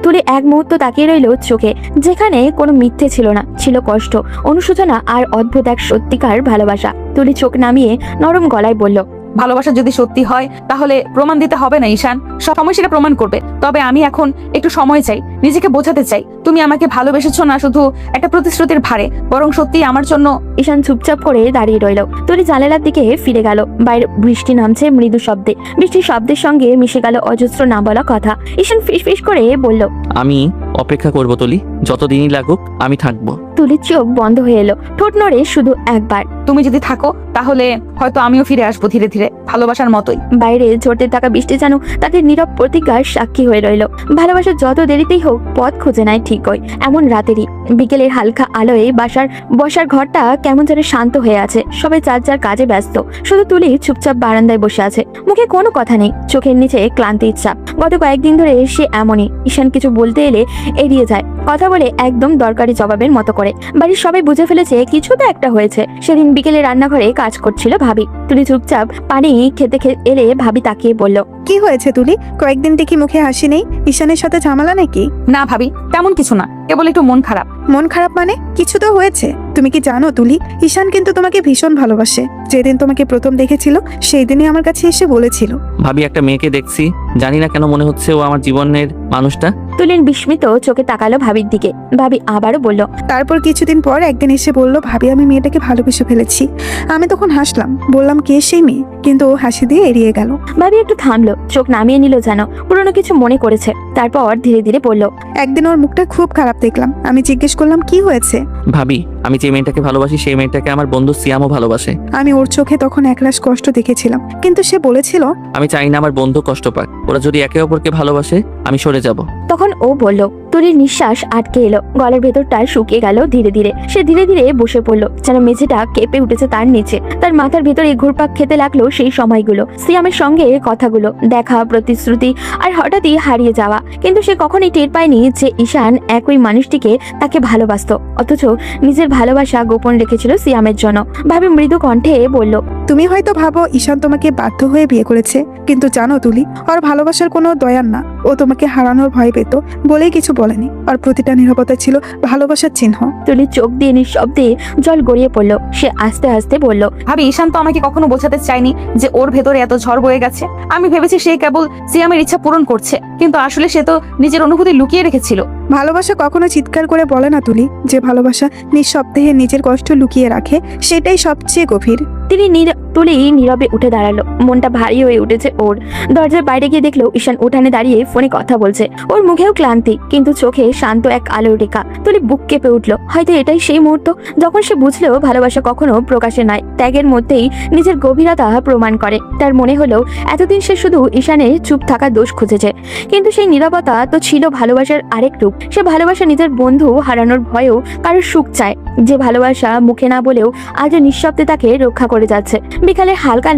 [SPEAKER 3] তুলি এক মুহূর্ত তাকিয়ে রইল চোখে, যেখানে কোনো মিথ্যে ছিল না, ছিল কষ্ট, অনুশোচনা আর অদ্ভুত এক সত্যিকার ভালোবাসা। তুলি চোখ নামিয়ে নরম গলায় বলল,
[SPEAKER 1] ভালোবাসা যদি সত্যি হয় তাহলে প্রমাণ দিতে হবে না ঈশান, সব সময় সেটা প্রমাণ করবে। তবে আমি এখন একটু সময় চাই, নিজেকে বোঝাতে চাই। তুমি আমাকে ভালোবেসেছো না শুধু একটা প্রতিশ্রুতির ভারে, বরং সত্যি আমার জন্য।
[SPEAKER 3] ঈশান চুপচাপ করে দাঁড়িয়ে রইল। তুলি জানালার দিকে ফিরে গেল। বাইরে বৃষ্টি নামছে মৃদু শব্দে, বৃষ্টির শব্দের সঙ্গে মিশে গেল অজস্র না বলা কথা। ঈশান ফিস করে বলল,
[SPEAKER 2] আমি অপেক্ষা করবো তুলি, যতদিনই লাগুক আমি থাকবো।
[SPEAKER 3] তুলির চোখ বন্ধ হয়ে এলো, ঠোঁট নড়ে শুধু একবার।
[SPEAKER 1] তুমি যদি থাকো তাহলে হয়তো আমিও ফিরে আসবো ধীরে ধীরে, ভালোবাসার মতোই।
[SPEAKER 3] বাইরে ঝরতে থাকা বৃষ্টি যেন তাদের নীরব প্রতিজ্ঞার সাক্ষী হয়ে রইল। ভালোবাসা যত দেরিতেই হোক পথ খুঁজে নেয় ঠিকই। এমন রাতেরই বিকেলের হালকা আলোয় বসার ঘরটা কেমন যেন শান্ত হয়ে আছে। সবাই যার যার কাজে ব্যস্ত, শুধু তুলি চুপচাপ বারান্দায় বসে আছে, মুখে কোনো কথা নেই, চোখের নিচে ক্লান্তির চাপ। গত কয়েকদিন ধরে সে এমনই। ঈশান কিছু বলতে এলে এড়িয়ে যায়, কথা বলে একদম দরকারি জবাবের মতো করে। বাড়ির সবাই বুঝে ফেলেছে কিছু তো একটা হয়েছে। সেদিন বিকেলে রান্নাঘরে কাজ করছিল ভাবি। তুলি চুপচাপ পানি খেতে এলে ভাবি তাকিয়ে বলল,
[SPEAKER 4] কি হয়েছে তুলি? কয়েকদিন দেখি মুখে হাসি নেই, ঈশানের সাথে ঝামেলা নাকি?
[SPEAKER 1] না ভাবি, তেমন কিছু না, কেবল একটু মন খারাপ।
[SPEAKER 4] মন খারাপ মানে? কিছু তো হয়েছে। তুমি কি জানো তুলি, ঈশান কিন্তু তোমাকে ভীষণ ভালোবাসে। যেদিন তোমাকে প্রথম দেখেছিল সেই দিনই আমার কাছে এসে বলেছিল।
[SPEAKER 2] ভাবি, একটা মেয়েকে দেখছি, জানি না কেন মনে হচ্ছে ও আমার জীবনের মানুষটা।
[SPEAKER 3] তুলিন বিস্মিত চোখে তাকালো ভাবির দিকে। ভাবি আবারও বলল,
[SPEAKER 4] তারপর কিছুদিন পর একদিন এসে বলল, ভাবি আমি মেয়েটাকে ভালোবেসে ফেলেছি। আমি তখন হাসলাম, বললাম কে সেই মেয়ে, কিন্তু ও হাসি দিয়ে এড়িয়ে গেল।
[SPEAKER 3] ভাবি একটু থামলো, চোখ নামিয়ে নিল যেন পুরনো কিছু মনে করেছে। তারপর ধীরে ধীরে বলল,
[SPEAKER 4] একদিন ওর মুখটা খুব খারাপ দেখলাম। আমি জিজ্ঞেস করলাম কি হয়েছে।
[SPEAKER 2] ভাবি, আমি যে মেয়েটাকে ভালোবাসি সেই মেয়েটাকে আমার বন্ধু সিয়ামও ভালোবাসে।
[SPEAKER 4] আমি ওর চোখে তখন একরাশ কষ্ট দেখেছিলাম, কিন্তু সে বলেছিল
[SPEAKER 2] আমি চাই না আমার বন্ধু কষ্ট পাক। ওরা যদি একে অপরকে ভালোবাসে আমি সরে যাব।
[SPEAKER 3] তখন ও বলল। তুলির নিঃশ্বাস আটকে এলো, গলার ভেতরটা শুকিয়ে গেল ধীরে ধীরে। সে ধীরে ধীরে বসে পড়লো, যেন মেঝেটা কেঁপে উঠেছে তার নিচে। তার মাথার ভেতরে ঘুরপাক খেতে লাগলো সেই সময়গুলো, সিয়ামের সঙ্গে কথাগুলো, দেখা, প্রতিশ্রুতি, আর হঠাৎই হারিয়ে যাওয়া। কিন্তু সে কখনোই টের পায়নি যে ঈশান একই মানুষটিকে তাকে ভালোবাসতো, অথচ নিজের ভালোবাসা গোপন রেখেছিল সিয়ামের জন্য। ভাবি মৃদু কণ্ঠে বলল,
[SPEAKER 4] তুমি হয়তো ভাবো ঈশান তোমাকে বাধ্য হয়ে বিয়ে করেছে, কিন্তু জানো তুলি, ওর ভালোবাসার কোনো দয়ার না। ও তোমাকে হারানোর ভয় পেত বলেই কিছু বলেনি। আর প্রতিটা নীরবতা ছিল ভালোবাসার চিহ্ন।
[SPEAKER 3] তুলির চোখ দিয়ে নিঃশব্দে জল গড়িয়ে পড়লো। সে আস্তে আস্তে বলল,
[SPEAKER 1] ভাবি ঈশান তো আমাকে কখনো বোঝাতে চায়নি যে ওর ভেতরে এত ঝড় বয়ে গেছে। আমি ভেবেছি সে কেবল সিয়ামের ইচ্ছা পূরণ করছে, কিন্তু আসলে সে তো নিজের অনুভূতি লুকিয়ে রেখেছিল।
[SPEAKER 4] ভালোবাসা কখনো চিৎকার করে বলে না তুলি, যে ভালোবাসা নিঃশব্দে নিজের কষ্ট লুকিয়ে রাখে সেটাই সবচেয়ে গভীর।
[SPEAKER 3] তুলি নীরবে উঠে দাঁড়ালো, মনটা ভারী হয়ে উঠেছে ওর। দরজার বাইরে গিয়ে দেখলো ঈশান উঠানে দাঁড়িয়ে ফোনে কথা বলছে। ওর মুখেও ক্লান্তি, কিন্তু চোখে শান্ত এক আলোর রেখা। তুলি বুক কেঁপে উঠলো। হয়তো এটাই সেই মুহূর্ত যখন সে বুঝলো ভালোবাসা কখনো প্রকাশে নয়, ত্যাগের মধ্যেই নিজের গভীরতা প্রমাণ করে। তার মনে হলো এতদিন সে শুধু ঈশানের চুপ থাকা দোষ খুঁজেছে, কিন্তু সেই নীরবতা তো ছিল ভালোবাসার আরেক রূপ। সে ভালোবাসা নিজের বন্ধু হারানোর ভয়েও কারোর সুখ চায়, যে ভালোবাসা মুখে না বলেও আজ নিঃশব্দে তাকে রক্ষা করে যাচ্ছে। বিকালে হালকা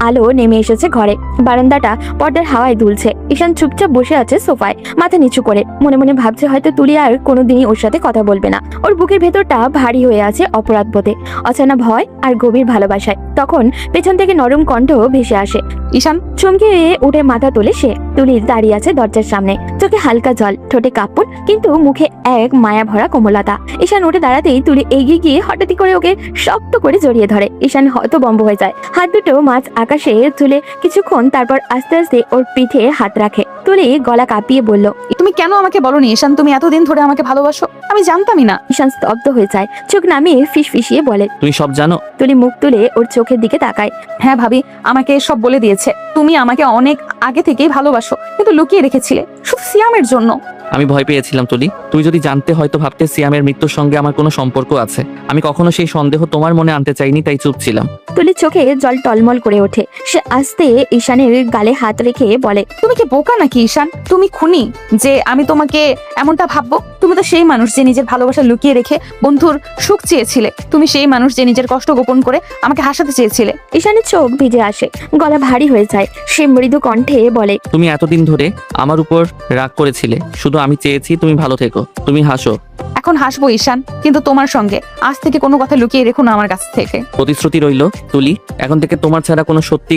[SPEAKER 3] আলো নেমে এসেছে ঘরে। বারান্দাটা পর্দার হাওয়ায় দুলছে। ঈশান চুপচাপ বসে আছে সোফায়, মাথা নিচু করে। মনে মনে ভাবছে হয়তো তুলি আর কোনোদিনই ওর সাথে কথা বলবে না। ওর বুকের ভেতরটা ভারী হয়ে আছে অপরাধ বোধে, অচেনা ভয় আর গভীর ভালোবাসায়। তখন পেছন থেকে নরম কণ্ঠ ভেসে আসে।
[SPEAKER 1] ঈশান,
[SPEAKER 3] চমকে উঠে মাথা তোলে সে। তুলি দাঁড়িয়ে আছে দরজার সামনে, চোখে হালকা জল, ঠোঁটে কাঁপন, কিন্তু মুখে এক মায়া ভরা কোমলতা। ঈশান উঠে দাঁড়াতেই তুলি এগিয়ে গিয়ে হঠাৎই করে ওকে শক্ত করে জড়িয়ে ধরে। ঈশান হতভম্ব হয়ে যায়। হাত দুটো মাঝ আকাশে তুলে কিছুক্ষণ, তারপর আস্তে আস্তে ওর পিঠে হাত রাখে। তুলি গলা কাঁপিয়ে বলল,
[SPEAKER 1] তুমি কেন আমাকে বলনি ঈশান তুমি এতদিন ধরে আমাকে ভালোবাসো? আমি জানতামই না।
[SPEAKER 3] ঈশান স্তব্ধ হয়ে যায়, চোখ নামিয়ে ফিসফিসিয়ে বলে।
[SPEAKER 2] তুমি সব জানো?
[SPEAKER 3] তুলি মুখ তুলে ওর চোখের দিকে তাকায়।
[SPEAKER 1] হ্যাঁ ভাবি, আমাকে সব বলে দিয়েছে। তুমি আমাকে অনেক আগে থেকেই ভালোবাসো, কিন্তু লুকিয়ে রেখেছিলে শুধু সিয়ামের জন্য।
[SPEAKER 2] আমি ভয় পেয়েছিলাম তুলি। তুই যদি জানতে হয়তো ভাবতে সিয়ামের মৃত্যুর সঙ্গে আমার কোনো সম্পর্ক আছে। আমি কখনো সেই সন্দেহ তোমার মনে আনতে চাইনি, তাই চুপ ছিলাম।
[SPEAKER 3] তুলির চোখে জল টলমল করে ওঠে। সে আস্তে ঈশানের গালে হাত রেখে বলে,
[SPEAKER 1] তুমি কি বোকা নাকি ঈশান? তুমি খুনি যে আমি তোমাকে এমনটা ভাববো? তুমি তো সেই মানুষ যে নিজের ভালোবাসা লুকিয়ে রেখে বন্ধুর সুখ চেয়েছিলে। তুমি সেই মানুষ যে নিজের কষ্ট গোপন করে আমাকে হাসাতে চেয়েছিলে।
[SPEAKER 3] ঈশানের চোখ ভিজে আসে, গলা ভারী হয়ে যায়। সে মৃদু কণ্ঠে বলে,
[SPEAKER 2] তুমি এতদিন ধরে আমার উপর রাগ করেছিলে, শুধু আমি চেয়েছি তুমি ভালো থেকো। তুমি হাসো।
[SPEAKER 1] এখন হাসবো ঈশান, কিন্তু তোমার সঙ্গে। আজ থেকে কোনো কথা লুকিয়ে রেখো না আমার কাছ থেকে।
[SPEAKER 2] প্রতিশ্রুতি রইল তুলি, এখন থেকে তোমার ছাড়া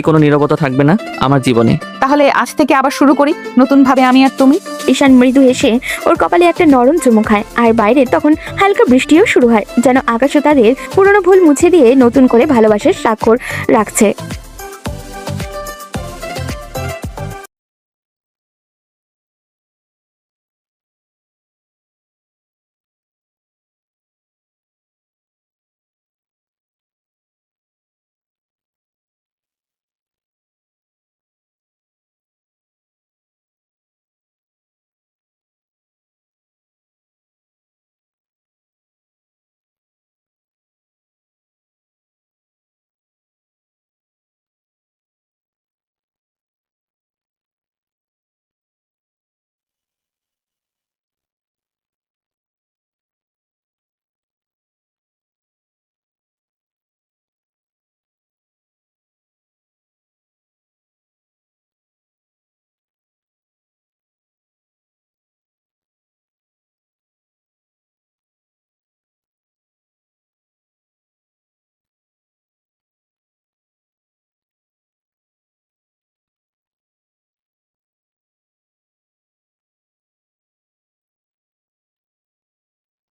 [SPEAKER 2] কোনো নীরবতা থাকবে না আমার জীবনে।
[SPEAKER 1] তাহলে আজ থেকে আবার শুরু করি নতুন ভাবে আমি আর তুমি।
[SPEAKER 3] ঈশান মৃদু হেসে ওর কপালে একটা নরম চুমু খায়। আর বাইরে তখন হালকা বৃষ্টিও শুরু হয়, যেন আকাশও তাদের পুরনো ভুল মুছে দিয়ে নতুন করে ভালোবাসার স্বাক্ষর রাখছে।